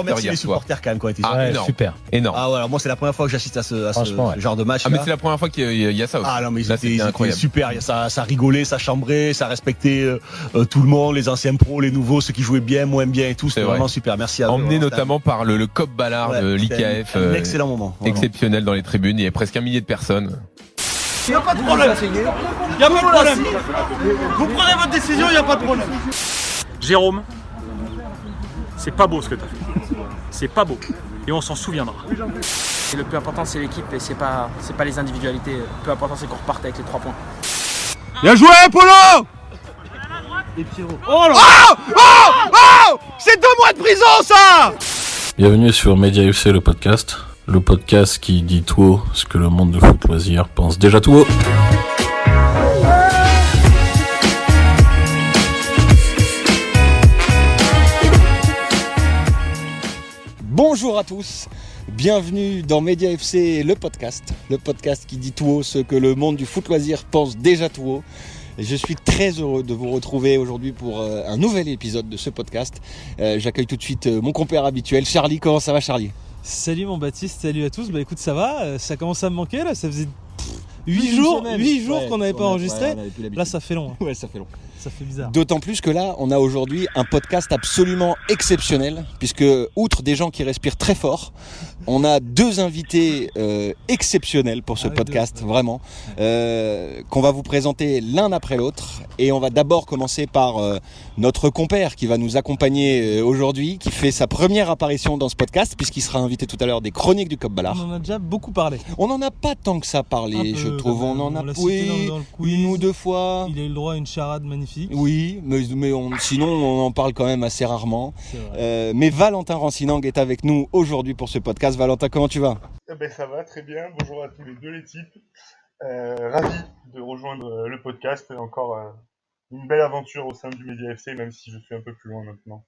remercier les soir. supporters quand même qui ont été Énorme. Super. Énorme. Ah ouais, alors moi c'est la première fois que j'assiste à ce genre de match. Ah mais c'est la première fois qu'il y a ça aussi. Ah non mais là c'était incroyable. super, ça rigolait, ça chambrait, ça respectait tout le monde, les anciens pros, les nouveaux, ceux qui jouaient bien, moins bien et tout, c'était vraiment super. Merci à vous. Emmené notamment par le Cop Ballard de l'IKF. Un excellent moment. Vraiment. Exceptionnel dans les tribunes, il y a presque 1 millier de personnes. Il n'y a pas de problème. Il n'y a pas de problème. Vous prenez votre décision, il n'y a pas de problème. Jérôme, c'est pas beau ce que tu as fait. C'est pas beau. Et on s'en souviendra. Et le plus important c'est l'équipe et c'est pas les individualités. Le plus important c'est qu'on reparte avec les 3 points. Bien joué, Polo. Et Pierrot. Oh là. Oh c'est 2 mois de prison, ça. Bienvenue sur Media FC, le podcast qui dit tout haut ce que le monde de foot loisir pense déjà tout haut. Bonjour à tous, bienvenue dans Media FC, le podcast qui dit tout haut ce que le monde du foot loisir pense déjà tout haut. Et je suis très heureux de vous retrouver aujourd'hui pour un nouvel épisode de ce podcast. J'accueille tout de suite mon compère habituel, Charlie. Comment ça va, Charlie ? Salut mon Baptiste, salut à tous. Bah écoute, ça va, ça commence à me manquer là, ça faisait 8 jours qu'on n'avait pas enregistré. Là ça fait long. Ouais, ça fait long. Ça fait bizarre. D'autant plus que là, on a aujourd'hui un podcast absolument exceptionnel, puisque outre des gens qui respirent très fort, on a 2 invités exceptionnels pour ce podcast, vraiment, qu'on va vous présenter l'un après l'autre. Et on va d'abord commencer par notre compère qui va nous accompagner aujourd'hui, qui fait sa première apparition dans ce podcast, puisqu'il sera invité tout à l'heure des Chroniques du Cop Ballard. On en a déjà beaucoup parlé. On n'en a pas tant que ça parlé, je trouve. On en a l'a cité dans le quiz. 1 ou 2 fois. Il a eu le droit à une charade magnifique. Oui, mais sinon on en parle quand même assez rarement. Mais Valentin Rancinang est avec nous aujourd'hui pour ce podcast. Valentin, comment tu vas ? Ça va très bien. Bonjour à tous les deux, les types. Ravi de rejoindre le podcast. Encore une belle aventure au sein du Media FC, même si je suis un peu plus loin maintenant.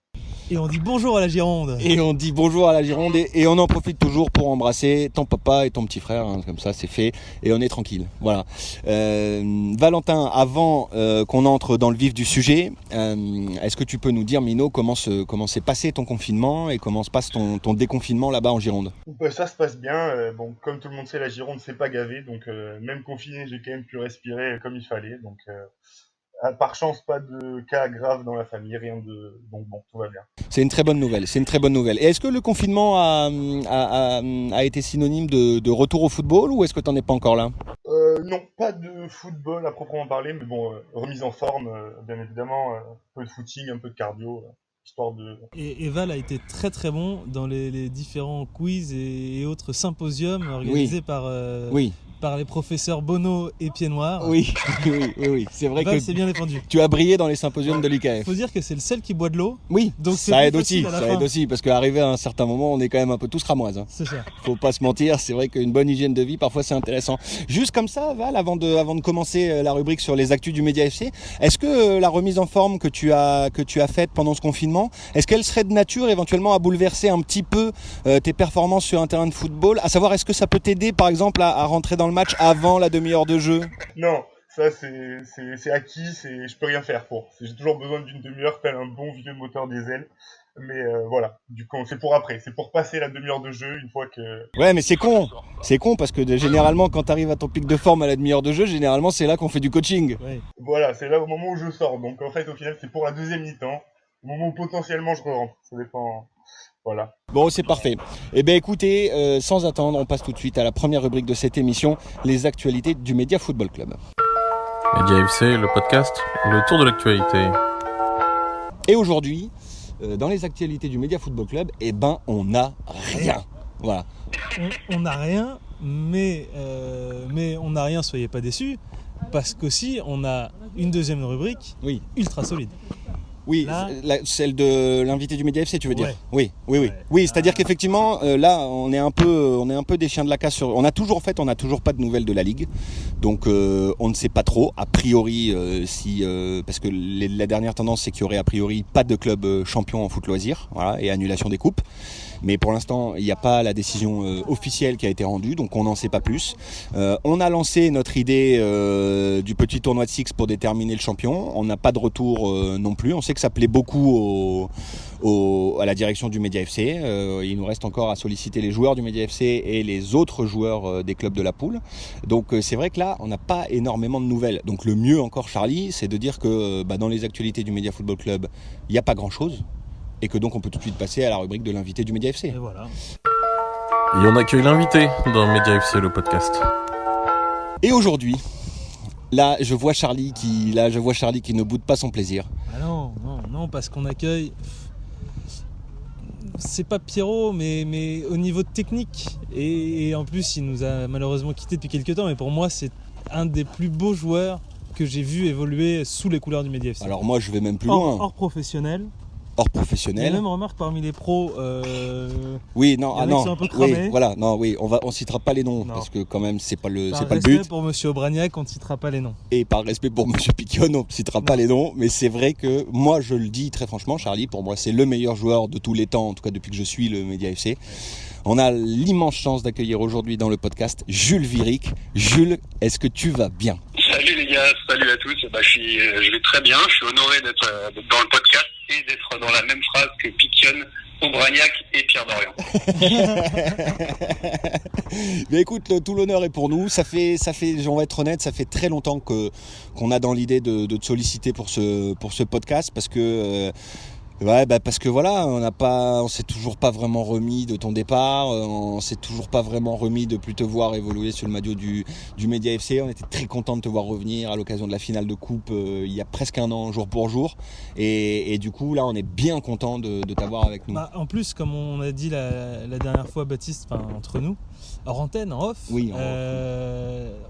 Et on dit bonjour à la Gironde. Et on en profite toujours pour embrasser ton papa et ton petit frère, hein, comme ça c'est fait et on est tranquille. Voilà. Valentin, avant qu'on entre dans le vif du sujet, est-ce que tu peux nous dire, Mino, comment s'est passé ton confinement et comment se passe ton déconfinement là-bas en Gironde ? Ça se passe bien. Comme tout le monde sait, la Gironde c'est pas gavé, donc même confiné, j'ai quand même pu respirer comme il fallait. Donc par chance, pas de cas graves dans la famille, rien de... Donc bon, tout va bien. C'est une très bonne nouvelle, Et est-ce que le confinement a été synonyme de retour au football ou est-ce que t'en es pas encore là ? Non, pas de football à proprement parler, mais bon, remise en forme, bien évidemment, un peu de footing, un peu de cardio, histoire de... Et Val a été très très bon dans les différents quiz et autres symposiums organisés par les professeurs Bono et Pied Noir. Oui. C'est vrai Val que s'est bien défendu. Tu as brillé dans les symposiums de l'IKF. Faut dire que c'est le seul qui boit de l'eau. Oui, donc ça aide aussi, parce qu'arrivé à un certain moment, on est quand même un peu tous ramoises. Hein. C'est ça. Faut pas se mentir, c'est vrai qu'une bonne hygiène de vie, parfois c'est intéressant. Juste comme ça, Val, avant de commencer la rubrique sur les actus du Media FC, est-ce que la remise en forme que tu as faite pendant ce confinement, est-ce qu'elle serait de nature éventuellement à bouleverser un petit peu tes performances sur un terrain de football ? À savoir, est-ce que ça peut t'aider par exemple à rentrer dans le match avant la demi-heure de jeu ? Non, ça c'est acquis, je peux rien faire pour. J'ai toujours besoin d'une demi-heure, tel un bon vieux moteur diesel. Mais voilà, du coup c'est pour après, c'est pour passer la demi-heure de jeu une fois que... Ouais, mais c'est con parce que généralement quand t'arrives à ton pic de forme à la demi-heure de jeu, généralement c'est là qu'on fait du coaching. Ouais. Voilà, c'est là au moment où je sors, donc en fait au final c'est pour la deuxième mi-temps, au moment où potentiellement je rentre, ça dépend... Voilà. Bon, c'est parfait. Eh bien écoutez, sans attendre, on passe tout de suite à la première rubrique de cette émission, les actualités du Media Football Club. Media FC, le podcast, le tour de l'actualité. Et aujourd'hui, dans les actualités du Media Football Club, on n'a rien. Voilà. On n'a rien, mais on n'a rien, soyez pas déçus, parce qu'aussi on a une deuxième rubrique ultra solide. Oui, celle de l'invité du Media FC, tu veux dire ? Oui, c'est-à-dire qu'effectivement, là, on est un peu des chiens de la casse. On a toujours pas de nouvelles de la Ligue, donc on ne sait pas trop. A priori, parce que la dernière tendance, c'est qu'il y aurait a priori pas de club champion en foot loisir, voilà, et annulation des coupes. Mais pour l'instant, il n'y a pas la décision officielle qui a été rendue, donc on n'en sait pas plus. On a lancé notre idée du petit tournoi de Six pour déterminer le champion. On n'a pas de retour non plus. On sait que ça plaît beaucoup à la direction du Média FC. Il nous reste encore à solliciter les joueurs du Média FC et les autres joueurs des clubs de la poule. Donc c'est vrai que là, on n'a pas énormément de nouvelles. Donc le mieux encore, Charlie, c'est de dire que dans les actualités du Média Football Club, il n'y a pas grand-chose. Et que donc on peut tout de suite passer à la rubrique de l'invité du Média FC. Et voilà. Et on accueille l'invité dans Média FC, le podcast. Et aujourd'hui, là, je vois Charlie qui ne boude pas son plaisir. Ah non, parce qu'on accueille. C'est pas Pierrot, mais au niveau technique. Et en plus, il nous a malheureusement quittés depuis quelques temps. Mais pour moi, c'est un des plus beaux joueurs que j'ai vu évoluer sous les couleurs du Média FC. Alors moi, je vais même plus loin. Hors professionnel. Hors professionnel. Et même remarque parmi les pros. Oui, non, sont un peu cramés. Oui, voilà, non, oui, on citera pas les noms parce que quand même c'est pas le but. Par respect pour Monsieur Aubragnac, on ne citera pas les noms. Et par respect pour Monsieur Piquion, on ne citera pas les noms. Mais c'est vrai que moi, je le dis très franchement, Charlie, pour moi, c'est le meilleur joueur de tous les temps, en tout cas depuis que je suis le Média FC. On a l'immense chance d'accueillir aujourd'hui dans le podcast Jules Viric. Jules, est-ce que tu vas bien? Salut les gars, salut à tous. Je vais très bien. Je suis honoré d'être dans le podcast et d'être dans la même phrase que Piquion, Aubragnac et Pierre Dorian. Mais écoute, tout l'honneur est pour nous. Ça fait, on va être honnête, ça fait très longtemps qu'on a dans l'idée de te solliciter pour ce podcast parce que. Parce que voilà, on s'est toujours pas vraiment remis de ton départ, on s'est toujours pas vraiment remis de plus te voir évoluer sur le maillot du Média FC. On était très content de te voir revenir à l'occasion de la finale de coupe il y a presque un an, jour pour jour. Et du coup, là, on est bien content de t'avoir avec nous. En plus, comme on a dit la dernière fois, Baptiste, entre nous, hors antenne, en off, oui,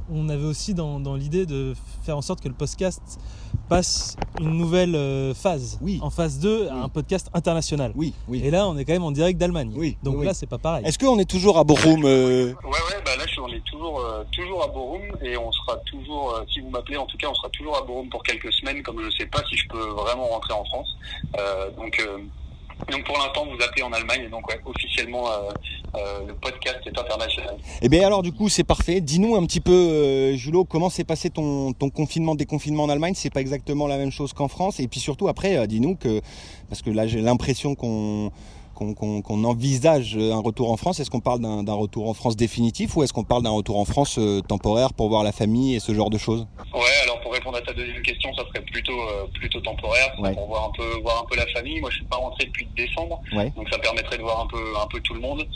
on avait aussi dans l'idée de faire en sorte que le podcast passe une nouvelle phase. Oui. En phase 2, un podcast international. Oui. Et là, on est quand même en direct d'Allemagne. Oui. Donc là, c'est pas pareil. Est-ce qu'on est toujours à Bochum Ouais, là, on est toujours à Bochum et on sera toujours, si vous m'appelez, en tout cas, on sera toujours à Bochum pour quelques semaines, comme je sais pas si je peux vraiment rentrer en France. Donc pour l'instant, vous appelez en Allemagne et donc officiellement le podcast est international. Et bien alors du coup c'est parfait. Dis-nous un petit peu, Julot, comment s'est passé ton confinement, déconfinement en Allemagne? C'est pas exactement la même chose qu'en France. Et puis surtout après, dis-nous parce que là j'ai l'impression qu'on envisage un retour en France. Est-ce qu'on parle d'un retour en France définitif ou est-ce qu'on parle d'un retour en France temporaire pour voir la famille et ce genre de choses? Ouais, alors pour répondre à ta deuxième question, ça serait plutôt temporaire, pour voir un peu la famille. Moi, je suis pas rentré depuis décembre, donc ça permettrait de voir un peu tout le monde.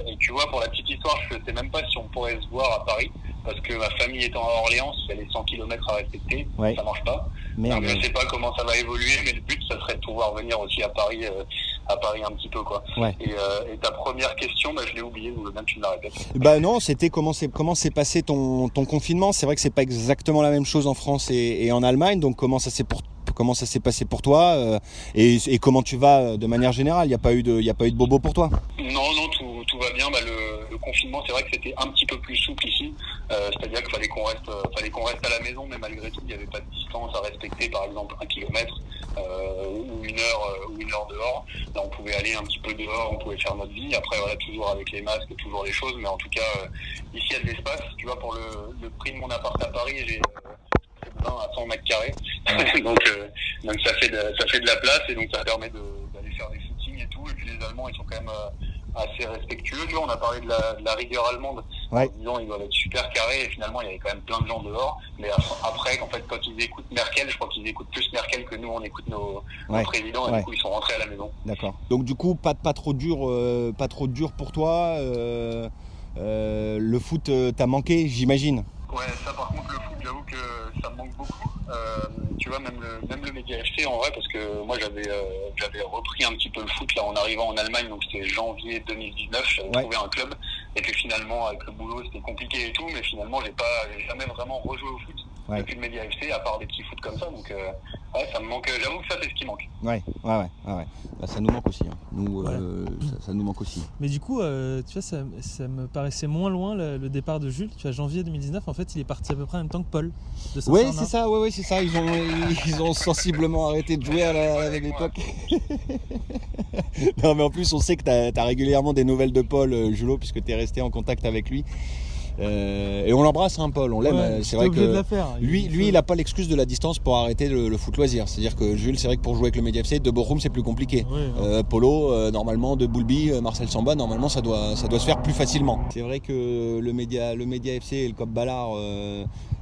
Et tu vois, pour la petite histoire, je sais même pas si on pourrait se voir à Paris, parce que ma famille étant à Orléans, il y a les 100 km à respecter, ça marche pas. Merde. Donc je sais pas comment ça va évoluer, mais le but, ça serait de pouvoir venir aussi à Paris un petit peu, quoi. Et ta première question, je l'ai oubliée, donc même tu me la répètes. Non, c'était comment s'est passé ton confinement. C'est vrai que c'est pas exactement la même chose en France et en Allemagne, donc comment ça s'est passé pour toi et comment tu vas de manière générale? Il y a pas eu de bobo pour toi? Non, tout va bien. Le confinement, c'est vrai que c'était un petit peu plus souple ici, c'est-à-dire qu'il fallait qu'on reste à la maison, mais malgré tout, il n'y avait pas de distance à respecter, par exemple 1 kilomètre ou une heure dehors. Là, on pouvait aller un petit peu dehors, on pouvait faire notre vie. Après, toujours avec les masques, toujours les choses, mais en tout cas, ici, il y a de l'espace. Tu vois, pour le prix de mon appart à Paris, j'ai à 100 mètres carrés, donc ça fait de la place et donc ça permet d'aller faire des footings et tout. Et puis les Allemands, ils sont quand même assez respectueux. Tu vois, on a parlé de la rigueur allemande. Disons, ils doivent être super carrés et finalement, il y avait quand même plein de gens dehors. Mais après, en fait, quand ils écoutent Merkel, je crois qu'ils écoutent plus Merkel que nous, on écoute nos présidents et du coup, ils sont rentrés à la maison. D'accord. Donc du coup, pas trop dur pour toi. Le foot t'a manqué, j'imagine. Ouais, ça par contre, le foot, j'avoue que ça me manque beaucoup. Tu vois, même le Média FC en vrai, parce que moi j'avais repris un petit peu le foot là en arrivant en Allemagne, donc c'était janvier 2019, j'avais trouvé un club, et puis finalement avec le boulot c'était compliqué et tout, mais finalement j'ai jamais vraiment rejoué au foot. depuis le Média FC, à part des petits foot comme ça. Donc ça me manque. J'avoue que ça c'est ce qui manque. Ouais. Bah, ça nous manque aussi. Hein. Nous, ça nous manque aussi. Mais du coup, tu vois, ça me paraissait moins loin le départ de Jules. Tu vois, janvier 2019, en fait, il est parti à peu près en même temps que Paul. Oui, c'est ça. Ouais, c'est ça. Ils ont sensiblement arrêté de jouer à la même époque. Non, mais en plus, on sait que t'as régulièrement des nouvelles de Paul, Julot, puisque t'es resté en contact avec lui. Et on l'embrasse, hein, Paul, on l'aime. Ouais, c'est vrai que de la faire. lui, il a pas l'excuse de la distance pour arrêter le foot loisir. C'est-à-dire que Jules, c'est vrai que pour jouer avec le Média FC, de Bochum, c'est plus compliqué. Ouais. Polo, normalement, de Boulby, Marcel Samba, normalement, ça doit se faire plus facilement. C'est vrai que le Média FC et le Cop Ballard,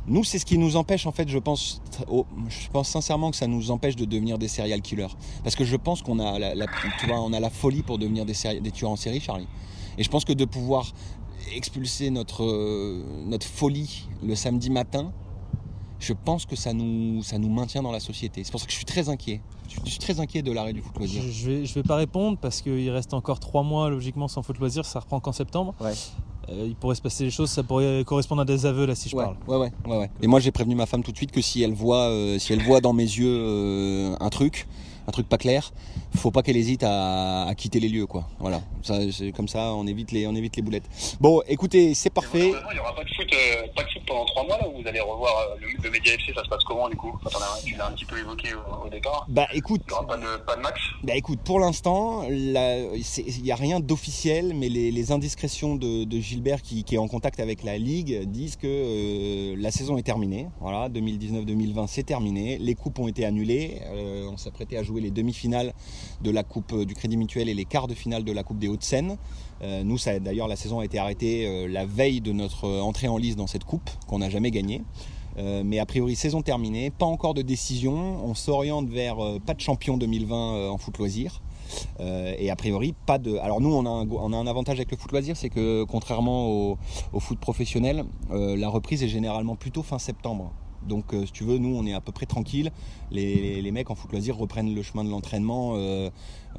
nous, c'est ce qui nous empêche, en fait, je pense sincèrement que ça nous empêche de devenir des serial killers. Parce que je pense qu'on a on a la folie pour devenir des tueurs en série, Charlie. Et je pense que de pouvoir expulser notre folie le samedi matin, je pense que ça nous maintient dans la société. C'est pour ça que je suis très inquiet. Je suis très inquiet de l'arrêt du foot loisir. Je vais pas répondre parce qu'il reste encore 3 mois logiquement sans foot loisir, ça reprend qu'en septembre. Ouais. Il pourrait se passer des choses, ça pourrait correspondre à des aveux là si je parle. Ouais. Et moi j'ai prévenu ma femme tout de suite que si elle voit dans mes yeux un truc pas clair, faut pas qu'elle hésite à quitter les lieux, quoi. Voilà, ça, c'est comme ça, on évite les boulettes. Bon, écoutez, c'est parfait. Il n'y aura pas de foot pendant 3 mois là où vous allez revoir le Média FC. Ça se passe comment du coup? Tu l'as un petit peu évoqué au départ. Bah écoute, il n'y aura pas de match. Bah écoute, pour l'instant, il n'y a rien d'officiel, mais les indiscrétions de Gilbert qui est en contact avec la Ligue disent que la saison est terminée. Voilà, 2019-2020 c'est terminé. Les coupes ont été annulées. On s'apprêtait à jouer les demi-finales de la Coupe du Crédit Mutuel et les quarts de finale de la Coupe des Hauts-de-Seine. Nous, d'ailleurs, la saison a été arrêtée la veille de notre entrée en lice dans cette coupe qu'on n'a jamais gagnée. Mais a priori, saison terminée, pas encore de décision. On s'oriente vers pas de champion 2020 en foot loisir. Et a priori, pas de. Alors nous, on a un avantage avec le foot loisir, c'est que contrairement au foot professionnel, la reprise est généralement plutôt fin septembre. Donc si tu veux, nous on est à peu près tranquille. Les mecs en foot loisir reprennent le chemin de l'entraînement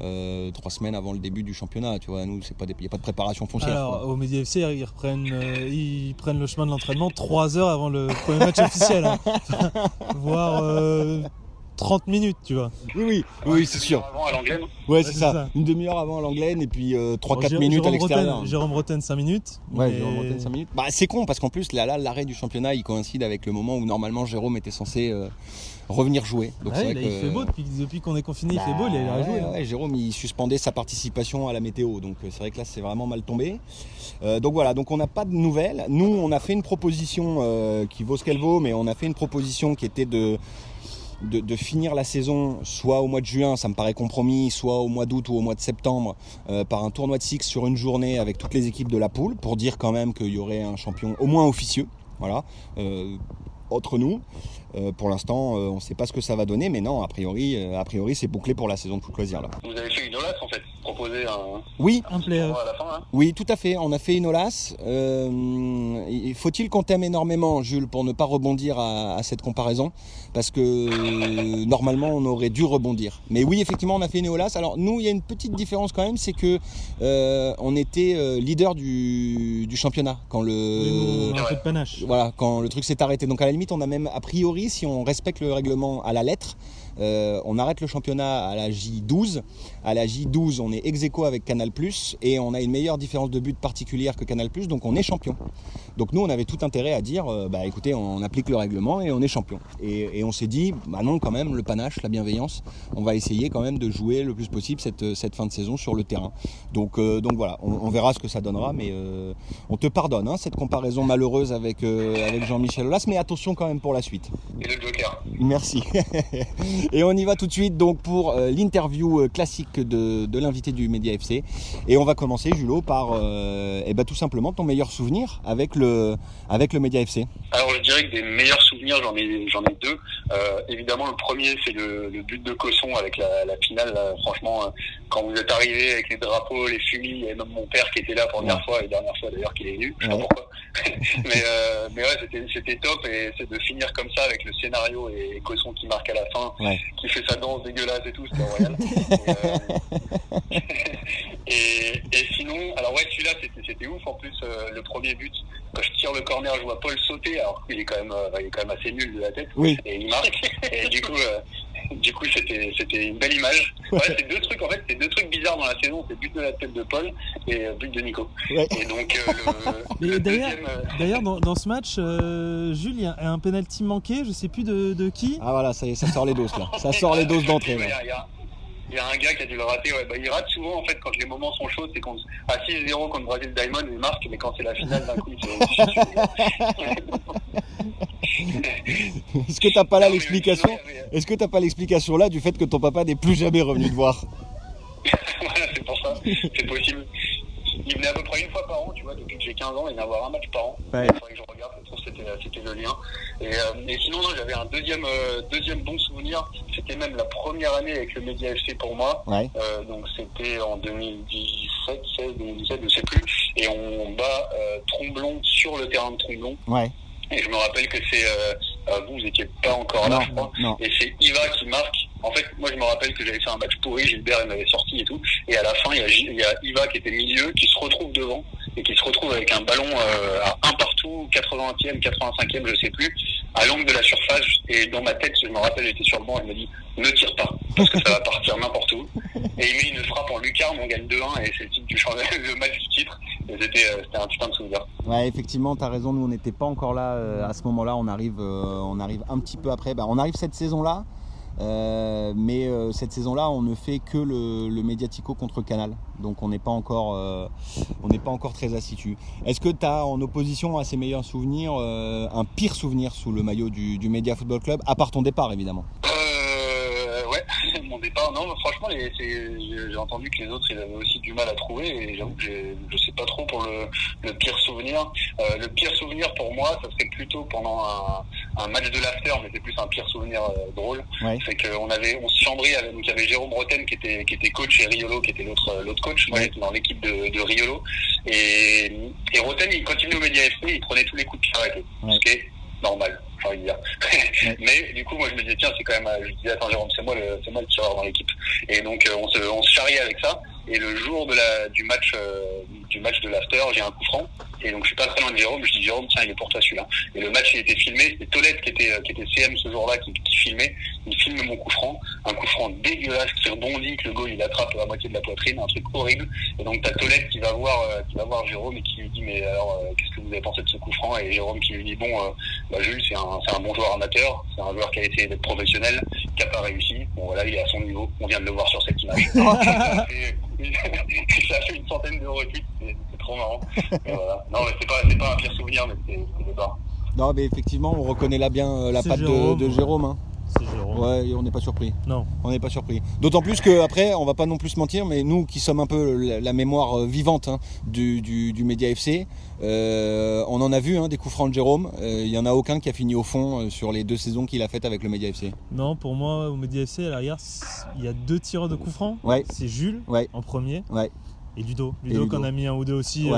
3 semaines avant le début du championnat. Tu vois, nous il n'y a pas de préparation foncière. Alors quoi. Au Média FC, ils prennent le chemin de l'entraînement 3 heures avant le premier match officiel, hein. Voire 30 minutes, tu vois. Oui, c'est sûr. Avant à l'Anglaine. Ouais, c'est ça. Une demi-heure avant à l'Anglaine et puis 3-4 minutes à l'extérieur. Jérôme Rotten 5 minutes. Ouais, Jérôme Rotten 5 minutes. Bah, c'est con parce qu'en plus, là, l'arrêt du championnat, il coïncide avec le moment où normalement Jérôme était censé revenir jouer. Donc, c'est vrai il fait beau depuis qu'on est confiné, il fait beau, il a joué. Ouais, Jérôme, il suspendait sa participation à la météo. Donc, c'est vrai que là, c'est vraiment mal tombé. Donc voilà, donc on n'a pas de nouvelles. Nous, on a fait une proposition qui vaut ce qu'elle vaut, mais on a fait une proposition qui était de finir la saison soit au mois de juin, ça me paraît compromis, soit au mois d'août ou au mois de septembre par un tournoi de six sur une journée avec toutes les équipes de la poule pour dire quand même qu'il y aurait un champion au moins officieux, voilà, entre nous. Pour l'instant, on ne sait pas ce que ça va donner, mais non, a priori c'est bouclé pour la saison de foot loisir là. Vous avez fait une OLAS en fait, proposé un playoff à la fin, hein. Oui, tout à fait, on a fait une OLAS. Faut-il qu'on t'aime énormément, Jules, pour ne pas rebondir à cette comparaison, parce que normalement on aurait dû rebondir. Mais oui, effectivement, on a fait une OLAS. Alors nous, il y a une petite différence quand même, c'est que on était leader du championnat quand de panache. Voilà, quand le truc s'est arrêté. Donc à la limite, on a même a priori, si on respecte le règlement à la lettre, on arrête le championnat à la J12. À la J12, on est ex-aequo avec Canal+, et on a une meilleure différence de but particulière que Canal+, donc on est champion. Donc nous, on avait tout intérêt à dire, écoutez, on applique le règlement et on est champion. Et on s'est dit, non, quand même, le panache, la bienveillance, on va essayer quand même de jouer le plus possible cette fin de saison sur le terrain. Donc voilà, on verra ce que ça donnera, mais on te pardonne, hein, cette comparaison malheureuse avec Jean-Michel Aulas, mais attention quand même pour la suite. Et le Joker. Merci. Et on y va tout de suite donc pour l'interview classique de l'invité du Média FC. Et on va commencer, Julot, par tout simplement ton meilleur souvenir avec le Média FC. Alors je dirais que des meilleurs souvenirs, j'en ai deux. Évidemment, le premier, c'est le but de Cosson avec la finale. Là, franchement, quand vous êtes arrivé avec les drapeaux, les fumis, il y avait même mon père qui était là pour la dernière fois, et dernière fois d'ailleurs qu'il est venu, je sais pas pourquoi. mais ouais, c'était top, et c'est de finir comme ça avec le scénario Mario et Cosson qui marque à la fin, ouais. Qui fait sa danse dégueulasse et tout, c'était royal. Et sinon, alors ouais, celui-là c'était ouf. En plus, le premier but, quand je tire le corner, je vois Paul sauter, alors qu'il est quand même assez nul de la tête, oui. Et il marque. Et du coup, c'était une belle image. Ouais, c'est deux trucs bizarres dans la saison, c'est but de la tête de Paul et but de Nico. Ouais. Et donc Mais d'ailleurs, dans ce match, Jules, il y a un penalty manqué, je sais plus de qui. Ah voilà, ça y est, ça sort les doses là. Ça sort les doses d'entrée. Il y a un gars qui a dû le rater. Ouais, il rate souvent en fait quand les moments sont chauds. C'est à 6-0 contre Brazil Diamond, il marque, mais quand c'est la finale d'un coup, Est-ce que t'as pas là l'explication Est-ce que t'as pas l'explication là du fait que ton papa n'est plus jamais revenu te voir? Voilà, c'est pour ça. C'est possible. Il venait à peu près une fois par an, tu vois, depuis que j'ai 15 ans, il venait avoir un match par an. Ouais. Il faudrait que je regarde, c'était le lien. Et sinon, non, j'avais un deuxième bon souvenir. C'était même la première année avec le Média FC pour moi. Ouais. Donc c'était en 2017, je sais plus. Et on bat Tromblon sur le terrain de Tromblon. Ouais. Et je me rappelle que c'est vous étiez pas encore là, je crois. Non. Et c'est Iva qui marque. En fait, moi je me rappelle que j'avais fait un match pourri, Gilbert il m'avait sorti et tout. Et à la fin, il y a Iva qui était milieu, qui se retrouve devant et qui se retrouve avec un ballon à un partout, 80e, 85e, je sais plus, à l'angle de la surface. Et dans ma tête, je me rappelle, j'étais sur le banc, je me dis ne tire pas parce que ça va partir n'importe où. Et il met une frappe en lucarne, on gagne 2-1 et c'est le titre le match du titre. Et c'était un putain de souvenir. Ouais, effectivement, t'as raison. Nous, on n'était pas encore là à ce moment-là. On arrive un petit peu après. On arrive cette saison-là. Mais cette saison-là, on ne fait que le Mediatico contre Canal, donc on n'est pas encore très assidu. Est-ce que tu as en opposition à ces meilleurs souvenirs un pire souvenir sous le maillot du Média Football Club, à part ton départ évidemment? Ouais, mon départ, non, franchement, j'ai entendu que les autres ils avaient aussi du mal à trouver et j'avoue que je sais pas trop pour le pire souvenir. Le pire souvenir pour moi, ça serait plutôt pendant un match de l'after, mais c'est plus un pire souvenir drôle. Ouais. C'est qu'on se chambrait, donc il y avait Jérôme Roten qui était coach et Riolo qui était l'autre coach. Moi, j'étais dans l'équipe de Riolo et Roten, quand il venait au Média FC, il prenait tous les coups de pied arrêtés. Ouais. Okay, normal. J'ai envie de dire. Ouais. Mais du coup, moi, je me disais, tiens, c'est quand même, je disais, attends, Jérôme, c'est moi le tireur dans l'équipe. Et donc, on se charriait avec ça. Et le jour du match de l'after, j'ai un coup franc. Et donc, je suis pas très loin de Jérôme. Je dis, Jérôme, tiens, il est pour toi celui-là. Et le match, il était filmé. C'était Tolette qui était CM ce jour-là, qui filmait. Il filme mon coup franc. Un coup franc dégueulasse qui rebondit, que le goal, il attrape à moitié de la poitrine. Un truc horrible. Et donc, t'as Tolette qui va voir Jérôme et qui lui dit, mais alors, qu'est-ce que vous avez pensé de ce coup franc? Et Jérôme qui lui dit, bon, Jules, c'est un bon joueur amateur. C'est un joueur qui a essayé d'être professionnel, qui a pas réussi. Bon, voilà, il est à son niveau. On vient de le voir sur cette image. Ça fait une centaine de retweets, c'est trop marrant. Et voilà. Non, mais c'est pas un pire souvenir, mais c'est des barres. Non, mais effectivement, on reconnaît là bien la patte de Jérôme. Hein. C'est Jérôme. Ouais, et on n'est pas surpris. Non. On n'est pas surpris. D'autant plus qu'après, on va pas non plus se mentir, mais nous qui sommes un peu la mémoire vivante du Média FC, on en a vu des coups francs de Jérôme. Il n'y en a aucun qui a fini au fond sur les 2 saisons qu'il a faites avec le Média FC. Non, pour moi, au Média FC, à l'arrière, il y a 2 tireurs de coups francs. Ouais. C'est Jules en premier. Ouais. Et Ludo qu'on a mis un ou deux aussi,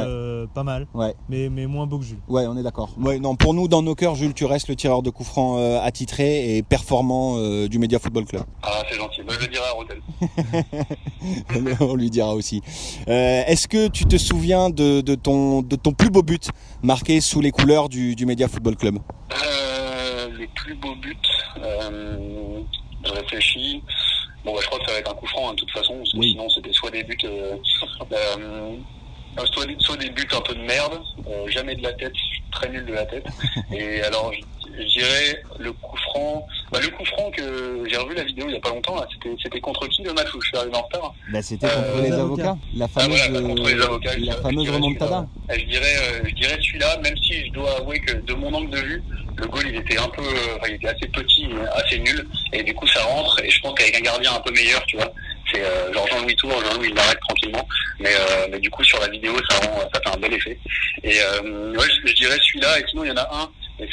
pas mal, mais moins beau que Jules. Ouais, on est d'accord. Ouais, non, pour nous, dans nos cœurs, Jules, tu restes le tireur de coups francs attitré et performant du Média Football Club. Ah, c'est gentil. Moi, je le dirai à Rotel. On lui dira aussi. Est-ce que tu te souviens de ton plus beau but marqué sous les couleurs du Média Football Club? Les plus beaux buts, je réfléchis. Bon, je crois que ça va être un coup franc, de toute façon, parce que sinon c'était soit des buts, soit des buts un peu de merde, jamais de la tête, je suis très nul de la tête. Et alors, je dirais le coup franc. Le coup franc que j'ai revu la vidéo il y a pas longtemps, là, c'était contre qui le match où je suis arrivé en retard? C'était contre les avocats. La fameuse, contre les avocats. La fameuse remontada. Je dirais celui-là, même si je dois avouer que de mon angle de vue, le goal il était il était assez petit, assez nul, et du coup ça rentre, et je pense qu'avec un gardien un peu meilleur, tu vois, c'est genre Jean-Louis Tour, Jean-Louis il l'arrête tranquillement, mais du coup sur la vidéo ça fait un bel effet. Et je dirais celui-là, et sinon il y en a un, et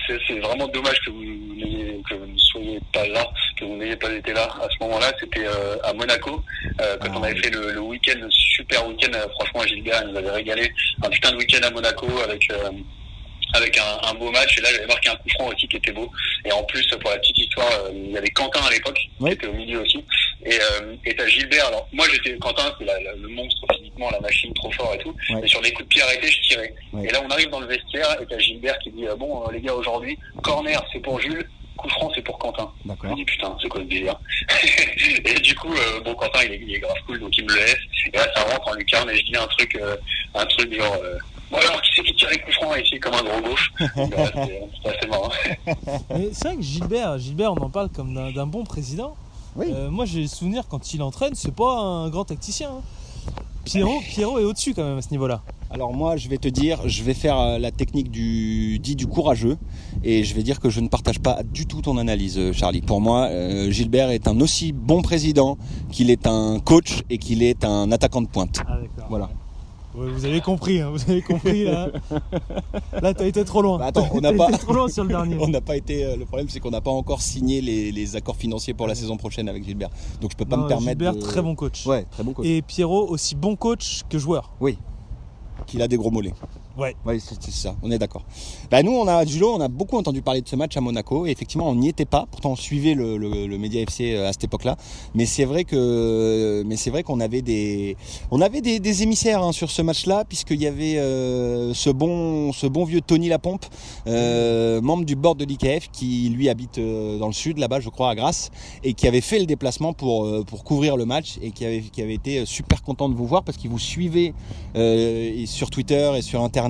c'est vraiment dommage que vous ne soyez pas là, que vous n'ayez pas été là à ce moment-là. C'était à Monaco, quand on avait fait le week-end, le super week-end. Franchement, Gilbert il nous avait régalé. Un putain de week-end à Monaco avec avec un beau match. Et là, j'avais marqué un coup franc aussi qui était beau. Et en plus, pour la petite histoire, il y avait Quentin à l'époque, qui était au milieu aussi. Et t'as Gilbert. Alors, moi, Quentin, c'est le monstre physiquement, la machine trop fort et tout. Et sur les coups de pied arrêtés, je tirais. Et là, on arrive dans le vestiaire et t'as Gilbert qui dit, bon, les gars, aujourd'hui, corner, c'est pour Jules. Coup franc, c'est pour Quentin. D'accord. Je me dis putain, c'est quoi ce délire? Et du coup, Quentin, il est grave cool, donc il me le laisse. Et là, ça rentre en lucarne et je dis un truc genre, bon alors, qui c'est qui tire les coups francs ici comme un gros gauche? C'est assez marrant. Mais c'est vrai que Gilbert, on en parle comme d'un bon président. Oui. Moi, j'ai le souvenir quand il entraîne, c'est pas un grand tacticien. Pierrot est au-dessus quand même à ce niveau-là. Alors moi, je vais te dire, je vais faire la technique du courageux et je vais dire que je ne partage pas du tout ton analyse, Charlie. Pour moi, Gilbert est un aussi bon président qu'il est un coach et qu'il est un attaquant de pointe. Ah d'accord. Voilà. Ouais, vous avez compris là. Là, t'as été trop loin. Bah, attends, on n'a pas été trop loin sur le dernier. On n'a pas été. Le problème, c'est qu'on n'a pas encore signé les accords financiers pour la saison prochaine avec Gilbert. Donc je peux pas me permettre. Gilbert, très bon coach. Ouais, très bon coach. Et Pierrot aussi bon coach que joueur. Oui. Qu'il a des gros mollets. Ouais, c'est ça, on est d'accord. Bah nous, on a beaucoup entendu parler de ce match à Monaco. Et effectivement, on n'y était pas. Pourtant, on suivait le Média FC à cette époque-là. Mais c'est vrai qu'on avait des émissaires sur ce match-là, puisqu'il y avait ce bon vieux Tony Lapompe, membre du board de l'IKF, qui lui habite dans le sud, là-bas, je crois, à Grasse, et qui avait fait le déplacement pour couvrir le match et qui avait été super content de vous voir parce qu'il vous suivait sur Twitter et sur Internet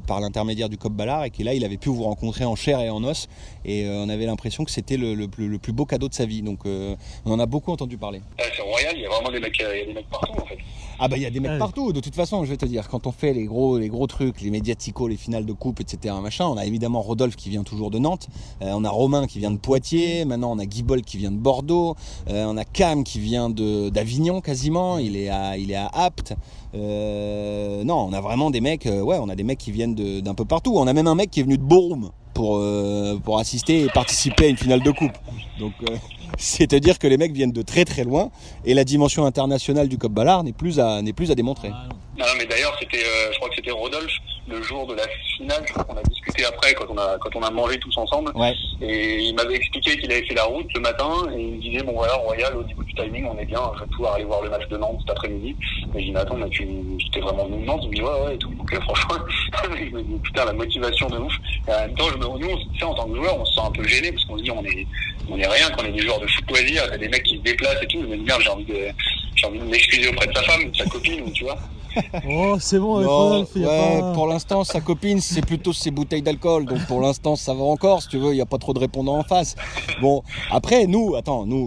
par l'intermédiaire du COP Ballard, et que là il avait pu vous rencontrer en chair et en os, et on avait l'impression que c'était le plus beau cadeau de sa vie. Donc on en a beaucoup entendu parler. C'est royal, il y a vraiment des mecs partout en fait. Ah bah il y a des mecs partout, de toute façon, je vais te dire, quand on fait les gros trucs, les médiaticos, les finales de coupe, etc. machin, on a évidemment Rodolphe qui vient toujours de Nantes, on a Romain qui vient de Poitiers, maintenant on a Guy Boll qui vient de Bordeaux, on a Cam qui vient d'Avignon quasiment, il est à Apt. Non, on a vraiment des mecs, on a des mecs qui viennent d'un peu partout. On a même un mec qui est venu de Borum pour assister et participer à une finale de coupe. Donc c'est à dire que les mecs viennent de très très loin, et la dimension internationale du COP Ballard n'est plus à démontrer. Non, mais d'ailleurs, je crois que c'était Rodolphe, le jour de la finale, je crois qu'on a discuté après, quand on a mangé tous ensemble. Ouais. Et il m'avait expliqué qu'il avait fait la route le matin, et il me disait, bon voilà, Royal, au niveau du timing, on est bien, je vais pouvoir aller voir le match de Nantes cet après-midi. Et je dis, mais attends, mais t'es vraiment venu de Nantes? Il me dit, ouais, et tout. Donc franchement, je me dis, putain, la motivation de ouf. Et en même temps, nous, en tant que joueur, on se sent un peu gêné, parce qu'on se dit, on est rien, qu'on est des joueurs de foot loisir, il y a des mecs qui se déplacent et tout. Je me dis, merde, j'ai envie de m'excuser auprès de sa femme, de sa copine, ou tu vois. Oh, c'est bon avec Rodolphe. Ouais, pour l'instant, sa copine, c'est plutôt ses bouteilles d'alcool. Donc pour l'instant, ça va encore. Si tu veux, il n'y a pas trop de répondants en face. Bon, après, nous,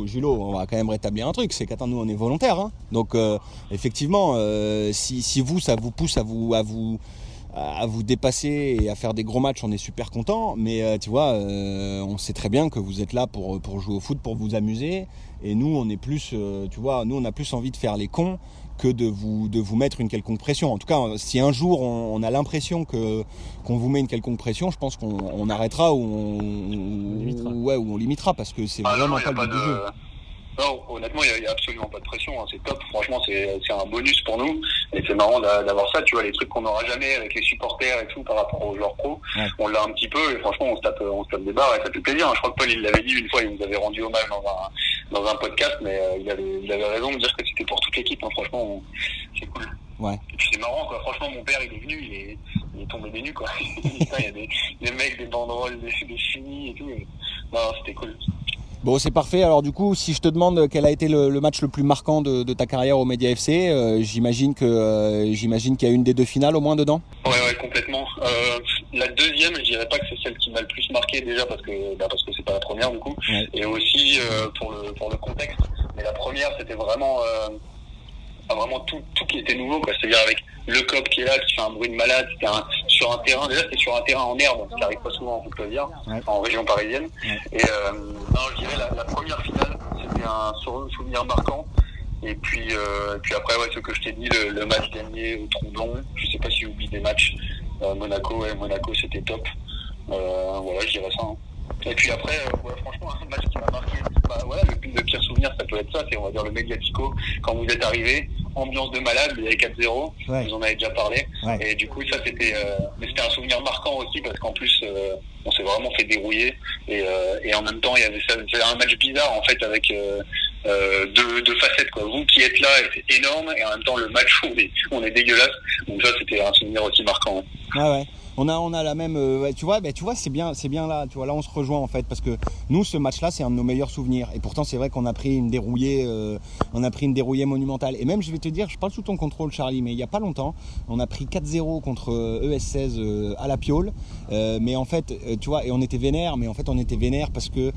Julo, on va quand même rétablir un truc. C'est nous, on est volontaires. Hein. Donc, effectivement, si vous, ça vous pousse à vous dépasser et à faire des gros matchs, on est super content. Mais tu vois, on sait très bien que vous êtes là pour jouer au foot, pour vous amuser. Et nous, on est plus, tu vois, nous, on a plus envie de faire les cons que de vous mettre une quelconque pression. En tout cas, si un jour on a l'impression qu'on vous met une quelconque pression, je pense qu'on arrêtera ou on limitera, parce que c'est vraiment pas le but du jeu. Non, honnêtement, il y a absolument pas de pression, hein. C'est top. Franchement, c'est un bonus pour nous. Et c'est marrant d'avoir ça, tu vois, les trucs qu'on n'aura jamais avec les supporters et tout par rapport aux joueurs pro. Ouais. On l'a un petit peu, et franchement, on se tape des barres, et ça fait plaisir. Je crois que Paul, il l'avait dit une fois, il nous avait rendu hommage dans un podcast, mais il avait raison de dire que c'était pour toute l'équipe, hein. Franchement, c'est cool. Ouais. Et puis c'est marrant, quoi. Franchement, mon père, il est venu, il est tombé des nues, quoi. Il y a des mecs, des banderoles, des chimies et tout. Non, c'était cool. Bon, c'est parfait. Alors du coup, si je te demande quel a été le match le plus marquant de ta carrière au Média FC, j'imagine qu'il y a une des deux finales au moins dedans. Ouais, complètement. La deuxième, je dirais pas que c'est celle qui m'a le plus marqué, déjà parce que c'est pas la première du coup, ouais. Et aussi pour le contexte. Mais la première, c'était vraiment tout qui était nouveau, quoi. C'est-à-dire avec le COP qui est là, qui fait un bruit de malade, c'était sur un terrain, déjà c'était sur un terrain en herbe, ce qui arrive pas souvent en foot loisir, ouais. En région parisienne. Ouais. Et je dirais la première finale, c'était un souvenir marquant. Et puis après, ouais, ce que je t'ai dit, le match gagné au Tromblon, je sais pas si j'oublie des matchs, Monaco c'était top. Voilà, je dirais ça. Hein. Et puis après, franchement, un match qui m'a marqué, le pire souvenir, ça peut être ça, c'est, on va dire, le Mediatico. Quand vous êtes arrivé, ambiance de malade, il y avait 4-0, Ouais. vous en avez déjà parlé. Ouais. Et du coup, ça c'était, mais c'était un souvenir marquant aussi parce qu'en plus, on s'est vraiment fait dérouiller. Et en même temps, il y avait ça, c'était un match bizarre en fait avec deux facettes quoi. Vous qui êtes là, c'est énorme, et en même temps le match où on est dégueulasse. Donc ça, c'était un souvenir aussi marquant. Ouais. On a la même, tu vois, c'est bien là, tu vois, là on se rejoint en fait, parce que nous, ce match-là, c'est un de nos meilleurs souvenirs. Et pourtant, c'est vrai qu'on a pris une dérouillée, monumentale. Et même, je vais te dire, je parle sous ton contrôle, Charlie, mais il y a pas longtemps, on a pris 4-0 contre ES16 à la Piole. Mais en fait, tu vois, et on était vénère, parce que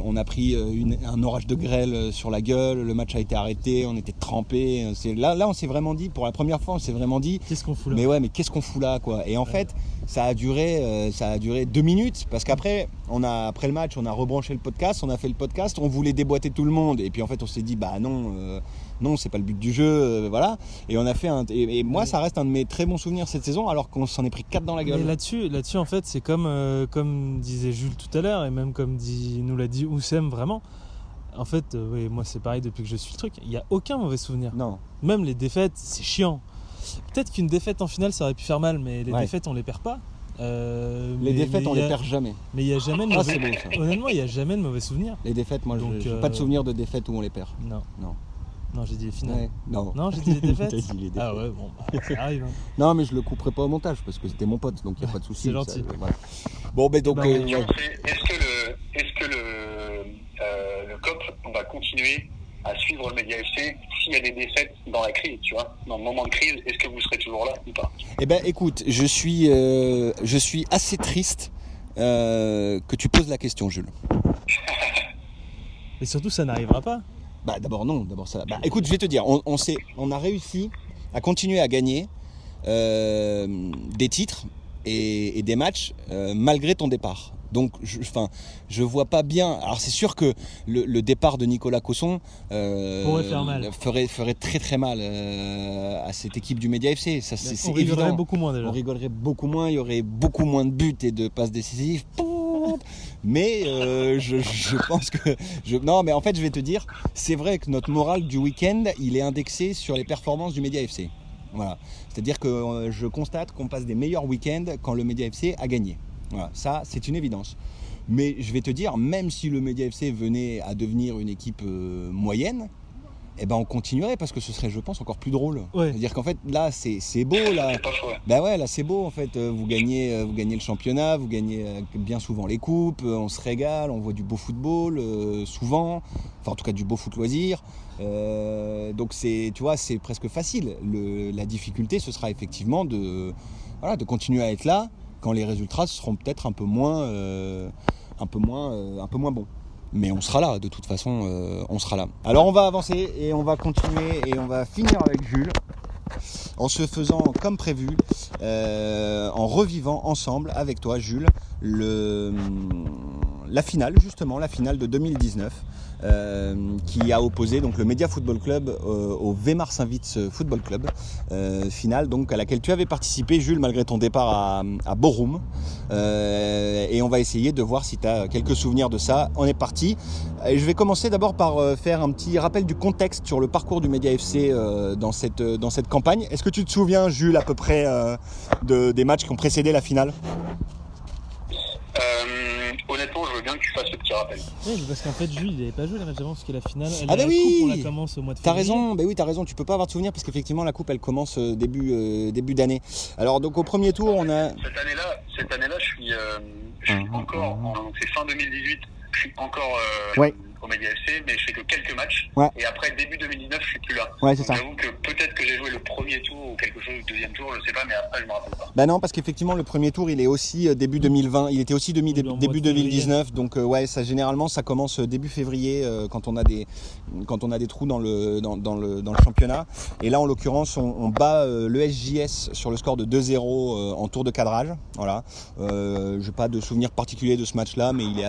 on a pris un orage de grêle sur la gueule. Le match a été arrêté, on était trempés. Là, on s'est vraiment dit, pour la première fois, Qu'est-ce qu'on fout là ? mais qu'est-ce qu'on fout là, quoi. Et en fait, ça a duré 2 minutes, parce qu'après le match, on a rebranché le podcast, on a fait le podcast, on voulait déboîter tout le monde, et puis en fait on s'est dit non, c'est pas le but du jeu, voilà. Et on a fait et moi ça reste un de mes très bons souvenirs cette saison, alors qu'on s'en est pris 4 dans la gueule. Mais là-dessus en fait, c'est comme disait Jules tout à l'heure, et même comme nous l'a dit Oussem, vraiment. En fait, oui, moi c'est pareil depuis que je suis le truc. Il n'y a aucun mauvais souvenir. Non. Même les défaites, c'est chiant. Peut-être qu'une défaite en finale ça aurait pu faire mal, mais les défaites on les perd pas. Les défaites on les perd jamais. Mais il n'y a jamais de mauvais... c'est beau, ça. Honnêtement, il n'y a jamais de mauvais souvenirs. Les défaites, moi je n'ai pas de souvenir de défaites où on les perd. Non, j'ai dit les finales. Ouais, non, j'ai dit les défaites. T'as dit les défaites. Ah ouais, bon, ça arrive. Hein. Non, mais je le couperai pas au montage parce que c'était mon pote, donc il n'y a pas de souci. C'est gentil. Voilà. Bon, donc. Est-ce que le COP va continuer à suivre le Média FC s'il y a des défaites dans la crise, tu vois, dans le moment de crise, est-ce que vous serez toujours là ou pas ? Eh ben, écoute, je suis assez triste que tu poses la question, Jules. Et surtout, ça n'arrivera pas. D'abord ça. Écoute, je vais te dire, on a réussi à continuer à gagner des titres et des matchs malgré ton départ. Donc, je vois pas bien. Alors, c'est sûr que le départ de Nicolas Cosson ferait très très mal à cette équipe du Média FC. Ça, c'est on rigolerait évident. beaucoup moins déjà. On rigolerait beaucoup moins. Il y aurait beaucoup moins de buts et de passes décisives. Mais je pense que non, mais en fait, je vais te dire, c'est vrai que notre moral du week-end, il est indexé sur les performances du Média FC. Voilà. C'est-à-dire que je constate qu'on passe des meilleurs week-ends quand le Média FC a gagné. Voilà, ça c'est une évidence. Mais je vais te dire, même si le Média FC venait à devenir une équipe moyenne, eh ben on continuerait parce que ce serait, je pense, encore plus drôle. Ouais. C'est-à-dire qu'en fait là c'est beau là. C'est pas faux, ouais. Bah ouais, là c'est beau en fait. Vous gagnez le championnat, vous gagnez bien souvent les coupes, on se régale, on voit du beau football souvent, enfin en tout cas du beau foot loisir. Donc c'est presque facile. La difficulté ce sera effectivement de continuer à être là quand les résultats seront peut-être un peu moins bons. Mais on sera là, de toute façon, on sera là. Alors on va avancer et on va continuer et on va finir avec Jules en se faisant comme prévu, en revivant ensemble avec toi, Jules, la finale de 2019. Qui a opposé donc le Média Football Club au Weimar Saint-Witz Football Club, finale donc à laquelle tu avais participé, Jules, malgré ton départ à Bochum, et on va essayer de voir si tu as quelques souvenirs de ça. On est parti et je vais commencer d'abord par faire un petit rappel du contexte sur le parcours du Média FC dans cette campagne. Est-ce que tu te souviens, Jules, à peu près des matchs qui ont précédé la finale ? Honnêtement, je veux bien que tu fasses ce petit rappel. Oui, parce qu'en fait, Jules, il n'avait pas joué la match d'avant parce que la finale, coupe, on la commence au mois de T'as février. raison, tu peux pas avoir de souvenir parce qu'effectivement la coupe elle commence début d'année. Alors donc au premier tour on a... Cette année-là, je suis encore, c'est fin 2018, je suis encore au Média FC, mais je fais que quelques matchs. Ouais. Et après, début 2019, je suis plus là. Ouais, c'est donc, ça. j'avoue que peut-être que j'ai joué le premier tour ou quelque chose, le deuxième tour, je sais pas, mais après, je me rappelle pas. Bah non, parce qu'effectivement le premier tour il est aussi début 2020, il était aussi début 2019, donc ça généralement ça commence début février quand on a des trous dans le championnat. Et là en l'occurrence on bat le SJS sur le score de 2-0 en tour de cadrage. Voilà. J'ai pas de souvenir particulier de ce match-là, mais il est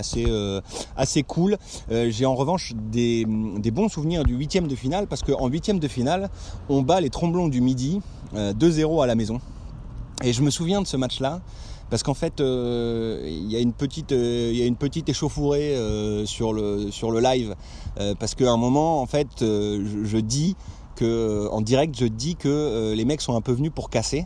assez cool. J'ai en revanche des bons souvenirs du 8e de finale, parce qu'en 8e de finale, on bat les Tromblons du Midi 2-0 à la maison. Et je me souviens de ce match-là, parce qu'en fait, il y a une petite échauffourée sur le live, parce qu'à un moment, en fait, je dis que en direct je dis que les mecs sont un peu venus pour casser.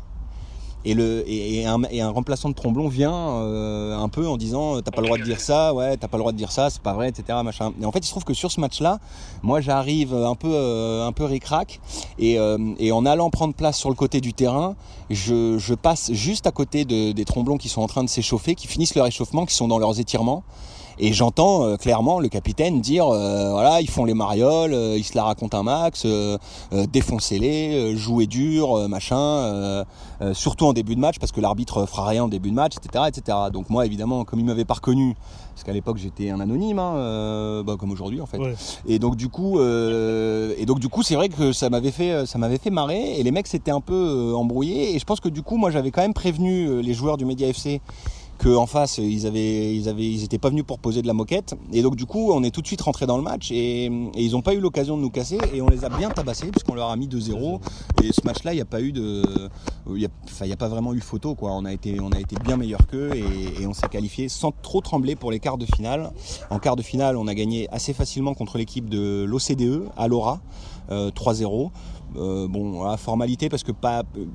Et un remplaçant de Tromblon vient un peu en disant t'as pas le droit de dire ça, t'as pas le droit de dire ça, c'est pas vrai, etc. machin. Et en fait il se trouve que sur ce match-là, moi j'arrive un peu ric-rac et en allant prendre place sur le côté du terrain, je passe juste à côté des Tromblons qui sont en train de s'échauffer, qui finissent leur échauffement, qui sont dans leurs étirements. Et j'entends clairement le capitaine dire voilà, ils font les marioles, ils se la racontent un max, défoncez-les, jouez dur, machin, surtout en début de match parce que l'arbitre fera rien en début de match, etc., etc. Donc moi évidemment, comme il m'avait pas reconnu, parce qu'à l'époque j'étais un anonyme, comme aujourd'hui en fait. Ouais. Et donc du coup, c'est vrai que ça m'avait fait marrer et les mecs s'étaient un peu embrouillés et je pense que du coup moi j'avais quand même prévenu les joueurs du Média FC qu'en face ils étaient pas venus pour poser de la moquette et donc du coup on est tout de suite rentré dans le match et ils ont pas eu l'occasion de nous casser et on les a bien tabassés puisqu'on leur a mis 2-0 et ce match là il y a pas eu il y a pas vraiment eu photo quoi. On a été bien meilleur qu'eux et on s'est qualifié sans trop trembler pour les quarts de finale. En quart de finale on a gagné assez facilement contre l'équipe de l'OCDE à Laura 3-0. Voilà, formalité parce que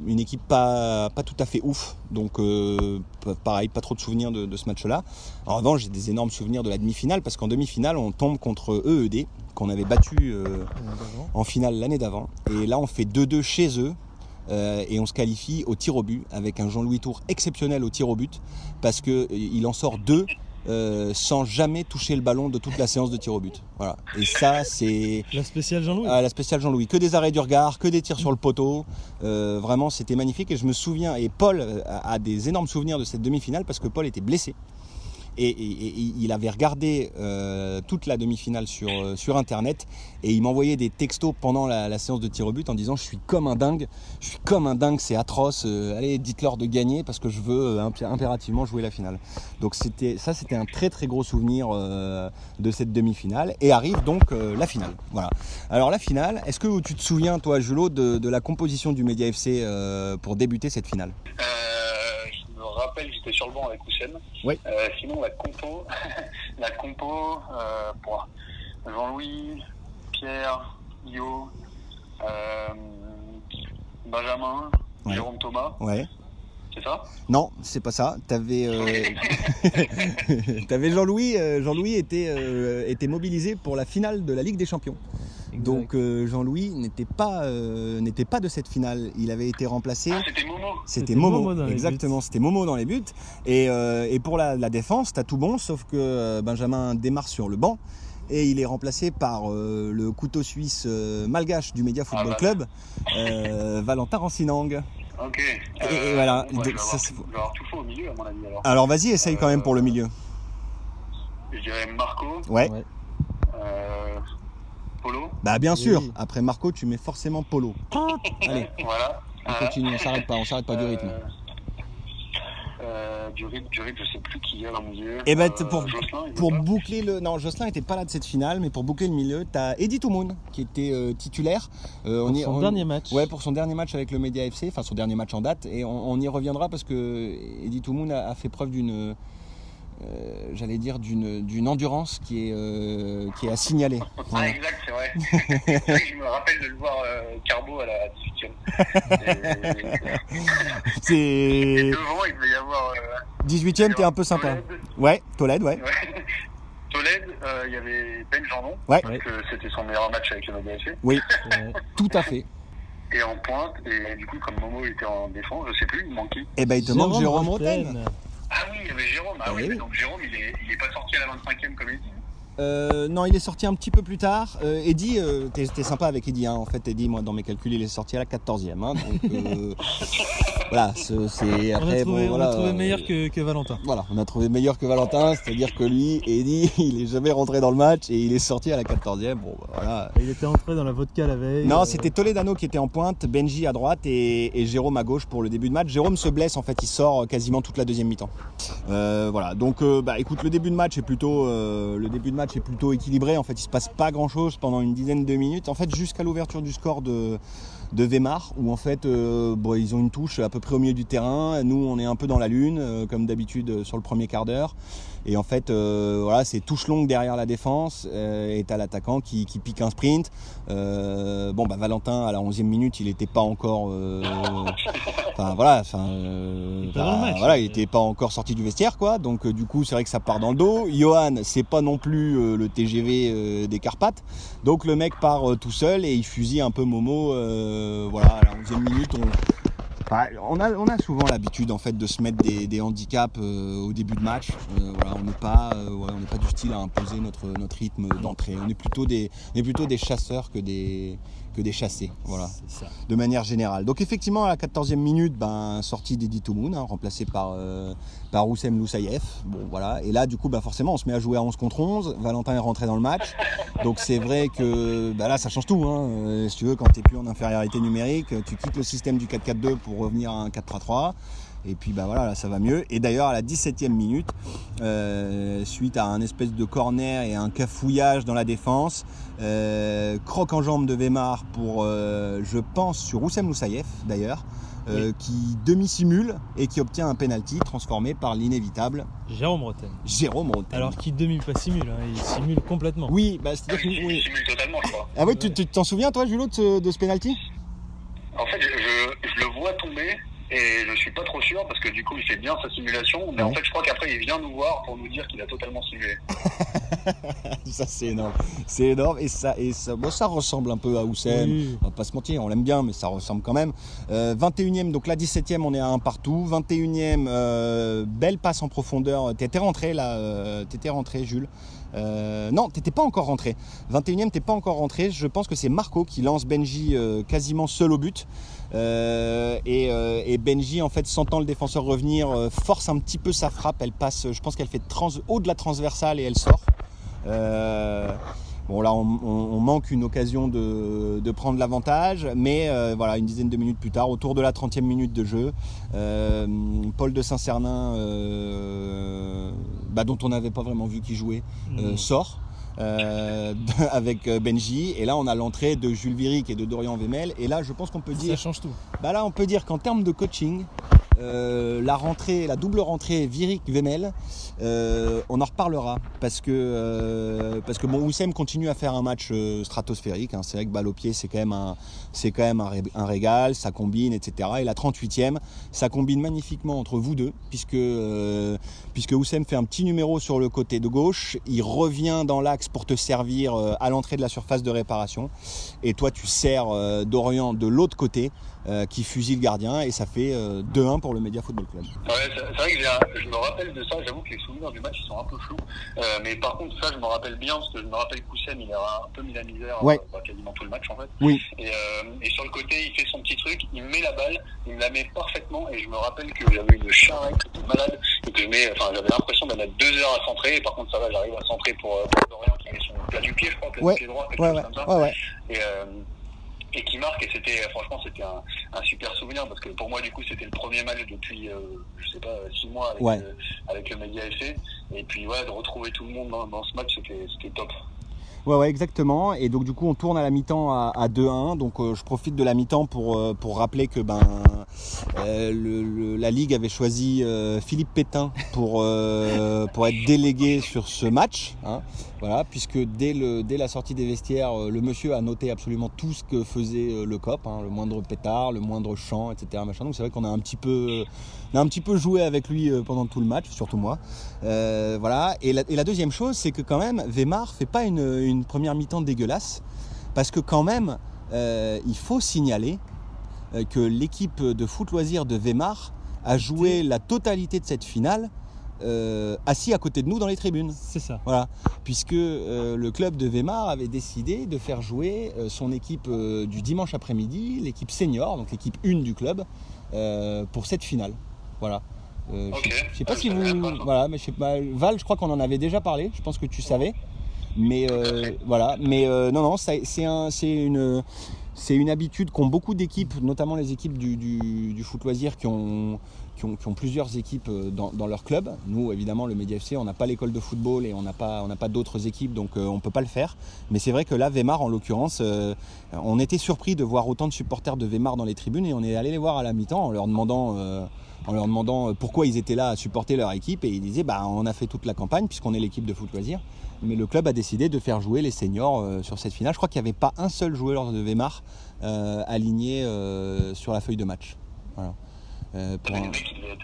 une équipe pas tout à fait ouf, donc pareil, pas trop de souvenirs de ce match-là. En revanche, j'ai des énormes souvenirs de la demi-finale parce qu'en demi-finale, on tombe contre EED qu'on avait battu en finale l'année d'avant, et là on fait 2-2 chez eux. Et on se qualifie au tir au but avec un Jean-Louis Tour exceptionnel au tir au but parce qu'il en sort 2 sans jamais toucher le ballon de toute la séance de tir au but. Voilà. Et ça, c'est la spéciale Jean-Louis. La spéciale Jean-Louis. Que des arrêts du regard, que des tirs sur le poteau. Vraiment, c'était magnifique. Et je me souviens, et Paul a des énormes souvenirs de cette demi-finale parce que Paul était blessé. Et il avait regardé toute la demi-finale sur internet et il m'envoyait des textos pendant la séance de tir au but en disant je suis comme un dingue, c'est atroce, allez dites-leur de gagner parce que je veux impérativement jouer la finale. Donc c'était un très très gros souvenir de cette demi-finale et arrive donc la finale. Voilà. Alors la finale, est-ce que tu te souviens toi Julot de la composition du Média FC pour débuter cette finale? Je me rappelle, j'étais sur le banc avec Houssen. Oui. Sinon, la compo pour Jean-Louis, Pierre, Yo, Benjamin, ouais. Jérôme Thomas. Ouais. C'est ça? Non, c'est pas ça. T'avais Jean-Louis. Jean-Louis était mobilisé pour la finale de la Ligue des Champions. Exact. Donc Jean-Louis n'était pas de cette finale. Il avait été remplacé. Ah, c'était Momo. C'était Momo, exactement. C'était Momo dans les buts. Et pour la défense, t'as tout bon, sauf que Benjamin démarre sur le banc. Et il est remplacé par le couteau suisse malgache du Média Football Club, Valentin Rancinang. Ok. Et voilà. Moi, je vais avoir tout faux au milieu, à mon avis. Alors vas-y, essaye quand même pour le milieu. Je dirais Marco. Ouais. Polo. Bah bien sûr. Après Marco, tu mets forcément Polo. Allez. Voilà. On continue, on s'arrête pas du rythme. Du rythme, je sais plus qui y a dans le milieu. Et ben pour boucler le... Non, Jocelyn n'était pas là de cette finale, mais pour boucler le milieu, t'as Eddy Toumoun qui était titulaire. Pour son dernier match. Ouais, pour son dernier match avec le Média FC, enfin son dernier match en date, et on y reviendra parce que Eddy Toumoun a fait preuve d'une... d'une endurance qui est à signaler. Ah, exact, c'est vrai. C'est vrai que je me rappelle de le voir Carbo à la 18e. Et devant, il devait y avoir 18e, t'es un peu sympa. Tolède. Ouais, Tolède, ouais. Tolède, il y avait Ben Jandon, ouais. parce que c'était son meilleur match avec le Média FC. Oui, tout à fait. Et en pointe, et du coup, comme Momo était en défense, je sais plus, il manquait. Et ben il te manque Jérôme Rotten. Ah oui, il y avait Jérôme. Ah oui, donc Jérôme, il est pas sorti à la 25e comme Eddy. Non, il est sorti un petit peu plus tard. Eddy, t'es sympa avec Eddy, hein. En fait, Eddy, moi, dans mes calculs, il est sorti à la 14e. Hein. Donc, voilà, c'est après. On a trouvé meilleur que Valentin. Voilà, on a trouvé meilleur que Valentin, c'est-à-dire que lui, Eddy, il est jamais rentré dans le match et il est sorti à la 14e. Bon, voilà. Il était entré dans la vodka la veille. Non, c'était Toledano qui était en pointe, Benji à droite et Jérôme à gauche pour le début de match. Jérôme se blesse, en fait, il sort quasiment toute la deuxième mi-temps. Voilà, donc, écoute, le début de match est plutôt équilibré. En fait, il se passe pas grand chose pendant une dizaine de minutes. En fait, jusqu'à l'ouverture du score de Weimar, où en fait, ils ont une touche à peu près au milieu du terrain. Nous, on est un peu dans la lune, comme d'habitude sur le premier quart d'heure. Et en fait, voilà, c'est touche longue derrière la défense, et t'as l'attaquant qui pique un sprint. Valentin, à la 11e minute, il n'était pas encore... il était pas encore sorti du vestiaire, quoi. Donc du coup, c'est vrai que ça part dans le dos. Johan, c'est pas non plus le TGV des Carpates. Donc le mec part tout seul et il fusille un peu Momo. À la 11e minute, on a souvent l'habitude en fait de se mettre des handicaps au début de match. On n'est pas du style à imposer notre rythme d'entrée. On est plutôt des chasseurs que des chassés, voilà, de manière générale. Donc effectivement à la 14e minute, sortie d'Eddy Toumoun, remplacé par Roussem Loussaïef. Bon voilà, et là du coup forcément on se met à jouer à 11 contre 11. Valentin est rentré dans le match, donc c'est vrai que là ça change tout. Si tu veux, quand tu n'es plus en infériorité numérique, tu quittes le système du 4-4-2 pour revenir à un 4-3-3. Et puis là ça va mieux. Et d'ailleurs à la 17e minute, suite à un espèce de corner et un cafouillage dans la défense, croc en jambe de Weimar pour, je pense, sur Roussem Loussaïef d'ailleurs, qui demi-simule et qui obtient un penalty transformé par l'inévitable Jérôme Rotten. Alors qu'il demi-pas simule, il simule complètement. Oui, c'est-à-dire qu'il simule totalement, je crois. Ah oui, tu t'en souviens toi, Julot, de ce penalty ? En fait, je le vois tomber. Et je suis pas trop sûr parce que du coup il fait bien sa simulation, mais en fait je crois qu'après il vient nous voir pour nous dire qu'il a totalement simulé. Ça c'est énorme et ça ressemble un peu à Oussem. Oui. On va pas se mentir, on l'aime bien mais ça ressemble quand même. 21e, donc la 17e on est à 1 partout. 21e, belle passe en profondeur. T'étais rentré Jules. Non, t'étais pas encore rentré. 21e, t'es pas encore rentré. Je pense que c'est Marco qui lance Benji quasiment seul au but. Et Benji, en fait, sentant le défenseur revenir, force un petit peu sa frappe. Elle passe, je pense qu'elle fait haut de la transversale et elle sort. On manque une occasion de prendre l'avantage, mais une dizaine de minutes plus tard, autour de la 30e minute de jeu, Paul de Saint-Cernin, dont on n'avait pas vraiment vu qui jouait, sort. Avec Benji, et là on a l'entrée de Jules Viric et de Dorian Wemmel, et là je pense qu'on peut dire ça change tout. Là on peut dire qu'en termes de coaching, la double rentrée Viric-Wemmel, on en reparlera parce que Oussem continue à faire un match stratosphérique. C'est vrai que balle au pied c'est quand même un régal, ça combine, etc. Et la 38e, ça combine magnifiquement entre vous deux puisque Oussem fait un petit numéro sur le côté de gauche, il revient dans l'axe pour te servir à l'entrée de la surface de réparation, et toi tu sers Dorian de l'autre côté qui fusille le gardien, et ça fait 2-1 pour le Média Football Club. Ouais, c'est vrai que je me rappelle de ça. J'avoue que les souvenirs du match ils sont un peu flous, mais par contre ça je me rappelle bien parce que je me rappelle qu'Oussem il a un peu mis la misère quasiment tout le match en fait. Oui. Et sur le côté il fait son petit truc, il met la balle, il me la met parfaitement, et je me rappelle que j'avais une charrette de malade et que j'avais l'impression d'en mettre 2 heures à centrer, et par contre ça va, j'arrive à centrer pour Dorian qui met son plat du pied, je crois, plat du pied droit, quelque chose comme ça. Ouais. Et qui marque, et c'était un super souvenir parce que pour moi du coup c'était le premier match depuis 6 mois avec le Média FC, et puis de retrouver tout le monde dans ce match c'était top. Ouais, exactement. Et donc du coup on tourne à la mi-temps à 2-1. Donc je profite de la mi-temps pour rappeler que la Ligue avait choisi Philippe Pétain pour être délégué sur ce match. Voilà, puisque dès la sortie des vestiaires, le monsieur a noté absolument tout ce que faisait le COP, le moindre pétard, le moindre chant, etc. Donc c'est vrai qu'on a un petit peu joué avec lui pendant tout le match, surtout moi. Voilà. Et la deuxième chose, c'est que quand même Weimar fait pas une première mi-temps dégueulasse, parce que quand même il faut signaler que l'équipe de foot loisirs de Weimar a joué la totalité de cette finale assis à côté de nous dans les tribunes. C'est ça. Voilà, puisque le club de Weimar avait décidé de faire jouer son équipe du dimanche après-midi, l'équipe senior, donc l'équipe 1 du club, pour cette finale. Voilà. Je sais pas si vous... Voilà, mais je sais pas. Val, je crois qu'on en avait déjà parlé, je pense que tu savais. Mais voilà, mais non, c'est une habitude qu'ont beaucoup d'équipes, notamment les équipes du foot loisir qui ont qui ont plusieurs équipes dans leur club. Nous, évidemment, le Média FC, on n'a pas l'école de football et on n'a pas d'autres équipes, donc on ne peut pas le faire. Mais c'est vrai que là, Weimar, en l'occurrence, on était surpris de voir autant de supporters de Weimar dans les tribunes et on est allé les voir à la mi-temps en leur demandant pourquoi ils étaient là à supporter leur équipe. Et ils disaient, on a fait toute la campagne puisqu'on est l'équipe de foot loisirs. Mais le club a décidé de faire jouer les seniors sur cette finale. Je crois qu'il n'y avait pas un seul joueur de Weimar aligné sur la feuille de match. Voilà. Les mecs, ils devaient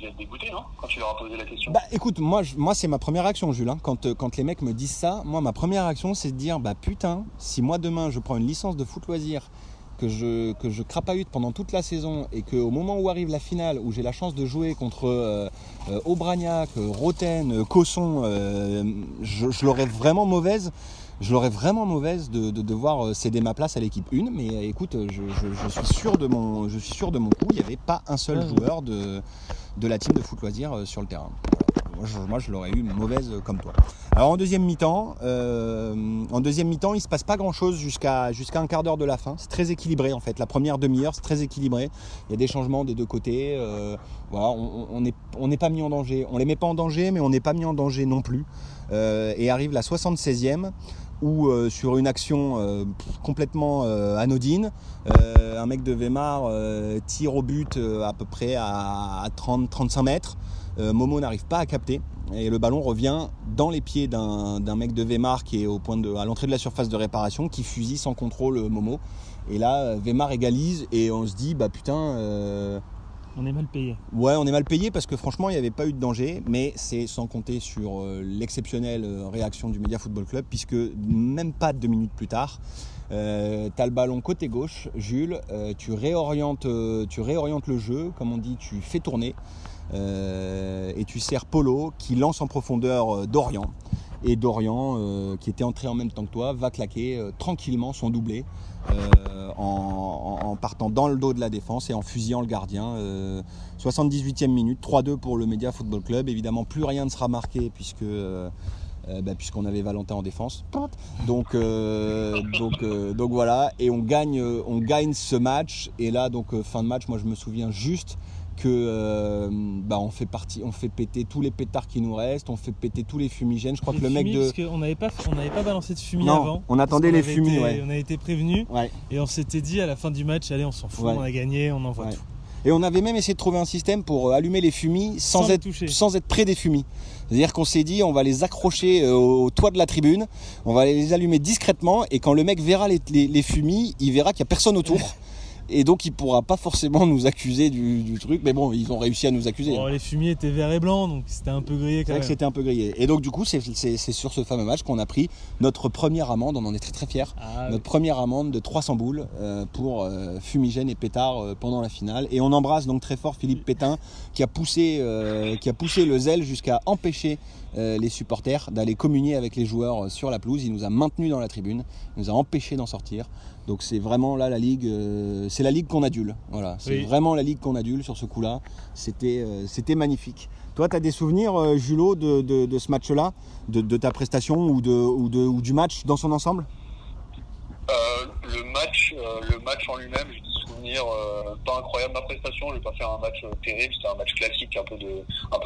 être dégoûtés, non, quand tu leur as posé la question? Écoute, moi c'est ma première réaction, Jules. Hein. Quand les mecs me disent ça, moi ma première réaction c'est de dire putain, si moi demain je prends une licence de foot loisir, que je crapahute pendant toute la saison et qu'au moment où arrive la finale, où j'ai la chance de jouer contre Aubragnac, Roten, Cosson, je l'aurais vraiment mauvaise. Je l'aurais vraiment mauvaise de devoir céder ma place à l'équipe 1, mais écoute, je suis sûr de mon coup, il n'y avait pas un seul joueur de la team de foot loisir sur le terrain. Moi, je l'aurais eu mauvaise comme toi. Alors en deuxième mi-temps, il ne se passe pas grand-chose jusqu'à un quart d'heure de la fin. C'est très équilibré en fait. La première demi-heure, c'est très équilibré. Il y a des changements des deux côtés. Voilà, on n'est pas mis en danger. On les met pas en danger, mais on n'est pas mis en danger non plus. Et arrive la 76e. Où sur une action complètement anodine, un mec de Weimar tire au but à peu près à 30-35 mètres. Momo n'arrive pas à capter et le ballon revient dans les pieds d'un mec de Weimar qui est à l'entrée de la surface de réparation, qui fusille sans contrôle Momo. Et là, Weimar égalise et on se dit putain... On est mal payé. Ouais, on est mal payé parce que franchement, il n'y avait pas eu de danger, mais c'est sans compter sur l'exceptionnelle réaction du Média Football Club, puisque même pas 2 minutes plus tard, t'as le ballon côté gauche, Jules, tu réorientes le jeu, comme on dit, tu fais tourner, et tu sers Polo qui lance en profondeur Dorian. Et Dorian, qui était entré en même temps que toi, va claquer tranquillement son doublé en partant dans le dos de la défense et en fusillant le gardien. 78e minute, 3-2 pour le Média Football Club. Évidemment, plus rien ne sera marqué puisqu'on avait Valentin en défense. Donc voilà, et on gagne ce match. Et là, fin de match, moi je me souviens juste que on fait péter tous les pétards qui nous restent, on fait péter tous les fumigènes. Je crois que le mec parce qu'on n'avait pas balancé de fumée avant. On attendait les fumées. On a été prévenus et on s'était dit à la fin du match, allez, on s'en fout, on a gagné, on envoie tout. Et on avait même essayé de trouver un système pour allumer les fumis sans être près des fumis. C'est-à-dire qu'on s'est dit, on va les accrocher au toit de la tribune, on va les allumer discrètement, et quand le mec verra les fumis, il verra qu'il n'y a personne autour. Et donc il pourra pas forcément nous accuser du truc, mais bon, ils ont réussi à nous accuser. Les fumiers étaient verts et blancs, donc c'était un peu grillé quand même. C'est vrai que c'était un peu grillé. Et donc du coup, c'est sur ce fameux match qu'on a pris notre première amende, on en est très très fiers. Notre première amende de 300 boules pour fumigène et pétard pendant la finale. Et on embrasse donc très fort Philippe Pétain qui a poussé le zèle jusqu'à empêcher les supporters d'aller communier avec les joueurs sur la pelouse. Il nous a maintenus dans la tribune, il nous a empêchés d'en sortir. Donc c'est vraiment là la ligue, c'est la ligue qu'on adule. Voilà, c'est vraiment la ligue qu'on adule sur ce coup-là. C'était magnifique. Toi, tu as des souvenirs, Julot, de ce match-là, de ta prestation ou du match dans son ensemble? Le match en lui-même, j'ai des souvenirs pas incroyables. Ma prestation, je vais pas faire un match terrible, c'était un match classique, un peu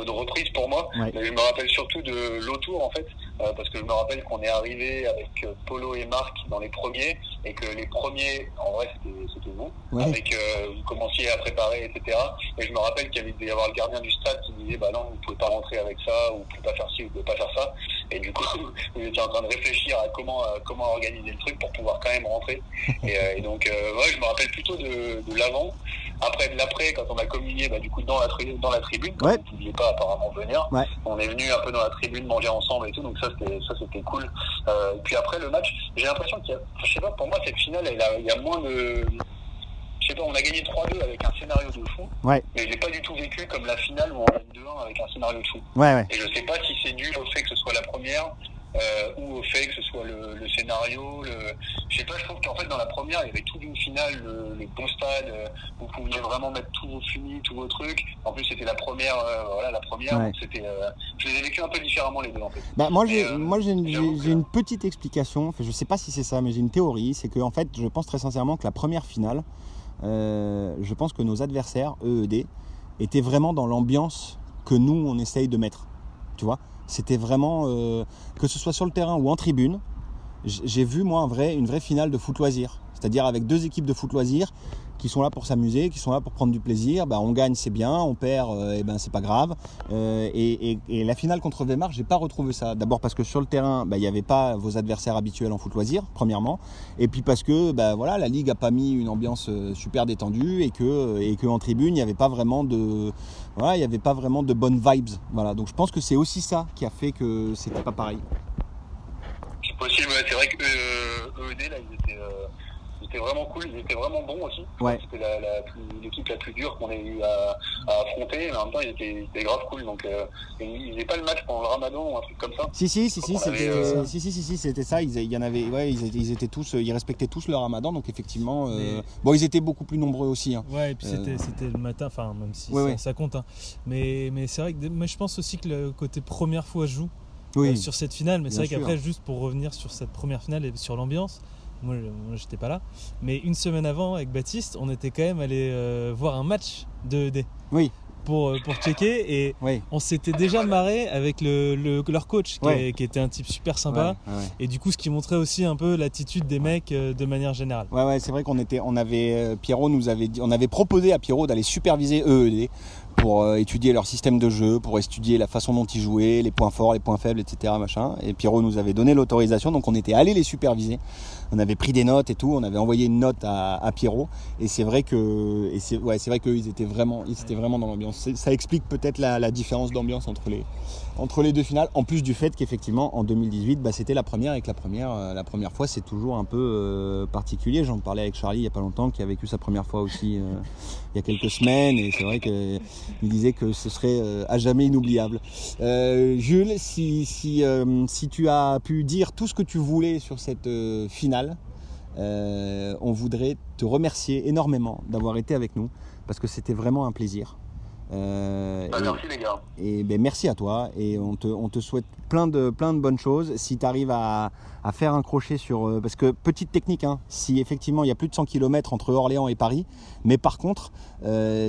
de reprise pour moi. Ouais. Mais je me rappelle surtout de l'autour en fait, parce que je me rappelle qu'on est arrivé avec Polo et Marc dans les premiers, et que les premiers, en vrai, c'était vous, avec vous commenciez à préparer, etc. Et je me rappelle qu'il devait y avoir le gardien du stade qui disait non, vous pouvez pas rentrer avec ça, ou vous pouvez pas faire ci, vous pouvez pas faire ça. Et du coup, vous étiez en train de réfléchir à comment organiser le truc pour pouvoir quand même rentrer. Et donc, je me rappelle plutôt de l'avant. Après, de l'après, quand on a communié, du coup, dans la tribune, quand vous ne pouviez pas apparemment venir, on est venu un peu dans la tribune manger ensemble et tout, donc ça c'était cool. Et puis après le match, j'ai l'impression qu'il y a, je sais pas, pour moi cette finale, il y a moins de, je sais pas, on a gagné 3-2 avec un scénario de fou, mais je l'ai pas du tout vécu comme la finale où on gagne 2-1 avec un scénario de fou. Et je sais pas si c'est dû au fait que ce soit la première, ou au fait que ce soit le scénario, je sais pas, je trouve qu'en fait dans la première il y avait tout d'une finale, le bon stade, vous pouviez vraiment mettre tous vos fumis, tous vos trucs. En plus c'était la première, donc c'était, je les ai vécu un peu différemment les deux en fait. Moi j'ai une petite explication, enfin, je sais pas si c'est ça, mais j'ai une théorie, c'est que en fait je pense très sincèrement que la première finale, je pense que nos adversaires, EED, était vraiment dans l'ambiance que nous on essaye de mettre. Tu vois, c'était vraiment que ce soit sur le terrain ou en tribune, j'ai vu moi une vraie finale de foot loisir. C'est-à-dire avec 2 équipes de foot loisir qui sont là pour s'amuser, qui sont là pour prendre du plaisir. On gagne, c'est bien, on perd, c'est pas grave. Et la finale contre Weimar, j'ai pas retrouvé ça. D'abord parce que sur le terrain, il n'y avait pas vos adversaires habituels en foot loisir, premièrement. Et puis parce que la Ligue a pas mis une ambiance super détendue et que en tribune, il n'y avait pas vraiment de bonnes vibes. Voilà. Donc je pense que c'est aussi ça qui a fait que c'était pas pareil. C'est possible, c'est vrai que EED, là, ils étaient vraiment cool, ils étaient vraiment bons aussi. Ouais. C'était l'équipe la plus dure qu'on ait eu à affronter, mais en même temps, ils étaient grave cool. Donc, ils faisaient pas le match pendant le Ramadan ou un truc comme ça. Si, c'était ça. Ils étaient tous, ils respectaient tous le Ramadan, donc effectivement, ils étaient beaucoup plus nombreux aussi. Hein. Ouais, et puis c'était le matin, enfin même si ça compte. Hein. Mais c'est vrai que je pense aussi que le côté première fois joue. Sur cette finale, mais c'est vrai qu'après, juste pour revenir sur cette première finale et sur l'ambiance, moi j'étais pas là, mais une semaine avant avec Baptiste, on était quand même allé voir un match de ED pour checker, et on s'était déjà marré avec leur coach qui était un type super sympa, et du coup ce qui montrait aussi un peu l'attitude des mecs de manière générale. C'est vrai Pierrot nous avait dit, on avait proposé à Pierrot d'aller superviser EED pour étudier leur système de jeu, pour étudier la façon dont ils jouaient, les points forts, les points faibles, etc. Et Pierrot nous avait donné l'autorisation, donc on était allé les superviser. On avait pris des notes et tout, on avait envoyé une note à Pierrot, et c'est vrai que ils étaient vraiment dans l'ambiance. Ça explique peut-être la différence d'ambiance entre les 2 finales, en plus du fait qu'effectivement en 2018 c'était la première, et que la première fois c'est toujours un peu particulier. J'en parlais avec Charlie il y a pas longtemps, qui a vécu sa première fois aussi il y a quelques semaines, et c'est vrai qu'il disait que ce serait à jamais inoubliable. Jules, si tu as pu dire tout ce que tu voulais sur cette finale, on voudrait te remercier énormément d'avoir été avec nous, parce que c'était vraiment un plaisir. Merci les gars. Et merci à toi, et on te souhaite plein de bonnes choses. Si tu arrives à faire un crochet sur... parce que petite technique, si effectivement il y a plus de 100 km entre Orléans et Paris, mais par contre,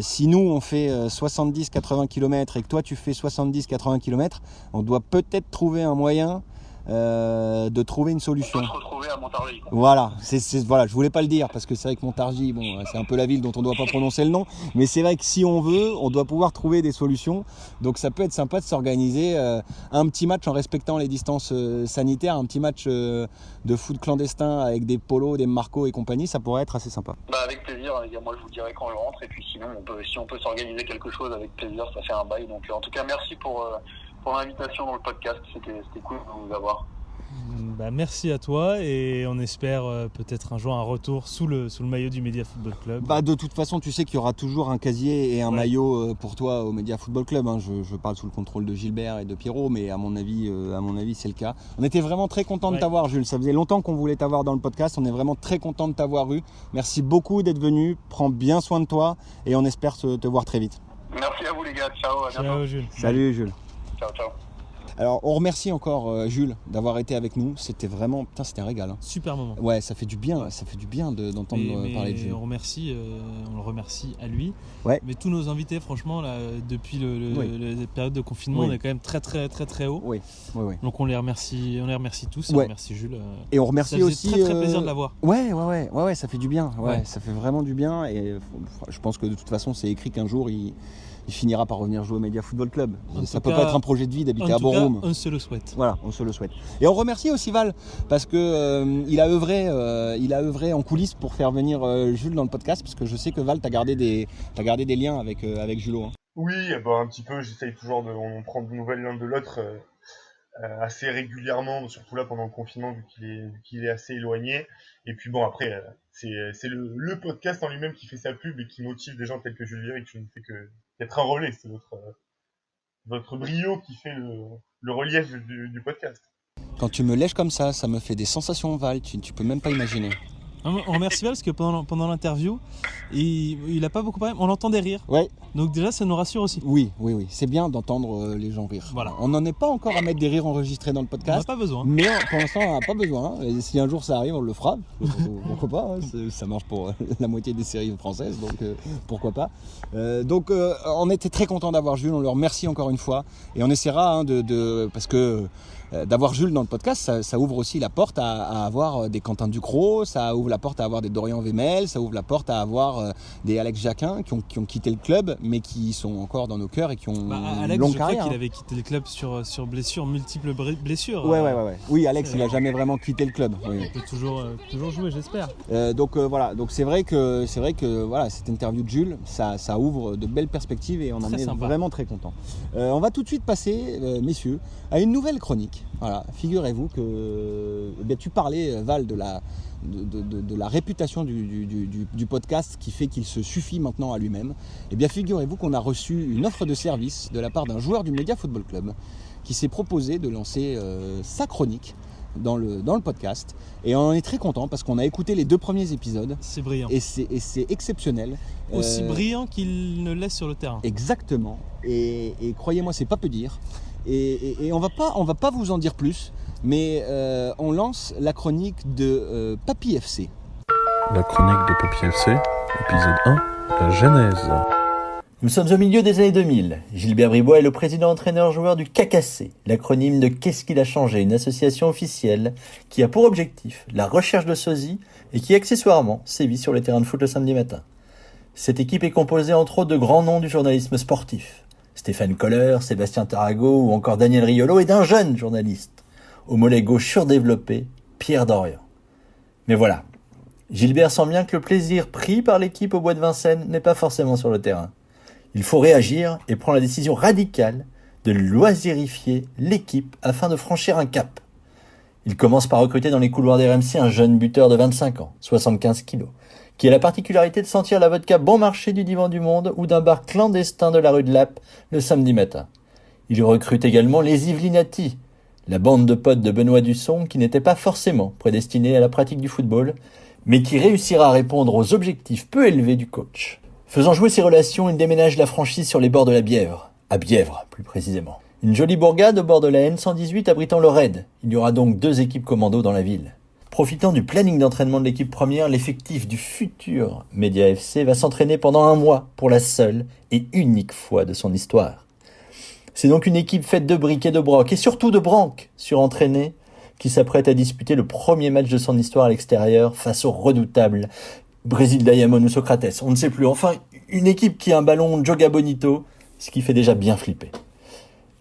si nous on fait 70-80 km et que toi tu fais 70-80 km, on doit peut-être trouver un moyen de trouver une solution. On peut se retrouver à Montargis. Voilà, je voulais pas le dire parce que c'est vrai que Montargis, c'est un peu la ville dont on doit pas prononcer le nom, mais c'est vrai que si on veut, on doit pouvoir trouver des solutions. Donc ça peut être sympa de s'organiser un petit match en respectant les distances sanitaires, un petit match de foot clandestin avec des polos, des marcos et compagnie, ça pourrait être assez sympa. Avec plaisir, les gars, moi je vous dirai quand je rentre, et puis sinon si on peut s'organiser quelque chose avec plaisir, ça fait un bail. Donc en tout cas merci pour l'invitation dans le podcast, c'était cool de vous avoir. Merci à toi, et on espère peut-être un jour un retour sous le maillot du Média Football Club. De toute façon, tu sais qu'il y aura toujours un casier et un maillot pour toi au Média Football Club. Je parle sous le contrôle de Gilbert et de Pierrot, mais à mon avis c'est le cas. On était vraiment très content de t'avoir, Jules. Ça faisait longtemps qu'on voulait t'avoir dans le podcast. On est vraiment très content de t'avoir eu. Merci beaucoup d'être venu. Prends bien soin de toi, et on espère te voir très vite. Merci à vous les gars. Ciao, à bientôt. Ciao Jules. Salut Jules. Ciao. Alors on remercie encore Jules d'avoir été avec nous. C'était vraiment, c'était un régal. Super moment. Ouais, ça fait du bien d'entendre parler de Jules. On le remercie à lui. Ouais. Mais tous nos invités, franchement, là, depuis la période de confinement, on est quand même très très très très haut. Oui. Donc on les remercie tous. On remercie Jules. Et on remercie aussi. Ça fait très plaisir de l'avoir. Ouais, ça fait du bien. Ouais, ça fait vraiment du bien. Et je pense que de toute façon, c'est écrit qu'un jour il finira par revenir jouer au Média Football Club. Ça peut pas être un projet de vie d'habiter à Borum. On se le souhaite. Voilà, on se le souhaite. Et on remercie aussi Val, parce que il a œuvré en coulisses pour faire venir Jules dans le podcast, parce que je sais que Val, t'as gardé des liens avec Julot. Oui, un petit peu. J'essaye toujours on prend de nouvelles l'un de l'autre assez régulièrement, surtout là pendant le confinement, vu qu'il est assez éloigné. Et puis après, c'est le podcast en lui-même qui fait sa pub et qui motive des gens tels que Jules Viry, qui ne fait qu'être un relais. C'est votre brio qui fait le relief du podcast. Quand tu me lèches comme ça me fait des sensations, Val, tu peux même pas imaginer. On remercie Val parce que pendant l'interview, il a pas beaucoup parlé, on entend des rires. Ouais. Donc déjà, ça nous rassure aussi. Oui. C'est bien d'entendre les gens rire. Voilà. On n'en est pas encore à mettre des rires enregistrés dans le podcast. On n'a pas besoin. Mais pour l'instant, on n'a pas besoin. Et si un jour ça arrive, on le fera. Pourquoi pas, hein. Ça marche pour la moitié des séries françaises, donc pourquoi pas. Donc on était très contents d'avoir Jules, on le remercie encore une fois. Et on essaiera parce que d'avoir Jules dans le podcast, ça ouvre aussi la porte à avoir des Quentin Ducrot, ça ouvre la porte à avoir des Dorian Vémel, ça ouvre la porte à avoir des Alex Jacquin qui ont quitté le club, mais qui sont encore dans nos cœurs et qui ont Alex, une longue je carrière. crois qu'il avait quitté le club sur blessure, multiples blessures. Ouais. Oui, Alex, il a jamais vraiment quitté le club. Oui. Il peut toujours jouer, j'espère. Donc voilà, donc c'est vrai que voilà, cette interview de Jules, ça ouvre de belles perspectives et on en est vraiment très contents. On va tout de suite passer, messieurs, à une nouvelle chronique. Voilà, figurez-vous que tu parlais, Val, de la réputation du podcast qui fait qu'il se suffit maintenant à lui-même. Eh bien, figurez-vous qu'on a reçu une offre de service de la part d'un joueur du Média Football Club qui s'est proposé de lancer sa chronique dans le podcast. Et on en est très content parce qu'on a écouté les 2 premiers épisodes. C'est brillant. Et c'est exceptionnel. Aussi brillant qu'il ne laisse sur le terrain. Exactement. Et croyez-moi, c'est pas peu dire. Et on va pas vous en dire plus, mais on lance la chronique de Papy FC. La chronique de Papy FC, épisode 1, la genèse. Nous sommes au milieu des années 2000. Gilbert Bribois est le président-entraîneur-joueur du KKC, l'acronyme de Qu'est-ce qu'il a changé, une association officielle qui a pour objectif la recherche de sosies et qui accessoirement sévit sur les terrains de foot le samedi matin. Cette équipe est composée entre autres de grands noms du journalisme sportif. Stéphane Koller, Sébastien Tarago ou encore Daniel Riolo et d'un jeune journaliste, au mollet gauche surdéveloppé, Pierre Dorian. Mais voilà, Gilbert sent bien que le plaisir pris par l'équipe au Bois de Vincennes n'est pas forcément sur le terrain. Il faut réagir et prend la décision radicale de loisirifier l'équipe afin de franchir un cap. Il commence par recruter dans les couloirs des RMC un jeune buteur de 25 ans, 75 kilos, qui a la particularité de sentir la vodka bon marché du divan du monde ou d'un bar clandestin de la rue de Lappe le samedi matin. Il recrute également les Yvelinati, la bande de potes de Benoît Dusson qui n'était pas forcément prédestinée à la pratique du football, mais qui réussira à répondre aux objectifs peu élevés du coach. Faisant jouer ses relations, il déménage la franchise sur les bords de la Bièvre, à Bièvre plus précisément. Une jolie bourgade au bord de la N118 abritant le RAID. Il y aura donc 2 équipes commando dans la ville. Profitant du planning d'entraînement de l'équipe première, l'effectif du futur Média FC va s'entraîner pendant 1 mois pour la seule et unique fois de son histoire. C'est donc une équipe faite de briques et de brocs, et surtout de branques surentraînées, qui s'apprête à disputer le premier match de son histoire à l'extérieur face au redoutable Brésil Diamond ou Socrates, on ne sait plus. Enfin, une équipe qui a un ballon Joga Bonito, ce qui fait déjà bien flipper.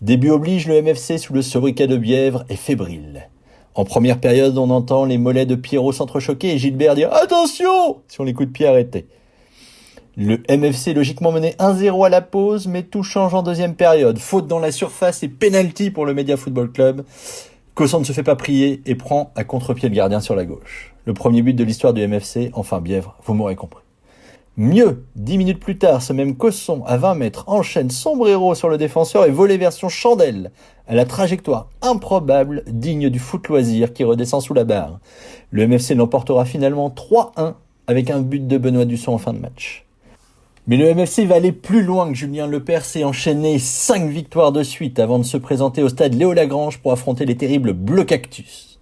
Début oblige, le MFC sous le sobriquet de Bièvre est fébrile. En première période, on entend les mollets de Pierrot s'entrechoquer et Gilbert dire « Attention !» sur les coups de pied arrêtés. Le MFC logiquement mené 1-0 à la pause, mais tout change en deuxième période. Faute dans la surface et penalty pour le Média Football Club. Cosson ne se fait pas prier et prend à contre-pied le gardien sur la gauche. Le premier but de l'histoire du MFC, enfin Bièvre, vous m'aurez compris. Mieux, 10 minutes plus tard, ce même Cosson, à 20 mètres, enchaîne sombrero sur le défenseur et volée version chandelle, à la trajectoire improbable, digne du foot loisir qui redescend sous la barre. Le MFC l'emportera finalement 3-1 avec un but de Benoît Dusson en fin de match. Mais le MFC va aller plus loin que Julien Lepers et enchaîner 5 victoires de suite avant de se présenter au stade Léo Lagrange pour affronter les terribles Bleu Cactus.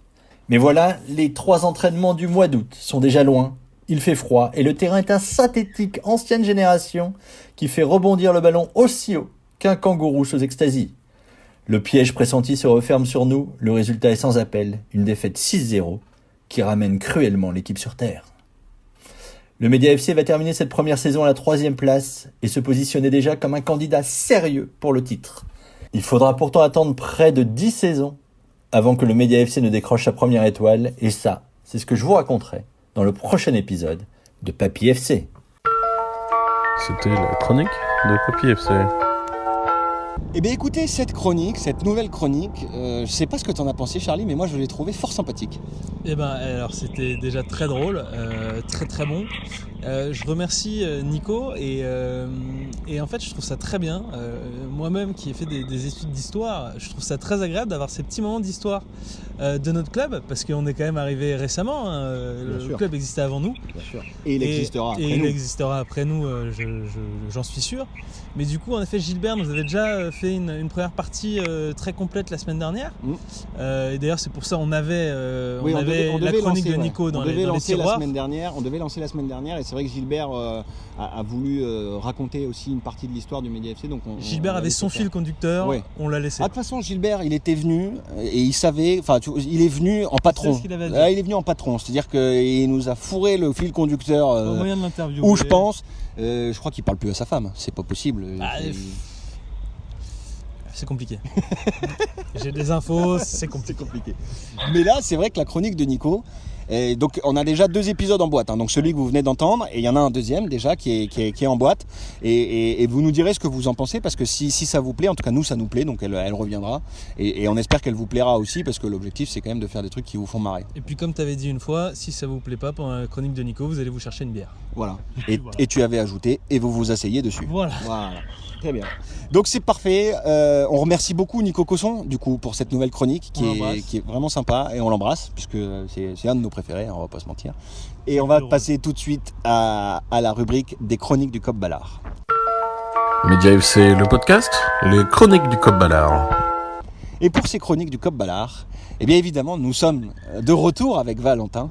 Mais voilà, les 3 entraînements du mois d'août sont déjà loin, il fait froid et le terrain est un synthétique ancienne génération qui fait rebondir le ballon aussi haut qu'un kangourou sous extasie. Le piège pressenti se referme sur nous, le résultat est sans appel, une défaite 6-0 qui ramène cruellement l'équipe sur terre. Le Média FC va terminer cette première saison à la 3e place et se positionner déjà comme un candidat sérieux pour le titre. Il faudra pourtant attendre près de 10 saisons avant que le Média FC ne décroche sa première étoile, et ça, c'est ce que je vous raconterai dans le prochain épisode de Papy FC. C'était la chronique de Papy FC. Eh bien écoutez, cette nouvelle chronique, je sais pas ce que t'en as pensé Charlie, mais moi je l'ai trouvé fort sympathique. Eh ben alors c'était déjà très drôle, très très bon. Je remercie Nico et Et en fait, je trouve ça très bien. Moi-même qui ai fait des études d'histoire, je trouve ça très agréable d'avoir ces petits moments d'histoire de notre club, parce qu'on est quand même arrivé récemment. Le club existait avant nous. Bien sûr. Et il existera après nous. Il existera après nous, j'en suis sûr. Mais du coup, en effet, Gilbert nous avait déjà fait une première partie très complète la semaine dernière. Et d'ailleurs, c'est pour ça qu'on avait, on avait la chronique de Nico dans les tiroirs. On devait lancer la semaine dernière, et c'est vrai que Gilbert a voulu raconter aussi une partie de l'histoire du Média FC. Donc Gilbert avait son fil conducteur, on l'a laissé. De toute façon, Gilbert, il était venu et il savait, il est venu en patron. Il est venu en patron, c'est-à-dire qu'il nous a fourré le fil conducteur. Au moyen de l'interview. Où je pense, je crois qu'il parle plus à sa femme. C'est pas possible. C'est compliqué. J'ai des infos, c'est compliqué. Mais là, c'est vrai que la chronique de Nico. Et donc on a déjà 2 épisodes en boîte, donc celui que vous venez d'entendre, et il y en a un deuxième déjà qui est en boîte, et vous nous direz ce que vous en pensez, parce que si ça vous plaît, en tout cas nous ça nous plaît, donc elle reviendra, et on espère qu'elle vous plaira aussi, parce que l'objectif c'est quand même de faire des trucs qui vous font marrer. Et puis comme tu avais dit une fois, si ça vous plaît pas pendant la chronique de Nico, vous allez vous chercher une bière. Voilà. Et tu avais ajouté, et vous vous asseyez dessus. Voilà. Très bien. Donc c'est parfait. On remercie beaucoup Nico Cosson du coup pour cette nouvelle chronique qui est vraiment sympa, et on l'embrasse puisque c'est un de nos préférés, on va pas se mentir. Et on va passer tout de suite à la rubrique des chroniques du Cop Ballard. Média FC, le podcast, les chroniques du Cop Ballard. Et pour ces chroniques du Cop Ballard, eh bien évidemment nous sommes de retour avec Valentin.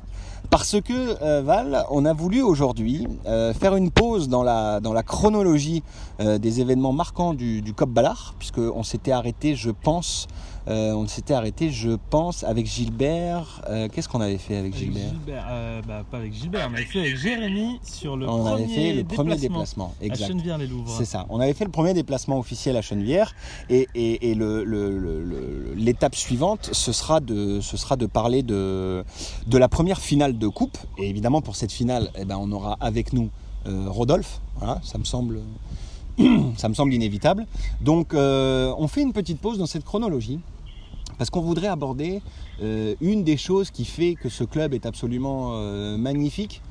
Parce que Val, on a voulu aujourd'hui faire une pause dans la chronologie des événements marquants du Cop Ballard, puisqu'on s'était arrêté, je pense, avec Gilbert. Qu'est-ce qu'on avait fait avec Gilbert ? Pas avec Gilbert, on avait fait avec Jérémy sur le premier déplacement exact. À Chenevière-les-Louvres. C'est ça, on avait fait le premier déplacement officiel à Chenevière, et l'étape suivante, ce sera de parler de la première finale de coupe. Et évidemment pour cette finale, on aura avec nous Rodolphe. Voilà, ça me semble inévitable. Donc on fait une petite pause dans cette chronologie, parce qu'on voudrait aborder une des choses qui fait que ce club est absolument magnifique,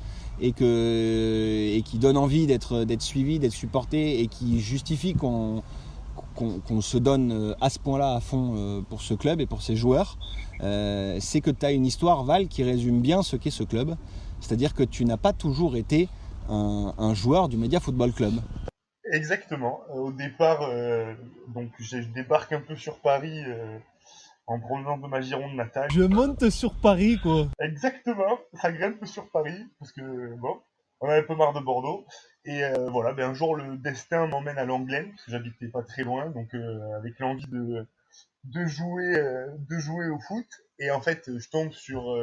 et qui donne envie d'être suivi, d'être supporté, et qui justifie qu'on se donne à ce point-là à fond pour ce club et pour ses joueurs. C'est que tu as une histoire, Val, qui résume bien ce qu'est ce club. C'est-à-dire que tu n'as pas toujours été un joueur du Média Football Club. Exactement. Au départ, donc je débarque un peu sur Paris en provenance de ma Gironde natale. Je monte sur Paris, quoi. Exactement. Ça grimpe sur Paris, parce que bon, on avait un peu marre de Bordeaux. Et voilà, un jour le destin m'emmène à Langlaine, parce que j'habitais pas très loin, donc avec l'envie de jouer au foot. Et en fait, je tombe sur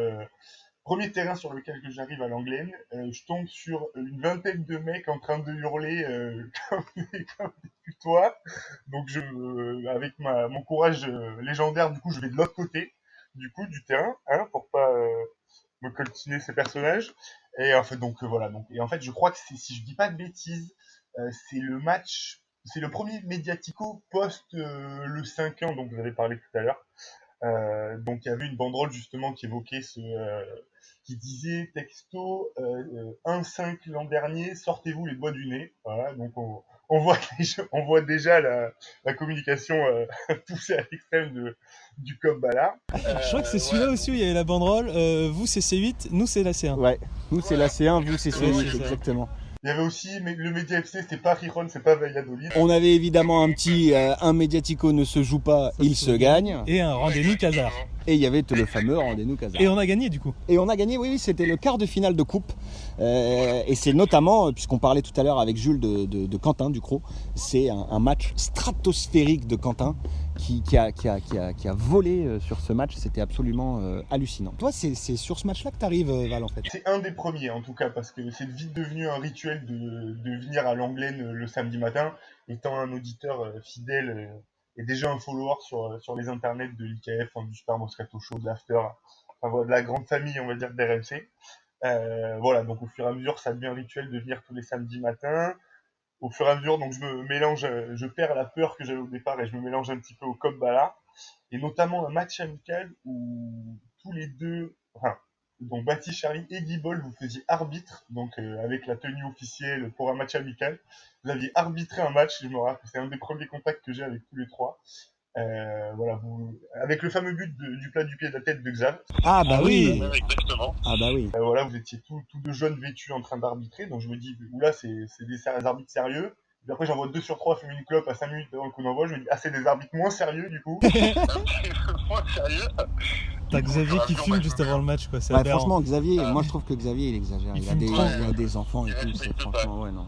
premier terrain sur lequel que j'arrive à Langlaine, je tombe sur une vingtaine de mecs en train de hurler comme des putois. Donc avec mon courage légendaire, du coup, je vais de l'autre côté du terrain, pour pas me coltiner ces personnages. Et en fait, et en fait, je crois que si je dis pas de bêtises, c'est le premier Mediatico post le 5-1 dont vous avez parlé tout à l'heure. Donc il y avait une banderole justement qui évoquait qui disait texto 1-5 l'an dernier, sortez-vous les doigts du nez. Voilà, donc on voit déjà la communication poussée à l'extrême du Cop Ballard. Je crois que c'est celui-là aussi où il y avait la banderole vous c'est C8, nous c'est la C1. Ouais, nous c'est la C1, vous c'est C8, exactement. Il y avait aussi le Média FC, c'est pas Riron, c'est pas Valladolid. On avait évidemment un Mediatico ne se joue pas, il se gagne. Et un rendez-nous Casar. Et il y avait le fameux rendez-nous Casar. Et on a gagné du coup. Et on a gagné, oui, c'était le quart de finale de coupe. Et c'est notamment, puisqu'on parlait tout à l'heure avec Jules de Quentin Ducrot, c'est un match stratosphérique de Quentin qui a volé sur ce match. C'était absolument hallucinant. Toi, c'est sur ce match-là que tu arrives, Val, en fait. C'est un des premiers, en tout cas, parce que c'est vite devenu un rituel de venir à Langlaine le samedi matin, étant un auditeur fidèle et déjà un follower sur les internets de l'IKF, du Super Moscato Show, de l'After, de la grande famille, on va dire, d'RMC. Voilà, donc au fur et à mesure, ça devient un rituel de venir tous les samedis matins. Au fur et à mesure, donc je perds la peur que j'avais au départ et je me mélange un petit peu au Cop Ballard. Et notamment un match amical où tous les deux, Donc Baptiste, Charlie et Guy Boll, vous faisiez arbitre, donc avec la tenue officielle pour un match amical. Vous aviez arbitré un match, je me rappelle, c'est un des premiers contacts que j'ai avec tous les trois. Voilà, avec le fameux but du plat du pied de la tête de Xav. Ah bah oui. Exactement. Ah bah oui. Voilà, vous étiez tous deux jeunes vêtus en train d'arbitrer, donc je me dis, oula, c'est des arbitres sérieux. Puis après, j'envoie 2 sur 3 fumer une clope à 5 minutes avant le coup d'envoi. Je me dis, c'est des arbitres moins sérieux, du coup. Moins sérieux. T'as Xavier qui fume juste avant le match, quoi. C'est Ouais, aberrant. franchement, Xavier, moi je trouve que Xavier il exagère. Il a des enfants et tout. C'est franchement, ouais, non.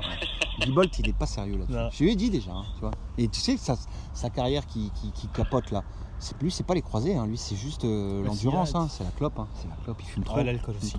Guy Bolt, il est pas sérieux là-dessus. Je lui ai dit déjà, hein, tu vois. Et tu sais, sa carrière qui capote là. C'est pas les croisés, hein. Lui c'est juste l'endurance, hein. C'est la clope, hein. C'est la clope, il fume trop. Ouais, l'alcool aussi.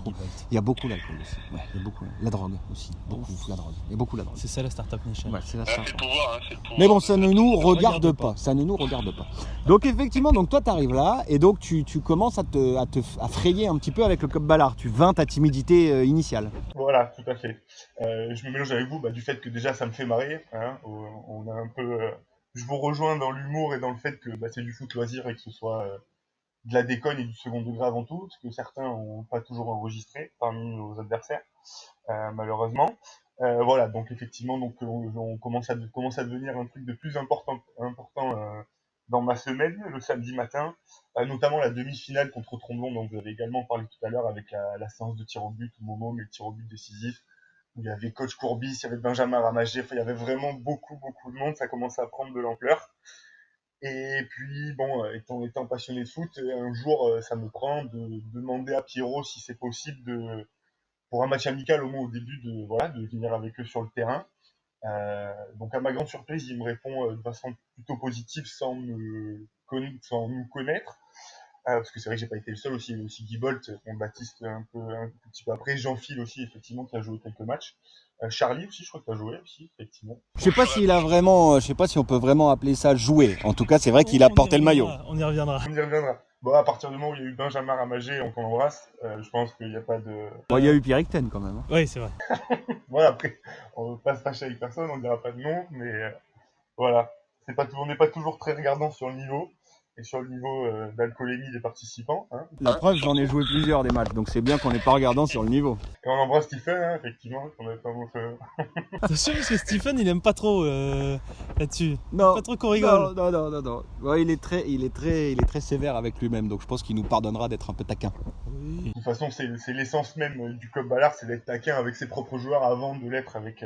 Il y a beaucoup d'alcool aussi. Ouais, il y a beaucoup. La drogue aussi. Beaucoup la drogue. Il y a beaucoup la drogue. C'est ça la Startup Nation. Ouais, c'est la C'est le pouvoir, c'est le pouvoir. Mais bon, ça ne nous regarde pas. Ça ne nous regarde pas. Donc effectivement, donc toi t'arrives là et donc tu commences à frayer un petit peu avec le Cop Ballard. Tu vins ta timidité initiale. Voilà, tout à fait. Je me mélange avec vous du fait que déjà ça me fait marrer. Hein, on a un peu. Je vous rejoins dans l'humour et dans le fait que c'est du foot loisir et que ce soit de la déconne et du second degré avant tout, ce que certains n'ont pas toujours enregistré parmi nos adversaires, malheureusement. Voilà, donc effectivement, donc on commence à devenir un truc de plus important dans ma semaine, le samedi matin, notamment la demi-finale contre Tromblon, dont vous avez également parlé tout à l'heure avec la séance de tir au but, au moment, mais le tir au but décisif. Il y avait coach Courbis, il y avait Benjamin Ramagé, il y avait vraiment beaucoup de monde, ça commençait à prendre de l'ampleur. Et puis, bon, étant passionné de foot, un jour, ça me prend de demander à Pierrot si c'est possible pour un match amical au moins au début de venir avec eux sur le terrain. Donc à ma grande surprise, il me répond de façon plutôt positive sans nous connaître. Parce que c'est vrai que j'ai pas été le seul aussi. Il y a aussi Guy Bolt, Baptiste un petit peu après, Jean-Phil aussi, effectivement, qui a joué quelques matchs. Charlie aussi, je crois que tu as joué aussi, effectivement. Je sais pas s'il a vraiment, je sais pas si on peut vraiment appeler ça jouer. En tout cas, c'est vrai qu'il a porté le maillot. On y reviendra. Bon, à partir du moment où il y a eu Benjamin Ramagé, on l'embrasse, je pense qu'il n'y a pas de... Bon, il y a eu Pierre Icten quand même. Hein. Oui, c'est vrai. Voilà, après, on ne veut pas se fâcher avec personne, on ne dira pas de nom, mais voilà. On n'est pas toujours très regardant sur le niveau. Et sur le niveau d'alcoolémie des participants. Hein. La preuve, j'en ai joué plusieurs des matchs, donc c'est bien qu'on n'est pas regardant sur le niveau. Et on embrasse Stephen, hein, effectivement. Attention, parce que Stephen, il aime pas trop là-dessus. Non, pas trop qu'on rigole. Non. Ouais, il est très sévère avec lui-même, donc je pense qu'il nous pardonnera d'être un peu taquin. Oui. De toute façon, c'est l'essence même du Cop Ballard, c'est d'être taquin avec ses propres joueurs avant de l'être avec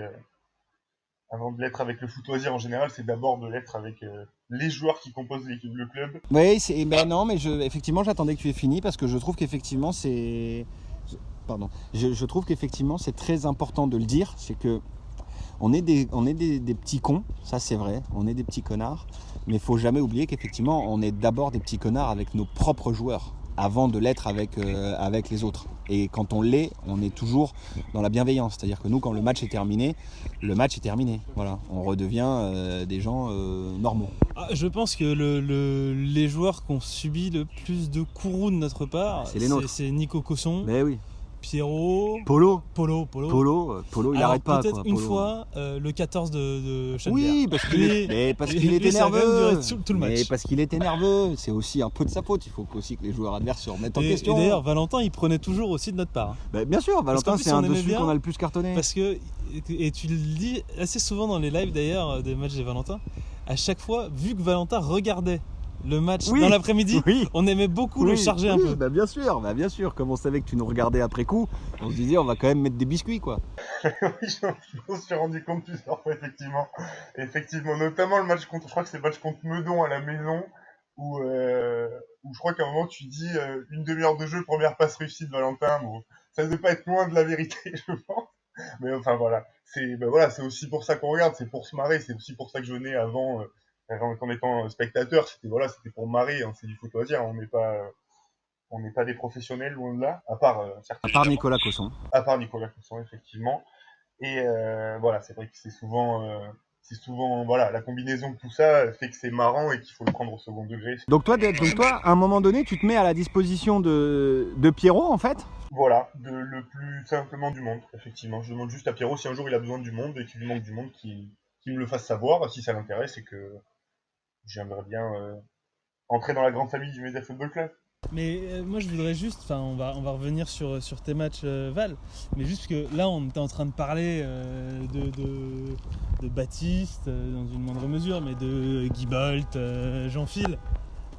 le foot loisir en général, c'est d'abord de l'être avec les joueurs qui composent le club. Oui, effectivement, j'attendais que tu aies fini parce que je trouve qu'effectivement je trouve qu'effectivement c'est très important de le dire, c'est que on est des petits cons, ça c'est vrai, on est des petits connards, mais il faut jamais oublier qu'effectivement on est d'abord des petits connards avec nos propres joueurs avant de l'être avec les autres. Et quand on l'est, on est toujours dans la bienveillance. C'est-à-dire que nous, quand le match est terminé, le match est terminé. Voilà, on redevient des gens normaux. Je pense que les joueurs qui ont subi le plus de courroux de notre part, c'est les nôtres. C'est Nico Cosson. Mais oui. Polo, il n'arrête pas. Peut-être une fois le 14 de Chennevières. Oui, parce qu'il était nerveux. Tout le match. Mais parce qu'il était nerveux, c'est aussi un peu de sa faute. Il faut aussi que les joueurs adverses se remettent en question. Et d'ailleurs, Valentin, il prenait toujours aussi de notre part. Bien sûr, Valentin, c'est un dessus qu'on a le plus cartonné. Parce que, et tu le dis assez souvent dans les lives d'ailleurs des matchs de Valentin, à chaque fois, vu que Valentin regardait le match dans l'après-midi, on aimait beaucoup le charger un peu. Bien sûr, comme on savait que tu nous regardais après coup, on se disait on va quand même mettre des biscuits quoi. Oui, je me suis rendu compte plusieurs fois effectivement, notamment le match contre, je crois que c'est le match contre Meudon à la maison, où je crois qu'à un moment tu dis une demi-heure de jeu, première passe réussie de Valentin, bon, ça ne doit pas être loin de la vérité je pense, mais enfin voilà, c'est aussi pour ça qu'on regarde, c'est pour se marrer, c'est aussi pour ça que je venais avant en étant spectateur, c'était pour marrer, hein, c'est du foot loisir, on n'est pas des professionnels loin de là, à part Nicolas Cosson. À part Nicolas Cosson, effectivement. Et voilà, c'est vrai que c'est souvent la combinaison de tout ça fait que c'est marrant et qu'il faut le prendre au second degré. Donc toi, à un moment donné, tu te mets à la disposition de Pierrot en fait. Voilà, le plus simplement du monde, effectivement. Je demande juste à Pierrot si un jour il a besoin du monde et qu'il lui manque du monde, qu'il me le fasse savoir si ça l'intéresse et que j'aimerais bien entrer dans la grande famille du Média Football Club. Mais moi je voudrais juste, on va revenir sur tes matchs Val, mais juste que là on était en train de parler de Baptiste dans une moindre mesure, mais de Guy Bolt, Jean-Phil,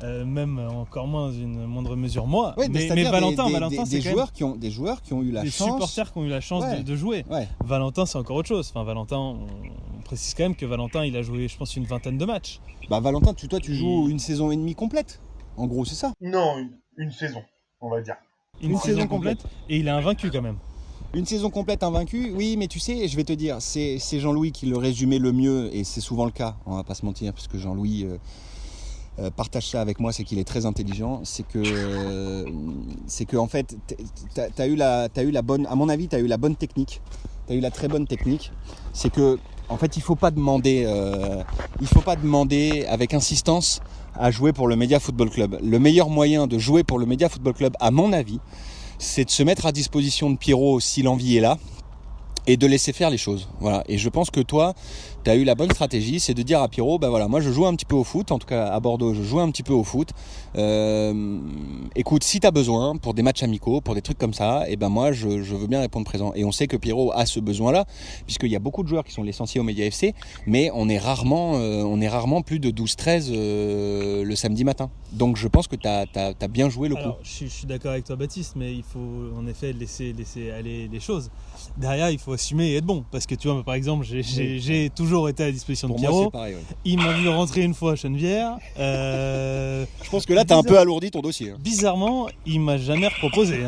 même encore moins dans une moindre mesure moi. Ouais, mais Valentin c'est des joueurs qui ont eu la chance, des supporters qui ont eu la chance de jouer. Ouais. Valentin c'est encore autre chose. Valentin, on précise quand même que Valentin il a joué je pense une vingtaine de matchs. Valentin, tu joues une saison et demie complète. En gros, c'est ça? Non, une saison, on va dire. Une saison complète. Et il est invaincu quand même. Une saison complète invaincu, oui, mais tu sais, je vais te dire, c'est Jean-Louis qui le résumait le mieux, et c'est souvent le cas, on va pas se mentir, parce que Jean-Louis partage ça avec moi, c'est qu'il est très intelligent, c'est que en fait, t'as eu la bonne, à mon avis, t'as eu la bonne technique, t'as eu la très bonne technique, c'est que, en fait, il faut pas demander avec insistance à jouer pour le Média Football Club. Le meilleur moyen de jouer pour le Média Football Club, à mon avis, c'est de se mettre à disposition de Pierrot si l'envie est là et de laisser faire les choses. Voilà. Et je pense que toi, tu as eu la bonne stratégie, c'est de dire à Pierrot, voilà, moi je joue un petit peu au foot, en tout cas à Bordeaux, je joue un petit peu au foot. Écoute, si tu as besoin pour des matchs amicaux, pour des trucs comme ça, moi je veux bien répondre présent. Et on sait que Pierrot a ce besoin-là, puisqu'il y a beaucoup de joueurs qui sont licenciés au Média FC, mais on est rarement plus de 12-13 le samedi matin. Donc je pense que tu as bien joué le coup. Je suis d'accord avec toi Baptiste, mais il faut en effet laisser aller les choses. Derrière, il faut assumer et être bon, parce que tu vois, par exemple, j'ai toujours été à la disposition de Pierrot. Pour moi, c'est pareil, ouais. Il m'a vu rentrer une fois à Chenevière. Je pense que là, tu as un peu alourdi ton dossier. Bizarrement, il m'a jamais reproposé.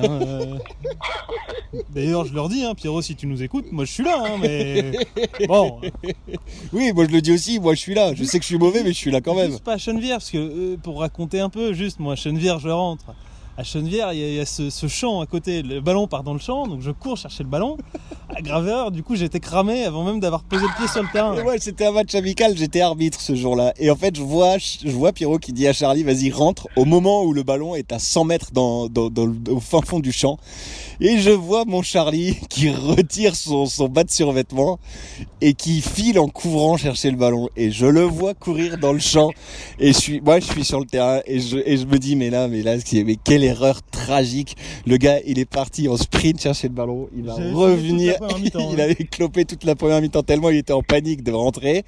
D'ailleurs, je leur dis, Pierrot, si tu nous écoutes, moi je suis là, mais bon. Oui, moi je le dis aussi, moi je suis là. Je sais que je suis mauvais, mais je suis là quand même. Juste pas à Chenevière, parce que pour raconter un peu, juste moi, à Chenevière, je rentre. À Chenevière, il y a ce champ à côté, le ballon part dans le champ, donc je cours chercher le ballon. À grave erreur, du coup j'étais cramé avant même d'avoir posé le pied sur le terrain. Et ouais, c'était un match amical, j'étais arbitre ce jour-là. Et en fait, je vois Pierrot qui dit à Charlie, vas-y rentre, au moment où le ballon est à 100 mètres au fin fond du champ. Et je vois mon Charlie qui retire son bas de survêtement et qui file en couvrant chercher le ballon. Et je le vois courir dans le champ. Et je suis sur le terrain et je me dis, mais quelle erreur tragique. Le gars, il est parti en sprint chercher le ballon. Il va revenir. Il avait clopé toute la première mi-temps tellement il était en panique de rentrer.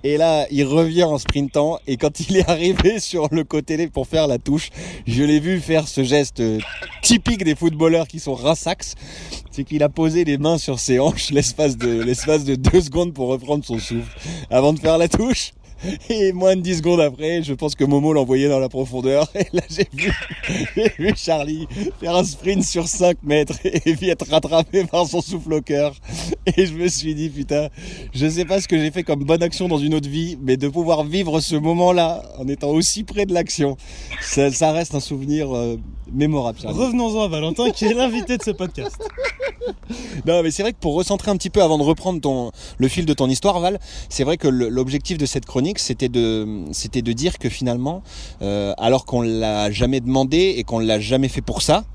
Et là, il revient en sprintant. Et quand il est arrivé sur le côté pour faire la touche, je l'ai vu faire ce geste typique des footballeurs qui sont rinsax. C'est qu'il a posé les mains sur ses hanches l'espace de 2 secondes pour reprendre son souffle avant de faire la touche. Et moins de 10 secondes après, je pense que Momo l'envoyait dans la profondeur. Et là, j'ai vu Charlie faire un sprint sur 5 mètres et puis être rattrapé par son souffle au cœur. Et je me suis dit, putain, je sais pas ce que j'ai fait comme bonne action dans une autre vie, mais de pouvoir vivre ce moment-là en étant aussi près de l'action, ça reste un souvenir mémorable. Charlie. Revenons-en à Valentin, qui est l'invité de ce podcast. Non, mais c'est vrai que pour recentrer un petit peu avant de reprendre le fil de ton histoire, Val, c'est vrai que l'objectif de cette chronique, c'était de dire que finalement, alors qu'on l'a jamais demandé et qu'on l'a jamais fait pour ça,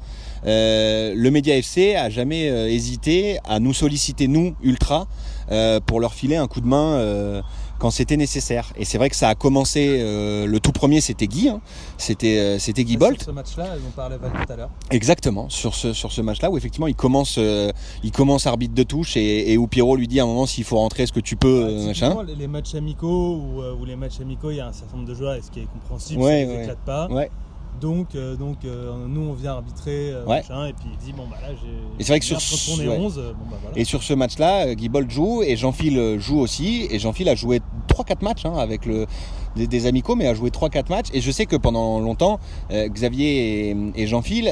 le Média FC a jamais hésité à nous solliciter, nous, Ultra, pour leur filer un coup de main quand c'était nécessaire. Et c'est vrai que ça a commencé, le tout premier c'était Guy, c'était Guy Bolt. Sur ce match-là, ils ont parlé tout à l'heure. Exactement, sur ce match-là où effectivement il commence arbitre de touche et où Pierrot lui dit à un moment s'il faut rentrer, est-ce que tu peux, machin. Les matchs amicaux ou les matchs amicaux, il y a un certain nombre de joueurs, ce qui est compréhensible, ça ne les éclate pas. Ouais. Donc nous on vient arbitrer machin, et puis il dit là j'ai. Et c'est vrai que sur 11, voilà. Et sur ce match-là, Guy Bolt joue et Jean-Phil joue aussi. Et Jean-Phil a joué 3-4 matchs avec des amicaux, mais a joué 3-4 matchs. Et je sais que pendant longtemps, Xavier et Jean-Phil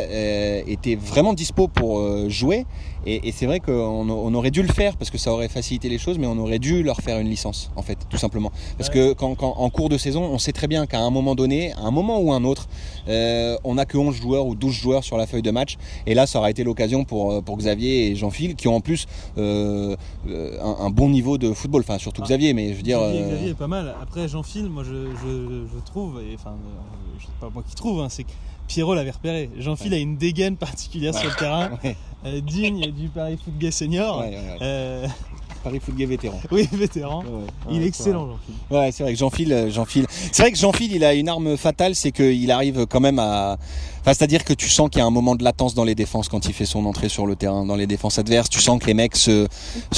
étaient vraiment dispo pour jouer. Et c'est vrai qu'on aurait dû le faire parce que ça aurait facilité les choses, mais on aurait dû leur faire une licence, en fait, tout simplement. Parce que quand en cours de saison, on sait très bien qu'à un moment donné, à un moment ou un autre, on n'a que 11 joueurs ou 12 joueurs sur la feuille de match. Et là, ça aurait été l'occasion pour Xavier et Jean-Phil, qui ont en plus un bon niveau de football. Enfin, surtout Xavier, mais je veux dire... Xavier est pas mal. Après, Jean-Phil, moi, je trouve, je sais pas moi qui trouve, c'est que Pierrot l'avait repéré. Jean-Phil a une dégaine particulière sur le terrain, digne du Paris Foot Gay Senior. Paris Foot Gay vétéran. Oui, vétéran. Il est excellent, Jean-Phil. Ouais, c'est vrai que Jean-Phil, il a une arme fatale, c'est qu'il arrive quand même à Enfin, c'est-à-dire que tu sens qu'il y a un moment de latence dans les défenses quand il fait son entrée sur le terrain, dans les défenses adverses. Tu sens que les mecs se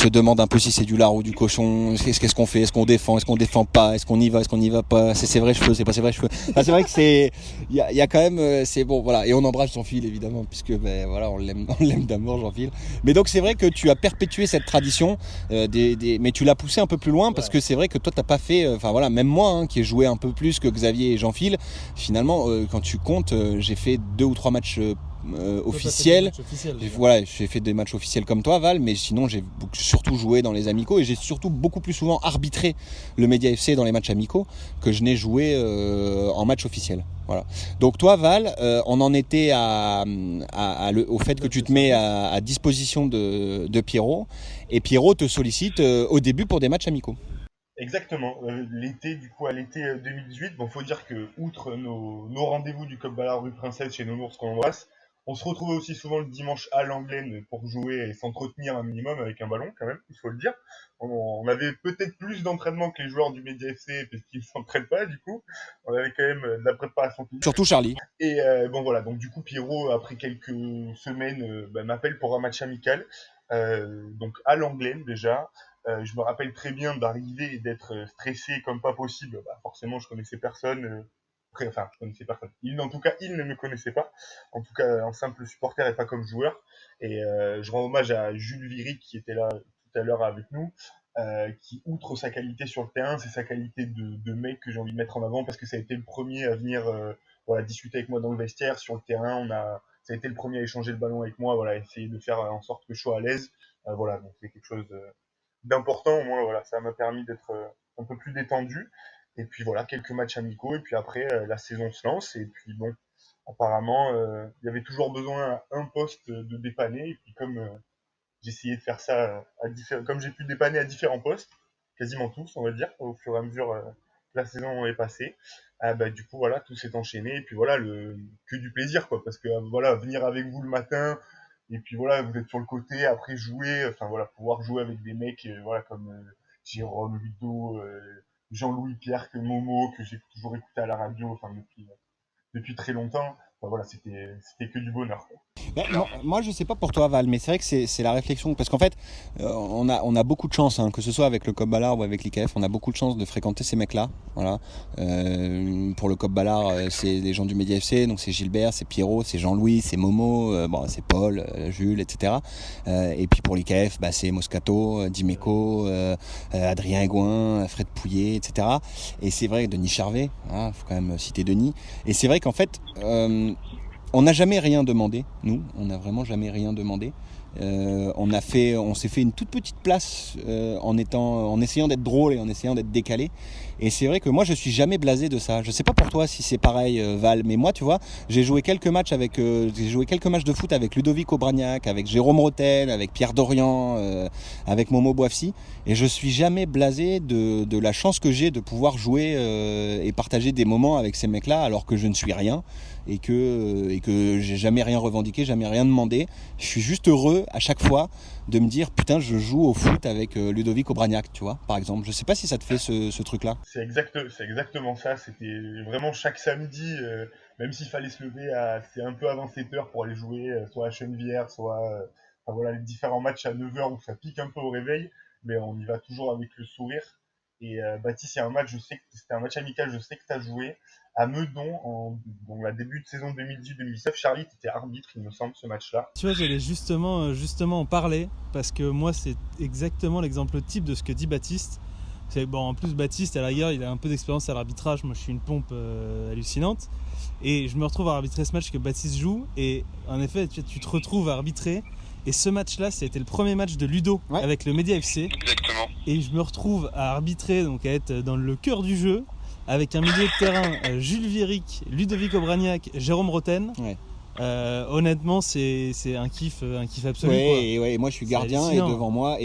demandent un peu si c'est du lard ou du cochon. Qu'est-ce qu'on fait? Est-ce qu'on défend? Est-ce qu'on défend pas? Est-ce qu'on y va? Est-ce qu'on y va pas? C'est ses vrais cheveux? C'est pas ses vrais cheveux? Enfin, c'est vrai que il y a quand même, c'est bon, voilà. Et on embrasse Jean-Phil évidemment, puisque voilà, on l'aime d'amour, Jean-Phil. Mais donc c'est vrai que tu as perpétué cette tradition, mais tu l'as poussé un peu plus loin parce que c'est vrai que toi t'as pas fait, enfin voilà, même moi qui ai joué un peu plus que Xavier et Jean-Phil, finalement quand tu comptes, j'ai fait 2 ou 3 matchs officiels. Voilà, j'ai fait des matchs officiels comme toi, Val, mais sinon j'ai surtout joué dans les amicaux et j'ai surtout beaucoup plus souvent arbitré le Média FC dans les matchs amicaux que je n'ai joué en match officiel. Voilà. Donc toi, Val, on en était au fait que tu te mets à disposition de Pierrot, et Pierrot te sollicite au début pour des matchs amicaux. Exactement. L'été 2018, bon, faut dire que outre nos rendez-vous du Cop Ballard rue Princesse chez Nounours qu'on embrasse, on se retrouvait aussi souvent le dimanche à l'Anglaine pour jouer et s'entretenir un minimum avec un ballon quand même, il faut le dire. On avait peut-être plus d'entraînement que les joueurs du Média FC parce qu'ils ne s'entraînent pas du coup. On avait quand même de la préparation physique. Surtout Charlie. Et bon voilà, donc du coup Pierrot après quelques semaines m'appelle pour un match amical, donc à l'Anglaine déjà. Je me rappelle très bien d'arriver et d'être stressé comme pas possible. Forcément, je connaissais personne. Je connaissais personne. En tout cas, il ne me connaissait pas. En tout cas, en simple supporter et pas comme joueur. Et je rends hommage à Jules Viric qui était là tout à l'heure avec nous, qui, outre sa qualité sur le terrain, c'est sa qualité de mec que j'ai envie de mettre en avant parce que ça a été le premier à venir discuter avec moi dans le vestiaire. Sur le terrain, ça a été le premier à échanger le ballon avec moi, essayer de faire en sorte que je sois à l'aise. Donc c'est quelque chose d'important. Au moins, ça m'a permis d'être un peu plus détendu. Et puis voilà, quelques matchs amicaux, et puis après, la saison se lance, et puis bon, apparemment, il y avait toujours besoin un poste de dépanner, et puis comme j'ai essayé de faire ça comme j'ai pu dépanner à différents postes, quasiment tous, on va dire, au fur et à mesure que la saison est passée, du coup, voilà, tout s'est enchaîné, et puis voilà, que du plaisir, quoi, parce que voilà, venir avec vous le matin, et puis voilà, vous êtes sur le côté, après jouer, pouvoir jouer avec des mecs, comme Jérôme, Ludo, Jean-Louis, Pierre, que Momo, que j'ai toujours écouté à la radio, depuis très longtemps. C'était que du bonheur, quoi. Moi, je sais pas pour toi, Val, mais c'est vrai que c'est la réflexion, parce qu'en fait, on a beaucoup de chance, que ce soit avec le Cop Ballard ou avec l'IKF, on a beaucoup de chance de fréquenter ces mecs-là. Voilà. Pour le Cop Ballard, c'est les gens du Média FC, donc c'est Gilbert, c'est Pierrot, c'est Jean-Louis, c'est Momo, c'est Paul, Jules, etc. Et puis pour l'IKF, c'est Moscato, Dimeco, Adrien Aigouin, Fred Pouillet, etc. Et c'est vrai, Denis Charvet, faut quand même citer Denis. Et c'est vrai qu'en fait, on n'a jamais rien demandé, nous, on n'a vraiment jamais rien demandé. On s'est fait une toute petite place en essayant d'être drôle et en essayant d'être décalé. Et c'est vrai que moi, je suis jamais blasé de ça. Je sais pas pour toi si c'est pareil, Val, mais moi, tu vois, j'ai joué quelques matchs de foot avec Ludovic Obraniak, avec Jérôme Rotel, avec Pierre Dorian, avec Momo Boifsi, et je suis jamais blasé de la chance que j'ai de pouvoir jouer et partager des moments avec ces mecs-là, alors que je ne suis rien. Et que j'ai jamais rien revendiqué, jamais rien demandé. Je suis juste heureux à chaque fois de me dire putain, je joue au foot avec Ludovic Obraniak, tu vois, par exemple. Je sais pas si ça te fait ce truc-là. C'est exactement ça. C'était vraiment chaque samedi, même s'il fallait se lever c'est un peu avant 7h pour aller jouer, soit à Chenevière, soit les différents matchs à 9h où ça pique un peu au réveil, mais on y va toujours avec le sourire. Et Baptiste, il y a un match, je sais que c'était un match amical, je sais que tu as joué à Meudon dans la début de saison 2018-2019. Charlie, tu étais arbitre, il me semble, ce match-là. Tu vois, j'allais justement en parler, parce que moi, c'est exactement l'exemple type de ce que dit Baptiste. En plus, Baptiste, à la rigueur, il a un peu d'expérience à l'arbitrage. Moi, je suis une pompe hallucinante. Et je me retrouve à arbitrer ce match que Baptiste joue. Et en effet, tu te retrouves à arbitrer. Et ce match-là, c'était le premier match de Ludo avec le Média FC. Exactement. Et je me retrouve à arbitrer, donc à être dans le cœur du jeu, avec un milieu de terrain, Jules Viric, Ludovic Obraniak, Jérôme Roten. Ouais. Honnêtement, c'est un kiff absolu. Et moi je suis gardien, et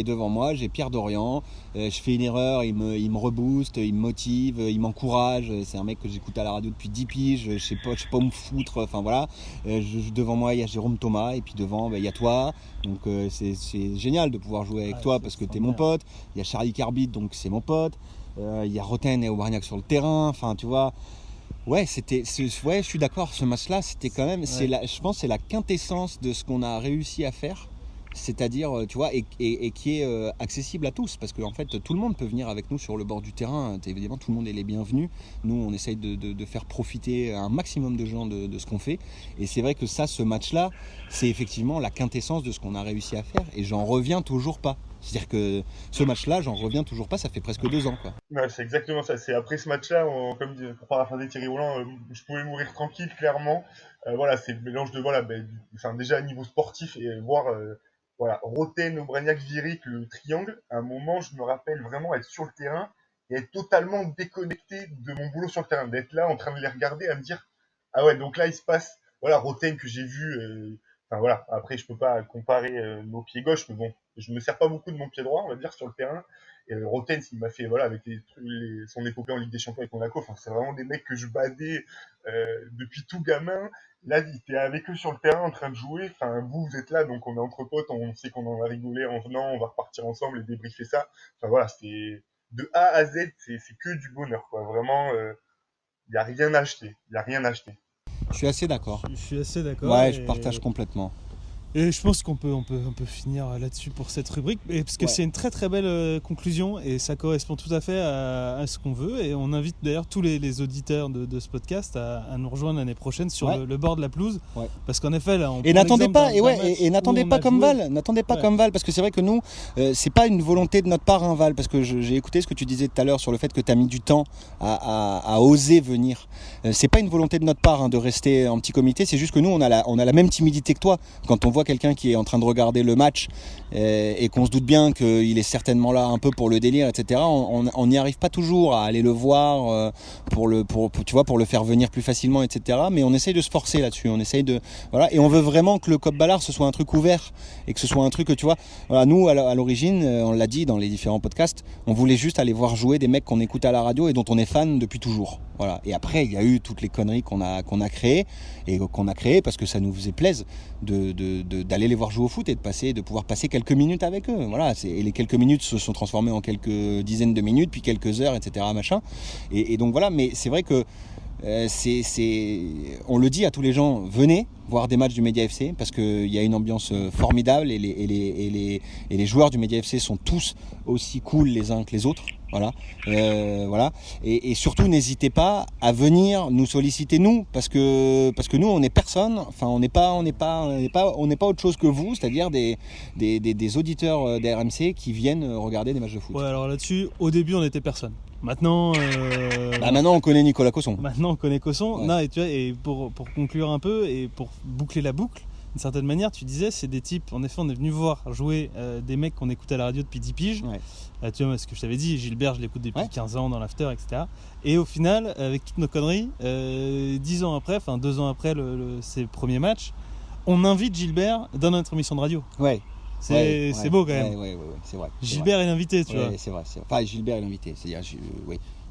devant moi j'ai Pierre Dorian. Je fais une erreur, il me rebooste, il me motive, il m'encourage. C'est un mec que j'écoute à la radio depuis 10 piges. Je sais pas où me foutre. Enfin voilà. Devant moi il y a Jérôme Thomas, et puis devant il y a toi. Donc c'est génial de pouvoir jouer avec toi parce que t'es mon pote. Il y a Charlie Carbide, donc c'est mon pote. Il y a Roten et Obraniak sur le terrain. Enfin tu vois. Ouais, je suis d'accord. Ce match-là, c'était quand même, je pense, c'est la quintessence de ce qu'on a réussi à faire. C'est-à-dire, tu vois, et qui est accessible à tous, parce qu'en fait, tout le monde peut venir avec nous sur le bord du terrain. Évidemment, tout le monde est les bienvenus. Nous, on essaye de faire profiter un maximum de gens de ce qu'on fait. Et c'est vrai que ce match-là, c'est effectivement la quintessence de ce qu'on a réussi à faire. Et j'en reviens toujours pas. C'est-à-dire que ce match-là, j'en reviens toujours pas, ça fait presque 2 ans, quoi. Ouais, c'est exactement ça. C'est après ce match-là, comme pour paraphraser Thierry Roland, je pouvais mourir tranquille, clairement. Voilà, c'est le mélange de, déjà à niveau sportif et voir... Roten, Obraniak, Virik, le triangle. À un moment, je me rappelle vraiment être sur le terrain et être totalement déconnecté de mon boulot sur le terrain. D'être là, en train de les regarder, à me dire, ah ouais, donc là, il se passe, Roten que j'ai vu, après, je peux pas comparer nos pieds gauches, mais bon, je me sers pas beaucoup de mon pied droit, on va dire, sur le terrain. Et Roten, il m'a fait, avec son épopée en Ligue des Champions avec Monaco, c'est vraiment des mecs que je badais depuis tout gamin. Là, il était avec eux sur le terrain en train de jouer. Vous êtes là, donc on est entre potes, on sait qu'on en a rigolé en venant, on va repartir ensemble et débriefer ça. C'est de A à Z, c'est que du bonheur, quoi. Vraiment, il n'y a rien à acheter. Je suis assez d'accord. Ouais, je partage complètement. Et je pense qu'on peut finir là-dessus pour cette rubrique, parce que c'est une très très belle conclusion et ça correspond tout à fait à ce qu'on veut. Et on invite d'ailleurs tous les auditeurs de ce podcast à nous rejoindre l'année prochaine sur le bord de la pelouse, parce qu'en effet là, n'attendez pas comme Val, parce que c'est vrai que nous, c'est pas une volonté de notre part, hein, Val, parce que j'ai écouté ce que tu disais tout à l'heure sur le fait que tu as mis du temps à oser venir. C'est pas une volonté de notre part, hein, de rester en petit comité. C'est juste que nous, on a la même timidité que toi quand on voit quelqu'un qui est en train de regarder le match et qu'on se doute bien qu'il est certainement là un peu pour le délire, etc. On n'y arrive pas toujours à aller le voir pour le faire venir plus facilement, etc. Mais on essaye de se forcer là-dessus. On essaye et on veut vraiment que le Cop Ballard ce soit un truc ouvert et que ce soit un truc que nous à l'origine, on l'a dit dans les différents podcasts, on voulait juste aller voir jouer des mecs qu'on écoute à la radio et dont on est fan depuis toujours. Voilà. Et après, il y a eu toutes les conneries qu'on a créées parce que ça nous faisait plaisir d'aller les voir jouer au foot et de pouvoir passer quelques minutes avec eux. Voilà, et les quelques minutes se sont transformées en quelques dizaines de minutes, puis quelques heures, etc. Machin. Et donc voilà, mais c'est vrai que on le dit à tous les gens, venez voir des matchs du Média FC parce qu'il y a une ambiance formidable et les joueurs du Média FC sont tous aussi cool les uns que les autres. Voilà. Et surtout n'hésitez pas à venir nous solliciter nous parce que nous on est personne. Enfin on n'est pas autre chose que vous, c'est-à-dire des auditeurs d'RMC qui viennent regarder des matchs de foot. Ouais, alors là-dessus, au début on était personne. Maintenant, maintenant on connaît Nicolas Cosson. Maintenant on connaît Cosson. Ouais. Non, et pour conclure un peu et pour boucler la boucle, d'une certaine manière, tu disais, c'est des types. En effet, on est venu voir jouer des mecs qu'on écoutait à la radio depuis 10 piges. Ouais. Tu vois, ce que je t'avais dit, Gilbert, je l'écoute depuis 15 ans dans l'after, etc. Et au final, avec toutes nos conneries, 2 ans après ses premiers matchs, on invite Gilbert dans notre émission de radio. Ouais. C'est beau quand même. Ouais, c'est vrai. Gilbert est l'invité, tu vois. C'est vrai. Enfin, Gilbert est l'invité. C'est-à-dire,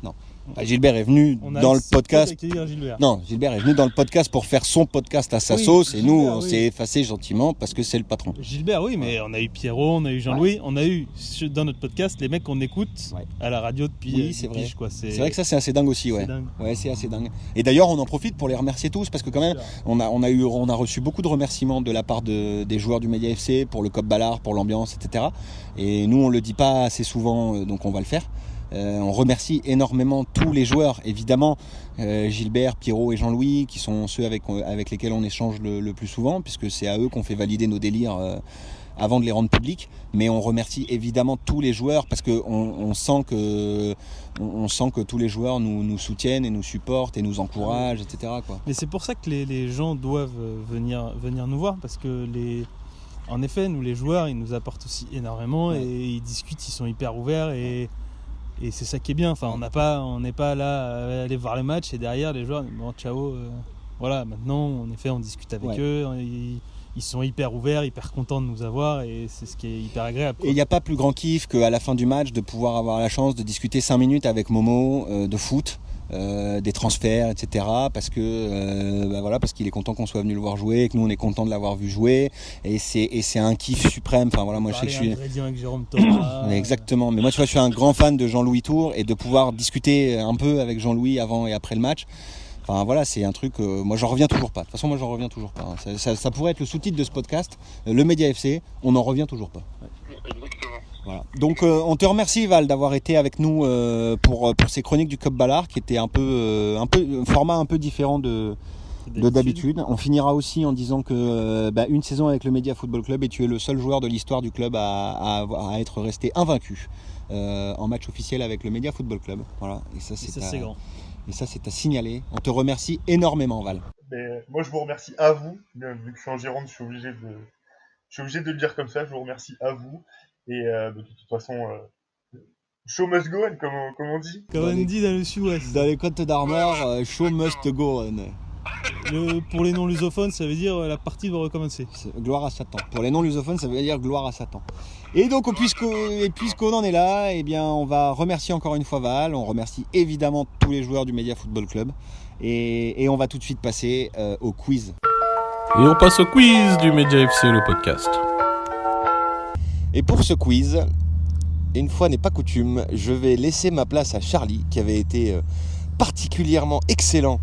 non. Gilbert est venu dans le podcast. Non, Gilbert est venu dans le podcast pour faire son podcast à sa sauce et Gilbert, nous on s'est effacé gentiment parce que c'est le patron. Gilbert, oui, mais on a eu Pierrot, on a eu Jean-Louis, on a eu dans notre podcast les mecs qu'on écoute à la radio depuis. C'est vrai. Piges, quoi. C'est vrai que ça c'est assez dingue aussi, ouais. Dingue. Ouais, c'est assez dingue. Et d'ailleurs on en profite pour les remercier tous parce que quand même on a reçu beaucoup de remerciements de la part des joueurs du Média FC pour le Cop Ballard, pour l'ambiance, etc. Et nous on le dit pas assez souvent, donc on va le faire. On remercie énormément tous les joueurs, évidemment Gilbert, Pierrot et Jean-Louis qui sont ceux avec lesquels on échange le plus souvent puisque c'est à eux qu'on fait valider nos délires avant de les rendre publics, mais on remercie évidemment tous les joueurs parce qu'on sent que tous les joueurs nous soutiennent et nous supportent et nous encouragent, etc. quoi. Mais c'est pour ça que les gens doivent venir nous voir parce que en effet nous les joueurs ils nous apportent aussi énormément et ils discutent, ils sont hyper ouverts et c'est ça qui est bien. Enfin, on n'est pas là à aller voir le match et derrière les joueurs, bon, ciao. Voilà, maintenant, en effet, on discute avec eux. Ils sont hyper ouverts, hyper contents de nous avoir et c'est ce qui est hyper agréable, quoi. Et il n'y a pas plus grand kiff qu'à la fin du match de pouvoir avoir la chance de discuter 5 minutes avec Momo de foot. Des transferts, etc. Parce que parce qu'il est content qu'on soit venu le voir jouer et que nous on est content de l'avoir vu jouer et c'est un kiff suprême. Enfin voilà, moi je sais que je suis avec Jérôme Thomas. Exactement. Mais moi tu vois, je suis un grand fan de Jean-Louis Tour et de pouvoir discuter un peu avec Jean-Louis avant et après le match. Enfin voilà, c'est un truc, moi j'en reviens toujours pas. De toute façon, moi j'en reviens toujours pas. Hein. Ça pourrait être le sous-titre de ce podcast, le Média FC, on n'en revient toujours pas. Voilà. Donc on te remercie Val d'avoir été avec nous pour ces chroniques du Cop Ballard qui étaient un format un peu différent de d'habitude. On finira aussi en disant que une saison avec le Média Football Club et tu es le seul joueur de l'histoire du club à être resté invaincu en match officiel avec le Média Football Club. Voilà. Et ça c'est grand. Et ça, c'est à signaler. On te remercie énormément, Val. Mais moi, je vous remercie à vous. Vu que je suis en Gironde, je suis obligé de le dire comme ça. Je vous remercie à vous. Et de toute façon, show must go on, comme on dit. Comme on dit dans le sud-ouest. Dans les Côtes d'Armor, show must go on. Pour les non-lusophones, ça veut dire la partie va recommencer. Gloire à Satan. Pour les non-lusophones, ça veut dire gloire à Satan. Et donc, puisqu'on en est là, eh bien, on va remercier encore une fois Val. On remercie évidemment tous les joueurs du Média Football Club. Et on va tout de suite passer au quiz. Et on passe au quiz du Média FC, le podcast. Et pour ce quiz, une fois n'est pas coutume, je vais laisser ma place à Charlie, qui avait été particulièrement excellent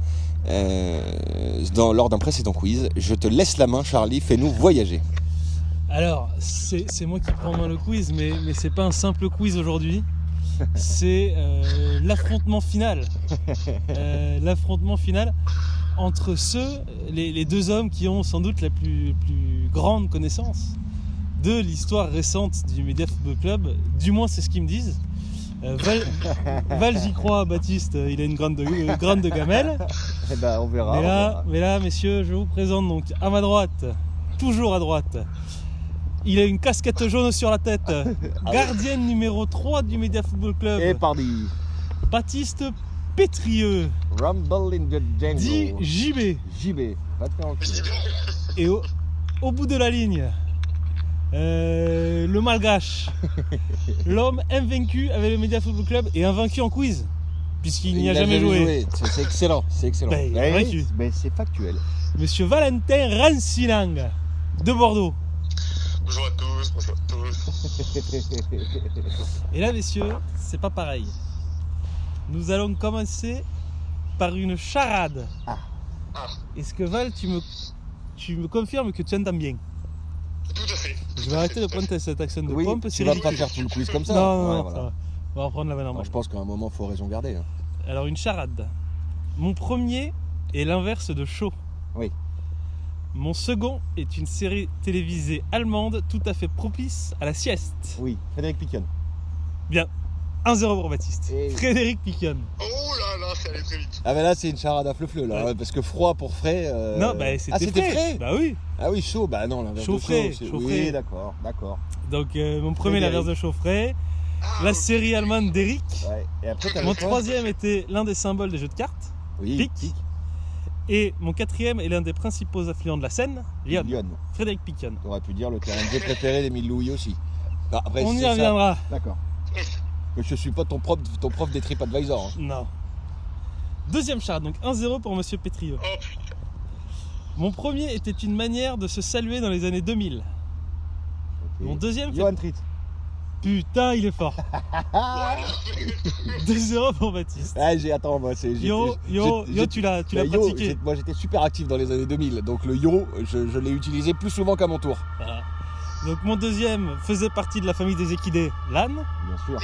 lors d'un précédent quiz. Je te laisse la main, Charlie, fais-nous voyager. Alors, c'est moi qui prends en main le quiz, mais c'est pas un simple quiz aujourd'hui. C'est l'affrontement final. L'affrontement final entre les deux hommes qui ont sans doute la plus grande connaissance de l'histoire récente du Média Football Club. Du moins, c'est ce qu'ils me disent. Val, j'y crois, Baptiste, il a une grande de gamelle. Eh ben, on verra. Mais là, messieurs, je vous présente donc à ma droite, toujours à droite, il a une casquette jaune sur la tête, gardien numéro 3 du Média Football Club. Et pardi. Baptiste Pétrieux. Rumble in the jungle. Dit JB. Et au bout de la ligne, le malgache, l'homme invaincu avec le Média Football Club et invaincu en quiz, puisqu'il n'y a jamais joué. C'est excellent, mais c'est factuel. Monsieur Valentin Rancinang de Bordeaux. Bonjour à tous. Et là, messieurs, c'est pas pareil. Nous allons commencer par une charade. Est-ce que Val, tu me confirmes que tu entends bien? Tout à fait. Je vais arrêter de prendre cette accent de pompe. Tu vas pas faire tout le quiz comme ça. Non, voilà. On va reprendre la vanne en main. Je pense qu'à un moment, il faut raison garder. Hein. Alors, une charade. Mon premier est l'inverse de chaud. Oui. Mon second est une série télévisée allemande tout à fait propice à la sieste. Oui, Frédéric Piquion. Bien. 1-0 pour Baptiste. Frédéric Piquion. Oh là là, ça allait très vite. Ah mais là c'est une charade à fleu-fleu là, parce que froid pour frais. Non, c'était frais. Bah oui. Ah oui, chaud, bah non, l'inverse chaud de frais. Chaud oui, d'accord. Donc mon premier l'inverse de chaud frais. La série allemande d'Eric. Ouais. Et après, mon troisième était l'un des symboles des jeux de cartes. Oui. Pic. Et mon quatrième est l'un des principaux affluents de la Seine, Lyon. Frédéric Piquion. Tu aurais pu dire le terrain de jeu préféré d'Émile Louis aussi. Bah, après, on y reviendra. D'accord. Mais je suis pas ton prof des TripAdvisor. Hein. Non. Deuxième charade, donc 1-0 pour Monsieur Pétrieux. Oh putain. Mon premier était une manière de se saluer dans les années 2000. Okay. Mon deuxième... Johan Tritt. Putain, il est fort. 2-0 pour Baptiste. Ah, attends, moi c'est... Yo, tu l'as pratiqué. Moi j'étais super actif dans les années 2000, donc le yo, je l'ai utilisé plus souvent qu'à mon tour. Voilà. Donc mon deuxième faisait partie de la famille des équidés, l'âne. Bien sûr.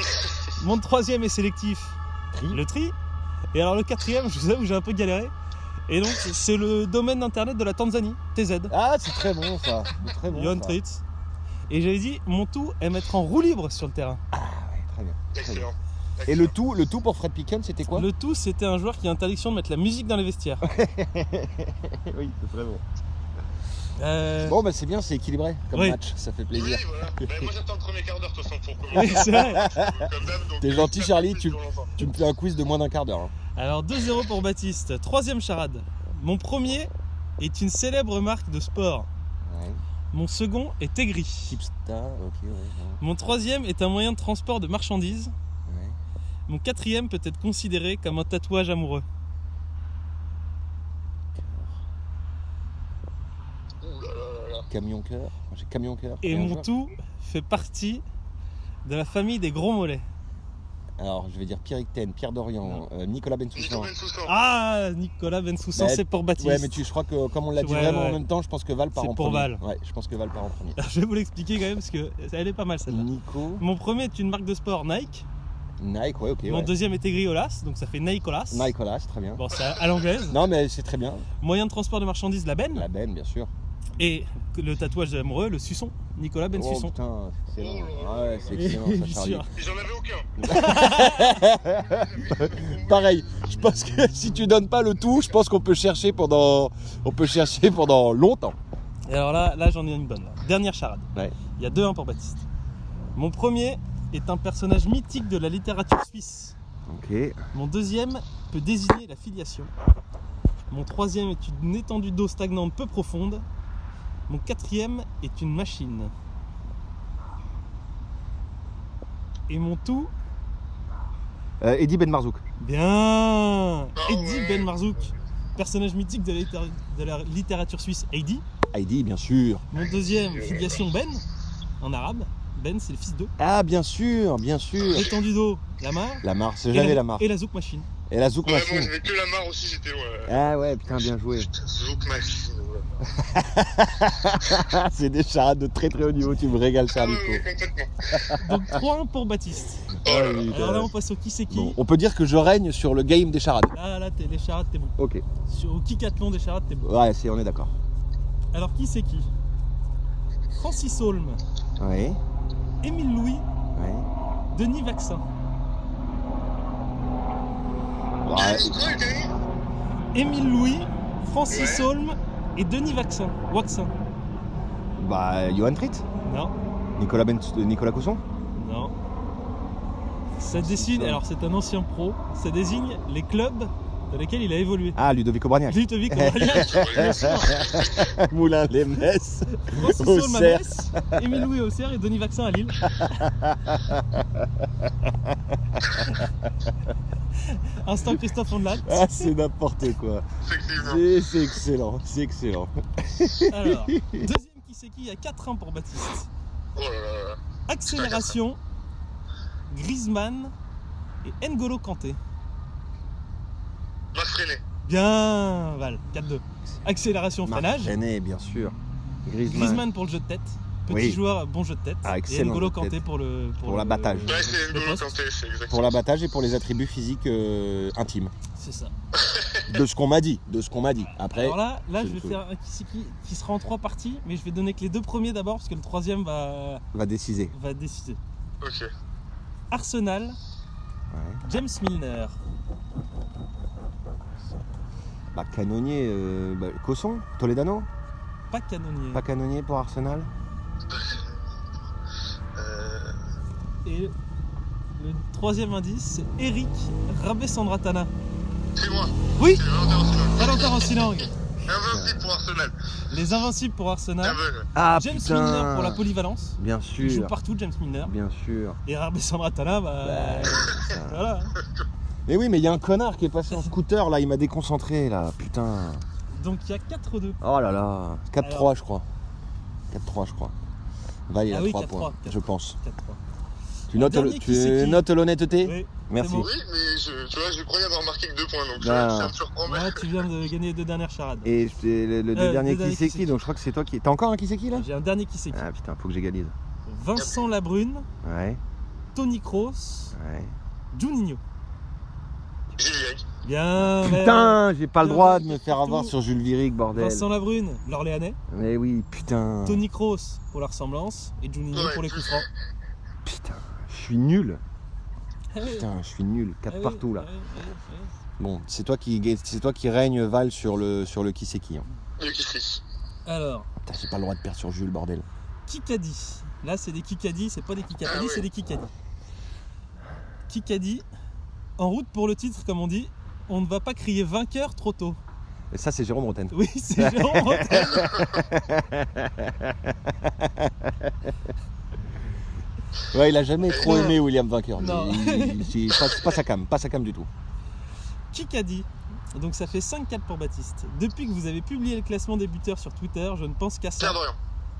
Mon troisième est sélectif, le tri. Et alors le quatrième, je sais où j'ai un peu galéré. Et donc c'est le domaine d'internet de la Tanzanie, TZ. Ah, c'est très bon ça. C'est très bon. Johan Tritt. Et j'avais dit, mon tout est mettre en roue libre sur le terrain. Ah ouais, très bien. Excellent. Et le tout pour Fred Piquion, c'était quoi? Le tout, c'était un joueur qui a interdiction de mettre la musique dans les vestiaires. Oui, c'est très bon. Bon, bah c'est bien, c'est équilibré comme match, ça fait plaisir. Oui, voilà. Moi j'attends le premier quart d'heure de toute façon pour commencer. Oui, c'est vrai. T'es gentil, Charlie, tu me fais un quiz de moins d'un quart d'heure. Hein. Alors 2-0 pour Baptiste. Troisième charade. Mon premier est une célèbre marque de sport. Ouais. Mon second est aigri. Chipstar, ok, ouais. Mon troisième est un moyen de transport de marchandises. Ouais. Mon quatrième peut être considéré comme un tatouage amoureux. Camion cœur. J'ai camion cœur. Et mon tout fait partie de la famille des gros mollets. Alors, je vais dire Pierre Icten, Pierre Dorian, Nicolas Bensoussan. Ah, Nicolas Bensoussan, c'est pour Baptiste. Ouais, mais je crois que comme on l'a dit vraiment en même temps, je pense que Val part en premier. C'est pour Val. Ouais, je pense que Val part en premier. Alors, je vais vous l'expliquer quand même parce qu'elle est pas mal celle-là. Nico. Mon premier est une marque de sport Nike. Nike, ouais, ok. Mon deuxième était Griolas, donc ça fait Nicolas. Nicolas, très bien. Bon, c'est à l'anglaise. Non, mais c'est très bien. Moyen de transport de marchandises, la benne. La benne, bien sûr. Et le tatouage de l'amoureux, le Suçon, Nicolas Bensusson. Oh putain, c'est excellent. Ah ouais, c'est excellent ça, Charlie. J'en avais aucun. Pareil, je pense que si tu donnes pas le tout, je pense qu'on peut chercher pendant longtemps. Et alors là j'en ai une bonne. Là. Dernière charade. Ouais. Il y a 2-1 pour Baptiste. Mon premier est un personnage mythique de la littérature suisse. Ok. Mon deuxième peut désigner la filiation. Mon troisième est une étendue d'eau stagnante peu profonde. Mon quatrième est une machine. Et mon tout... Eddie Ben Marzouk. Bien. Eddie Ben Marzouk. Personnage mythique de la littérature suisse. Heidi. Heidi, bien sûr. Mon deuxième, filiation Ben, en arabe. Ben, c'est le fils d'eux. Ah, bien sûr, bien sûr. Étendue d'eau, la mare. La mare, j'avais la mare. Et la zouk machine. Et la zouk machine. Moi, j'avais que la mare aussi, j'étais loin. Ah ouais, putain, bien joué. Putain, zouk machine, C'est des charades de très très haut niveau, tu me régales, Charlie. Donc 3-1 pour Baptiste. Alors là, on passe au qui c'est qui. Bon, on peut dire que je règne sur le game des charades. Là, les charades, t'es bon. Ok. Au kicathlon des charades, t'es bon. Ouais, on est d'accord. Alors, qui c'est qui? Francis Holm. Oui. Émile Louis. Oui. Denis Vaccin. Ouais. Émile Louis, Francis Holm et Denis Vaccin. Bah, Johan Tritt. Non. Nicolas Cosson. Non. Ça désigne, alors c'est un ancien pro, ça désigne les clubs dans lesquels il a évolué. Ah, Ludovico Bragnac. Ludovico Bragnac. Moulin les Metz. Francis Holm à Metz, Émile Louis au Auxerre et Denis Vaccin à Lille. Instant Christophe Ondelat. Ah, c'est n'importe quoi. C'est excellent, c'est excellent. Alors, deuxième qui c'est qui, il y a 4-1 pour Baptiste. Accélération, Griezmann et N'Golo Kanté. Marc Freinet. Bien, Val, 4-2. Accélération, freinage. Freinet, bien sûr. Griezmann pour le jeu de tête. Petit joueur, bon jeu de tête. Ah, et N'Golo Kanté pour l'abattage. Ouais, c'est N'Golo Kanté, c'est exactement. Pour l'abattage et pour les attributs physiques intimes. C'est ça. De ce qu'on m'a dit. Après. Alors là je vais faire un qui sera en 3 parties, mais je vais donner que les 2 premiers d'abord parce que le troisième va décider. Ok. Arsenal. Ouais. James Milner. Bah, canonnier, Cosson, Toledano. Pas canonnier. Pas canonnier pour Arsenal. Et le troisième indice, c'est Eric Rabessandratana. C'est moi. Oui. Valentin Rossilang. Invincible pour Arsenal. Les invincibles pour Arsenal. Ah, James putain. Milner pour la polyvalence. Bien sûr. Il joue partout, James Milner. Bien sûr. Et Rabessandratana, voilà. Mais oui, mais il y a un connard qui est passé en scooter là, il m'a déconcentré là, putain. Donc il y a 4-2. Oh là là, 4-3 je crois. 4-3 je crois. Va, il y a 3 points, je pense. 4-3. Tu notes l'honnêteté? Oui. Merci. Oui, mais tu vois, je croyais avoir marqué que 2 points, donc ça me surprend. Là, tu viens de gagner les 2 dernières charades. Et le dernier qui c'est qui, donc je crois que c'est toi qui... T'as encore un qui c'est qui là? J'ai un dernier qui c'est qui. Ah putain, faut que j'égalise. Vincent Labrune. Ouais. Tony Kroos. Ouais. Juninho. Jules Viric. Bien. Putain, j'ai pas le droit de me faire avoir sur Jules Viric, bordel. Vincent Labrune, l'Orléanais. Mais oui, putain. Tony Kroos pour la ressemblance et Juninho pour les coups francs. Putain, je suis nul. Putain, je suis nul. 4 partout là. Bon, c'est toi qui règne, Val, sur le qui c'est qui. Hein. Le qui c'est. Alors. Putain, j'ai pas le droit de perdre sur Jules, bordel. Kikadi. Là, c'est des Kikadi, c'est pas des Kikadi, c'est des Kikadi. Kikadi. En route pour le titre, comme on dit, on ne va pas crier vainqueur trop tôt. Et ça, c'est Jérôme Rotten. Oui, c'est Jérôme Rotten. Ouais, il a jamais trop aimé William Vainqueur. Non. C'est pas sa cam du tout. Kikadi. Donc ça fait 5-4 pour Baptiste. Depuis que vous avez publié le classement des buteurs sur Twitter, je ne pense qu'à ça. Pierre Dorian.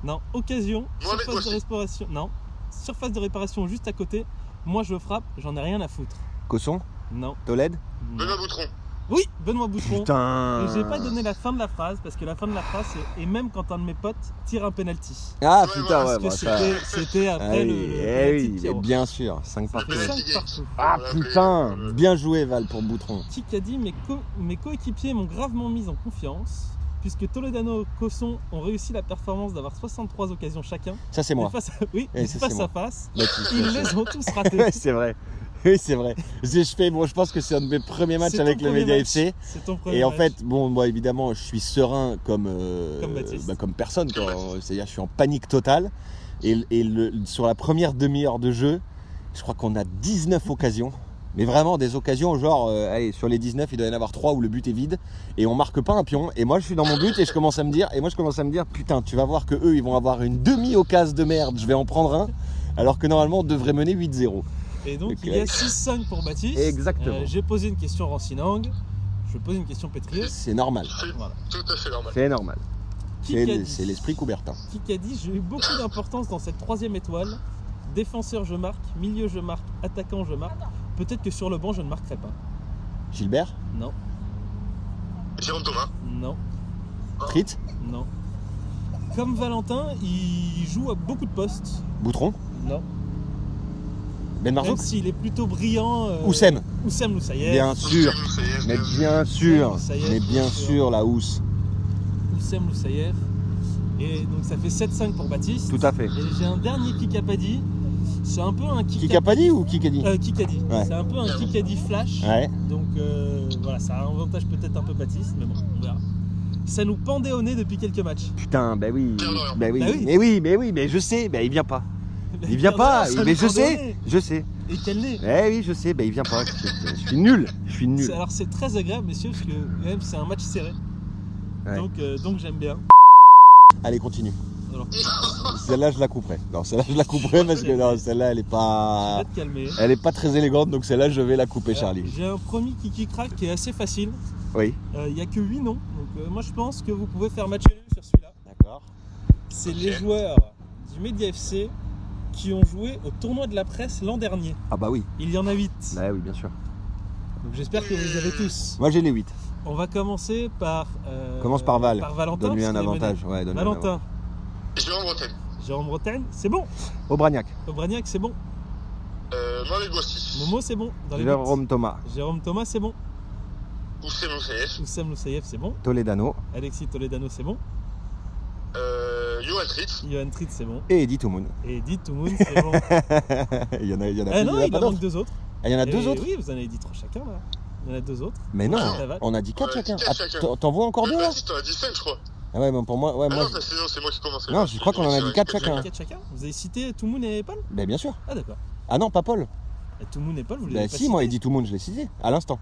Non, occasion, Mohamed surface de réparation. Non, surface de réparation juste à côté. Moi je frappe, j'en ai rien à foutre. Cosson? Non. Tolède? Benoît Boutron. Oui, Benoît Boutron. Putain. Et j'ai pas donné la fin de la phrase parce que la fin de la phrase c'est et même quand un de mes potes tire un penalty. Ah putain, ouais, parce que c'était après le penalty de Pierrot. bien sûr, 5 partout. 5 partout. Ah putain, bien joué Val pour Boutron. Qui a dit mes coéquipiers m'ont gravement mis en confiance puisque Toledano et Cosson ont réussi la performance d'avoir 63 occasions chacun. Ça c'est moi. Face à face, Baptiste, ils les ont tous ratés. Ouais, c'est vrai. Oui, c'est vrai. Je pense que c'est un de mes premiers matchs avec le Média FC. C'est ton premier Et en match. fait, moi évidemment, je suis serein comme Baptiste. comme personne. Quoi. C'est-à-dire, je suis en panique totale. Sur la première demi-heure de jeu, je crois qu'on a 19 occasions. Mais vraiment des occasions genre, allez, sur les 19, il doit y en avoir 3 où le but est vide. Et on marque pas un pion. Et moi, je suis dans mon but et je commence à me dire, putain, tu vas voir que eux, ils vont avoir une demi-occasion de merde. Je vais en prendre un. Alors que normalement, on devrait mener 8-0. Et donc il y a 6-5 pour Baptiste. Exactement. J'ai posé une question Rancinang, je pose une question Pétrier. C'est normal. Voilà. Tout à fait normal. C'est normal. C'est l'esprit Coubertin. Qui a dit j'ai eu beaucoup d'importance dans cette 3e étoile. Défenseur je marque, milieu je marque, attaquant je marque. Peut-être que sur le banc je ne marquerai pas. Gilbert? Non. Jérôme Thomas? Non. Trit? Non. Comme Valentin, il joue à beaucoup de postes. Boutron? Non. Ben Marzouk? Même s'il est plutôt brillant. Oussem Loussaïev. Bien sûr. Mais bien sûr. Loussaïev, Mais bien sûr, la housse. Oussem Loussaïev. Et donc ça fait 7-5 pour Baptiste. Tout à fait. Et j'ai un dernier Kikapadi. C'est un peu un Kikapadi ou Kikadi? Kikadi. Ouais. C'est un peu un Kikadi flash. Ouais. Donc voilà, ça a un avantage peut-être un peu Baptiste, mais bon, on verra. Ça nous pendait au nez depuis quelques matchs. Putain, bah oui. Bah oui. Mais oui, mais je sais, bah il vient pas. Il vient pas, mais je sais. Et quel nez? Eh oui, je sais, bah il vient pas. Je suis nul. Alors c'est très agréable, messieurs, parce que quand même c'est un match serré. Ouais. Donc j'aime bien. Allez, continue. Alors, Celle-là, je la couperai. Non, celle-là, je la couperai parce que non, celle-là, elle est pas. je vais te calmer. Elle est pas très élégante, donc celle-là, je vais la couper, Charlie. J'ai un premier Kiki Crack qui est assez facile. Oui. Il n'y a que 8 noms, donc moi je pense que vous pouvez faire match nul sur celui-là. D'accord. C'est les joueurs du Média FC qui ont joué au tournoi de la presse l'an dernier. Ah bah oui. Il y en a 8. Bah oui, bien sûr. Donc j'espère que vous les avez tous. Moi, j'ai les 8. On va commencer par. Commence par Val. Par Valentin. Donne-lui un parce qu'il est avantage. mené. Ouais, donne-lui un Valentin. Jérôme Bretagne. Jérôme Bretagne, c'est bon. Aubragnac. Aubragnac, c'est bon. Mohamed Bouassi. Momo, c'est bon. Dans les Jérôme Thomas. Jérôme Thomas, c'est bon. Oussem Loussaïev. Oussem Loussaïev, c'est bon. Toledano. Alexis Toledano, c'est bon. Johan Trit. Johan Trit, c'est bon. Et Eddy Toumoun. Et Eddy Toumoun, c'est bon. il y en a Ah plus, non, il en manque 2 autres. Ah, il y en a 2 autres? Oui, vous en avez dit 3 chacun là. Il y en a 2 autres. Mais non, Ça va. on a dit 4 chacun. 4 chacun. T'en vois encore 2 là? T'en as dit 5, je crois. Ah ouais, mais pour moi, ouais, Ah moi. non, c'est moi qui commence. Non, je crois qu'on en a dit 4 chacun. 4 chacun. Vous avez cité Toumoun et Paul? Ben bien sûr. Ah d'accord. Ah non, pas Paul. Et Toumoun et Paul, vous les Bah avez pas si, moi, cités. Eddy Toumoun, je l'ai cité, à l'instant.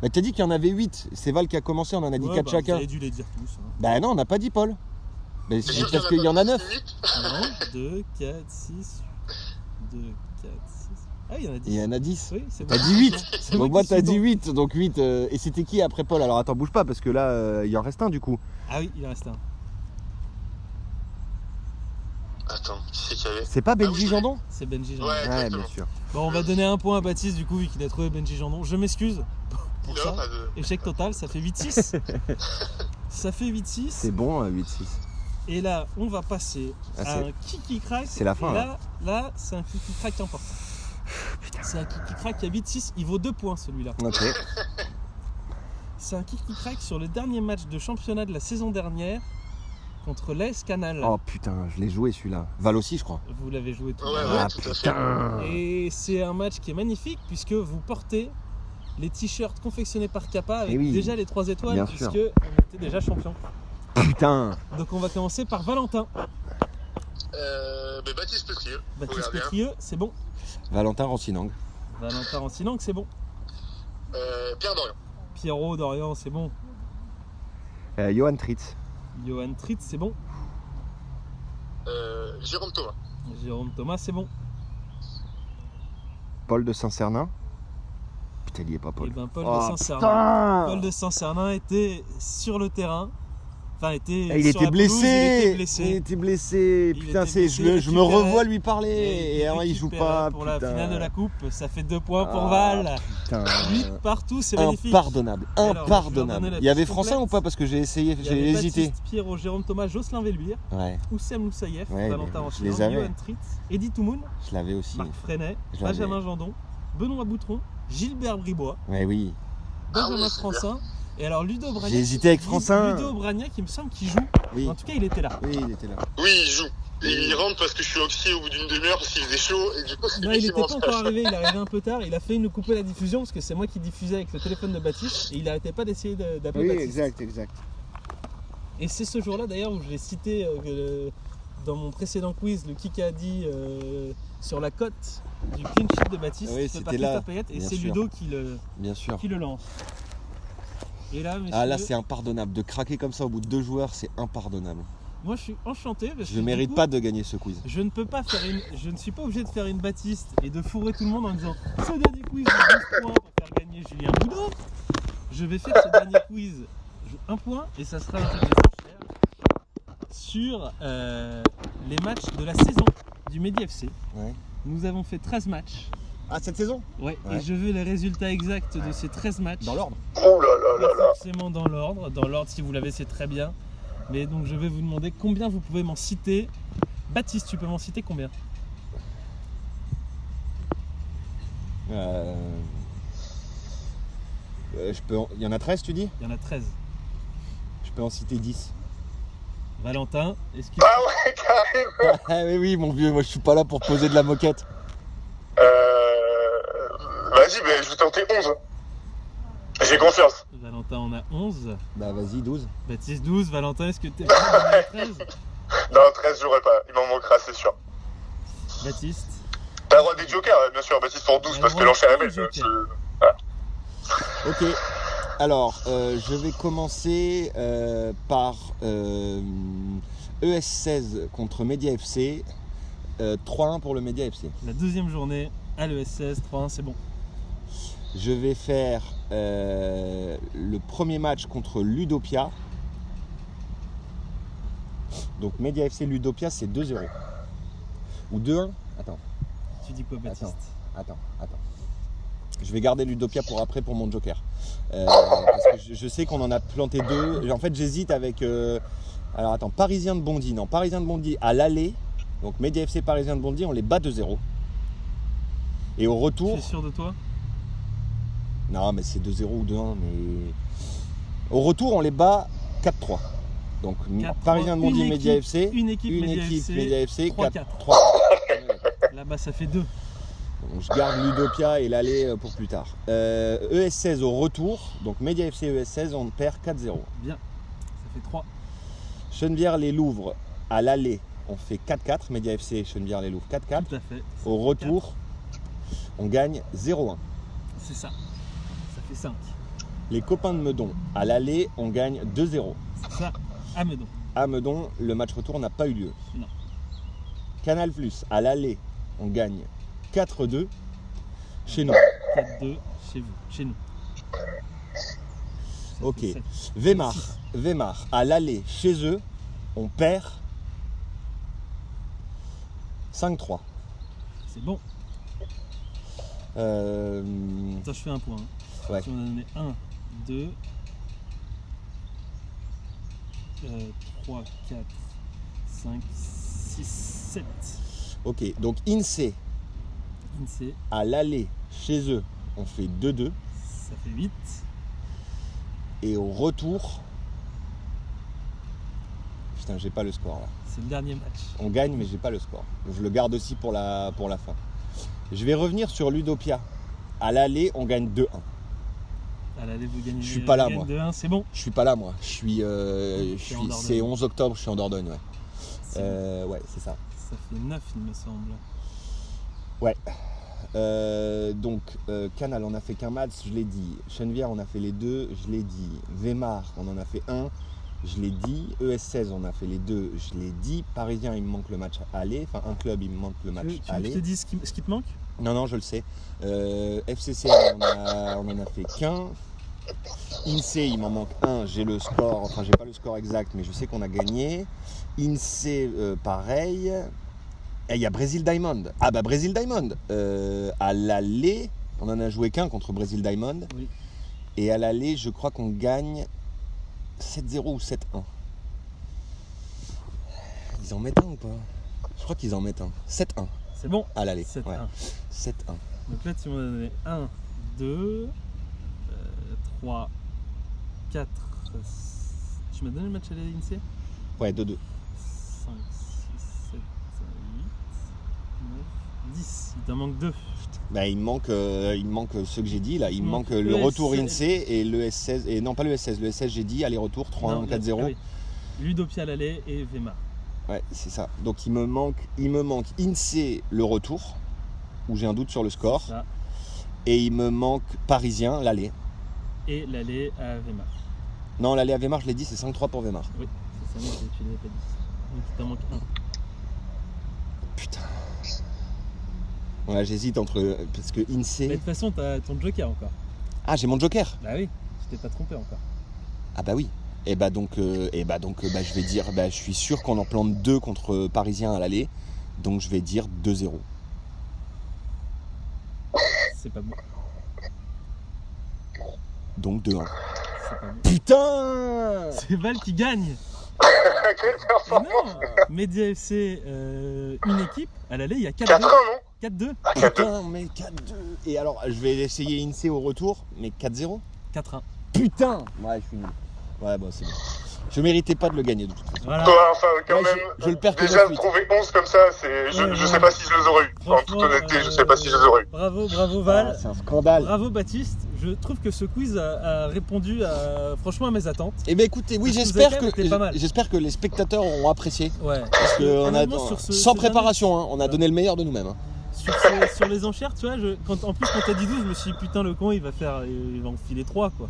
Mais t'as dit qu'il y en avait 8. C'est Val qui a commencé, on en a dit 4 Vous chacun. avez dû les dire tous. Hein. Bah non, on n'a pas dit Paul. Mais c'est sûr parce qu'il qu'il y en a 9. Non, 2, 4, 6. 2, 4, 6. Ah, il y en a 10. Il y en a 10. Oui, c'est T'as bon. dit 8. C'est Donc moi, qui t'as suis dit bon. 8. Donc 8. Et c'était qui après Paul? Alors attends, bouge pas, parce que là, il en reste un du coup. Ah oui, il en reste un. Attends, qui c'est qu'il y avait? C'est pas Benji Jandon? C'est Benji Jandon. Ouais, Ouais, exactement. bien sûr. Bon, on va donner un point à Baptiste du coup, vu qu'il a trouvé Benji Jandon. Je m'excuse pour Non, ça. pas de- Échec total, ça fait 8-6. Ça fait 8-6. C'est bon, 8-6. Et là, on va passer Ah, à c'est- un kiki crack. c'est la fin, Et là, c'est un kiki crack important. C'est un kiki crack qui a 8-6. Il vaut 2 points celui-là. Ok. C'est un kiki crack sur le dernier match de championnat de la saison dernière contre l'AS Canal. Oh putain, je l'ai joué celui-là. Val aussi, je crois. Vous l'avez joué tout Ouais, à ouais, l'heure. tout à fait. Putain. Et c'est un match qui est magnifique puisque vous portez les t-shirts confectionnés par Kappa avec Eh oui, déjà les 3 étoiles bien puisque sûr. on était déjà champion. Putain. Donc on va commencer par Valentin. Baptiste Pétrieux. Baptiste Regarde bien. Pétrieux, c'est bon. Valentin Rancinang. Valentin Rancinang, c'est bon. Pierre Dorian. Pierrot Dorian, c'est bon. Johan Tritz. Johan Trit, c'est bon. Jérôme Thomas. Jérôme Thomas, c'est bon. Paul de Saint-Cernin. Putain, il y est pas Et Paul. ben Paul Oh, de Saint-Cernin. putain. Paul de Saint-Cernin était sur le terrain Enfin, il était blessé. Putain, je me revois lui parler. Et il joue pas. Pour la finale de la coupe, ça fait 2 points pour Val. Putain. 8 partout, c'est magnifique. Impardonnable. Il y avait Français ou pas? Parce que j'ai hésité. Baptiste Pierrot, Jérôme Thomas, Jocelyn Velluire, Oussem Moussaïef, Valentin Rochler, Johan Tritz, Eddy Toumoun, je l'avais aussi. Marc Freinet, Benjamin Jandon, Benoît Boutron, Gilbert Bribois, Benjamin Francin. Et alors Ludo Bragnac. J'ai hésité avec Francin. Ludo Bragnac, il me semble qu'il joue. En tout cas, il était là. Oui, il joue. Et il rentre parce que je suis oxy au bout d'une demi-heure parce qu'il faisait chaud. Et du coup, il n'était pas encore arrivé, il est arrivé un peu tard. Il a failli nous couper la diffusion parce que c'est moi qui diffusais avec le téléphone de Baptiste. Et il n'arrêtait pas d'essayer d'appeler Baptiste. Exact. Et c'est ce jour-là d'ailleurs où je l'ai cité dans mon précédent quiz, le Kika a dit sur la cote du clean sheet de Baptiste. Oui, c'était là. Et c'est Ludo qui le lance. Et là, messieurs, là c'est impardonnable. De craquer comme ça au bout de 2 joueurs, c'est impardonnable. Moi je suis enchanté parce que je mérite pas de gagner ce quiz. Je ne suis pas obligé de faire une Baptiste et de fourrer tout le monde en disant ce dernier quiz de 12 points pour faire gagner Julien Boudot. Je vais faire ce dernier quiz 1 point et ça sera avec les enchères sur les matchs de la saison du Mehdi FC. Nous avons fait 13 matchs. Ah, cette saison? Ouais, et je veux les résultats exacts de ces 13 matchs. Dans l'ordre? Oh là là. Forcément dans l'ordre. Dans l'ordre, si vous l'avez, c'est très bien. Mais donc, je vais vous demander combien vous pouvez m'en citer. Baptiste, tu peux m'en citer combien? Il y en a 13, tu dis? Il y en a 13. Je peux en citer 10. Valentin, est-ce que... Ah ouais, carrément. Oui, mon vieux, moi je suis pas là pour poser de la moquette. Vas-y, je vais tenter 11. J'ai confiance. Valentin en a 11. Bah vas-y, 12. Baptiste 12. Valentin, est-ce que t'es prêt à 13? Non, 13 j'aurais pas. Il m'en manquera, c'est sûr. Baptiste. T'as le droit des jokers, bien sûr. Baptiste pour 12 parce que l'enchère est belle. Ok. Alors, je vais commencer par ES16 contre Média FC. 3-1 pour le Média FC. La deuxième journée à l'ES16, 3-1, c'est bon. Je vais faire le premier match contre Ludopia. Donc Média FC Ludopia, c'est 2-0. Ou 2-1. Attends. Tu dis quoi, Baptiste? Attends. Je vais garder Ludopia pour après pour mon joker. Parce que je sais qu'on en a planté 2. En fait, j'hésite avec... alors attends, Parisien de Bondy. Non, Parisien de Bondy à l'aller. Donc Média FC Parisien de Bondy, on les bat 2-0. Et au retour... Tu es sûr de toi? Non, mais c'est 2-0 ou 2-1. Mais... Au retour, on les bat 4-3. Donc Parisien de Bondy, Média FC. Une équipe Média FC, 3-4. Là-bas, ça fait 2. Donc, je garde Ludopia et l'aller pour plus tard. ES16 au retour. Donc Média FC ES16, on perd 4-0. Bien, ça fait 3. Chenevière-les-Louvres à l'aller, on fait 4-4. Média FC Chenevière-les-Louvres 4-4. Tout à fait. Au retour, on gagne 0-1. C'est ça. Ça fait 5. Les copains de Meudon à l'aller, on gagne 2-0. C'est ça. À Meudon. À Meudon, le match retour n'a pas eu lieu. Non. Canal Plus à l'aller, on gagne 4-2 chez nous. 4-2 chez nous. Ok. Weimar à l'aller chez eux, on perd 5-3. C'est bon. Attends, je fais un point. Ouais. Si on a donné 1, 2, 3, 4, 5, 6, 7. Ok, donc INSEE à l'aller chez eux, on fait 2-2. Ça fait 8. Et au retour, putain, j'ai pas le score là. C'est le dernier match. On gagne, mais j'ai pas le score. Je le garde aussi pour la fin. Je vais revenir sur Ludopia. À l'aller, on gagne 2-1. À l'aller, vous gagnez. Je suis pas là, moi. 2-1, c'est bon. Je suis pas là, moi. C'est 11 octobre, je suis en Dordogne, ouais. Ouais, c'est ça. Ça fait 9, il me semble. Ouais. Donc, Canal, on a fait qu'un match, je l'ai dit. Chenevière, on a fait les 2, je l'ai dit. Weimar, on en a fait 1, je l'ai dit. ES16, on a fait les 2, je l'ai dit. Parisien, il me manque le match aller. Enfin, un club, il me manque le match aller. Tu te dis ce qui te manque? Non, je le sais. FCC, on en a fait qu'un. INSEE, il m'en manque un, j'ai le score, enfin j'ai pas le score exact, mais je sais qu'on a gagné. INSEE, pareil. Et il y a Brésil Diamond. Ah bah Brésil Diamond. À l'aller, on en a joué qu'un contre Brésil Diamond. Oui. Et à l'aller, je crois qu'on gagne 7-0 ou 7-1. Ils en mettent un ou pas? Je crois qu'ils en mettent un. 7-1. C'est bon. À l'aller. 7-1. Ouais. 7-1. Donc là, tu m'as donné 1, 2, 3, 4. Tu m'as donné le match à l'INSEE? Ouais, 2-2. 5, 6, 7, 8, 9, 10. Il t'en manque 2. Bah, il me manque ceux que j'ai dit là. Il me manque le retour INSEE et le S16. Et non, pas le S16. Le S16, j'ai dit aller-retour 3-1, 4-0. Oui. Ludopia à l'aller et Weimar. Ouais, c'est ça. Donc il me manque INSEE le retour, où j'ai un doute sur le score. Ça. Et il me manque Parisien, l'aller. Et l'aller à Weimar. Non, l'aller à Weimar, je l'ai dit, c'est 5-3 pour Weimar. Oui, c'est ça, mais tu l'avais pas dit. Donc il t'en manque 1. Putain. Voilà, j'hésite entre. Parce que INSEE. Mais de toute façon, t'as ton joker encore. Ah, j'ai mon joker. Bah oui, tu t'es pas trompé encore. Ah bah oui. Et bah donc, je vais dire, je suis sûr qu'on en plante 2 contre Parisien à l'aller, donc je vais dire 2-0. C'est pas bon. Donc 2-1. C'est pas bon. Putain! C'est Val qui gagne. Quelle performance! Non, Média FC, une équipe, à l'aller, il y a 4-2. 4-1, non? 4-2. Putain, mais 4-2. Et alors, je vais essayer INSEE au retour, mais 4-0? 4-1. Putain! Ouais, je suis nul. Ouais, bon, c'est bon. Je méritais pas de le gagner de toute façon. Voilà. Toi, enfin, quand Ouais, même, je le perds que déjà 9-8. de trouver 11 comme ça, c'est... Je sais pas si je les aurais eu. En toute honnêteté, je sais pas si je les aurais eu. Bravo Val. Ah, c'est un scandale. Bravo Baptiste. Je trouve que ce quiz a répondu franchement à mes attentes. Eh bien écoutez, oui, Parce que j'espère que les spectateurs auront apprécié. Ouais. Parce que Honnêtement, sans préparation, hein, on a donné le meilleur de nous-mêmes. Hein. Sur les enchères, tu vois, quand t'as dit 12, je me suis dit putain, le con il va en filer 3 quoi.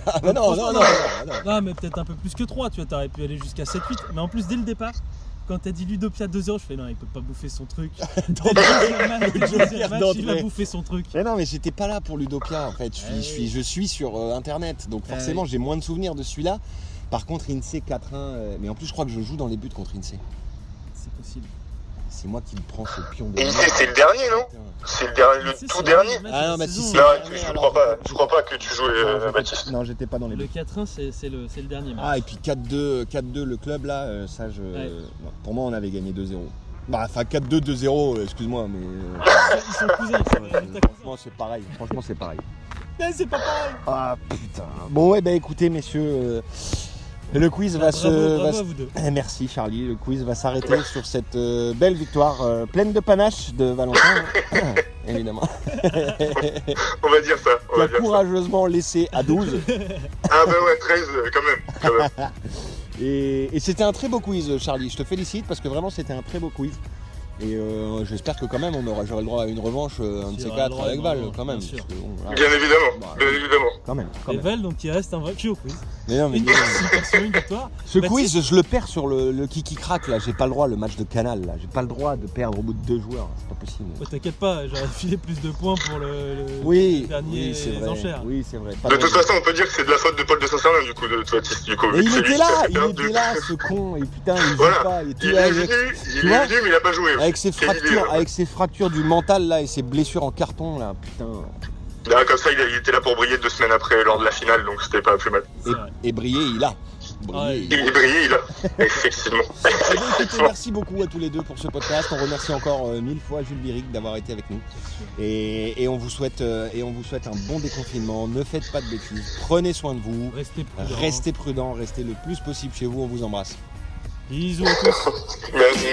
Ah bah non. Non, mais peut-être un peu plus que 3, tu vois, t'aurais pu aller jusqu'à 7-8. Mais en plus, dès le départ, quand t'as dit Ludopia 2-0, je fais non, il peut pas bouffer son truc. Il va bouffer son truc. Mais non, mais j'étais pas là pour Ludopia en fait. Je suis sur internet, donc forcément j'ai moins de souvenirs de celui-là. Par contre, INSEE 4-1, mais en plus je crois que je joue dans les buts contre INSEE. C'est possible. C'est moi qui me prends ce pion de. INSEE, c'est le dernier, non? C'est le tout dernier? Ah non, Baptiste. Non, je crois pas que tu jouais, Baptiste. Non, j'étais pas dans les buts. Le 4-1, c'est le dernier match. Ah, et puis 4-2 le club là, ça je. Ouais. Pour moi, on avait gagné 2-0. Bah, enfin 4-2, 2-0, excuse-moi, mais. Ils sont cousins. Franchement, c'est pareil. Franchement, c'est pareil. C'est pas pareil. Ah putain. Bon, ouais, bah écoutez, messieurs. Le quiz bravo à vous deux. Merci Charlie, le quiz va s'arrêter sur cette belle victoire pleine de panache de Valentin, évidemment. On va dire ça. Qui a courageusement laissé à 12. Ah bah ouais, 13 quand même. Et c'était un très beau quiz Charlie, je te félicite parce que vraiment c'était un très beau quiz. Et j'espère que quand même j'aurai le droit à une revanche, un de ces quatre avec Val quand même. Bien, parce que, bon, voilà. Bien évidemment, bien évidemment. Quand même. Et Val, donc il reste invaincu au quiz. Mais non, mais Une victoire. ce quiz, je le perds sur le kiki crack là. J'ai pas le droit, le match de Canal là. J'ai pas le droit de perdre au bout de 2 joueurs. C'est pas possible. Oh, t'inquiète pas, j'aurais filé plus de points pour le dernier c'est vrai. enchères. Oui, c'est vrai. De toute façon, on peut dire que c'est de la faute de Paul de Saint-Sernin du coup, de toi, du coup. Et il était là, ce con. Et putain, il joue pas. Il est venu, mais il a pas joué. Avec ses fractures du mental là et ses blessures en carton là, putain. Là, comme ça, il était là pour briller 2 semaines après lors de la finale, donc c'était pas plus mal. Et briller, il a. Effectivement. Merci beaucoup à tous les deux pour ce podcast. On remercie encore 1000 fois Jules Biric d'avoir été avec nous. Et on vous souhaite un bon déconfinement. Ne faites pas de bêtises. Prenez soin de vous. Restez prudents. Restez le plus possible chez vous. On vous embrasse. Bisous à tous. Merci.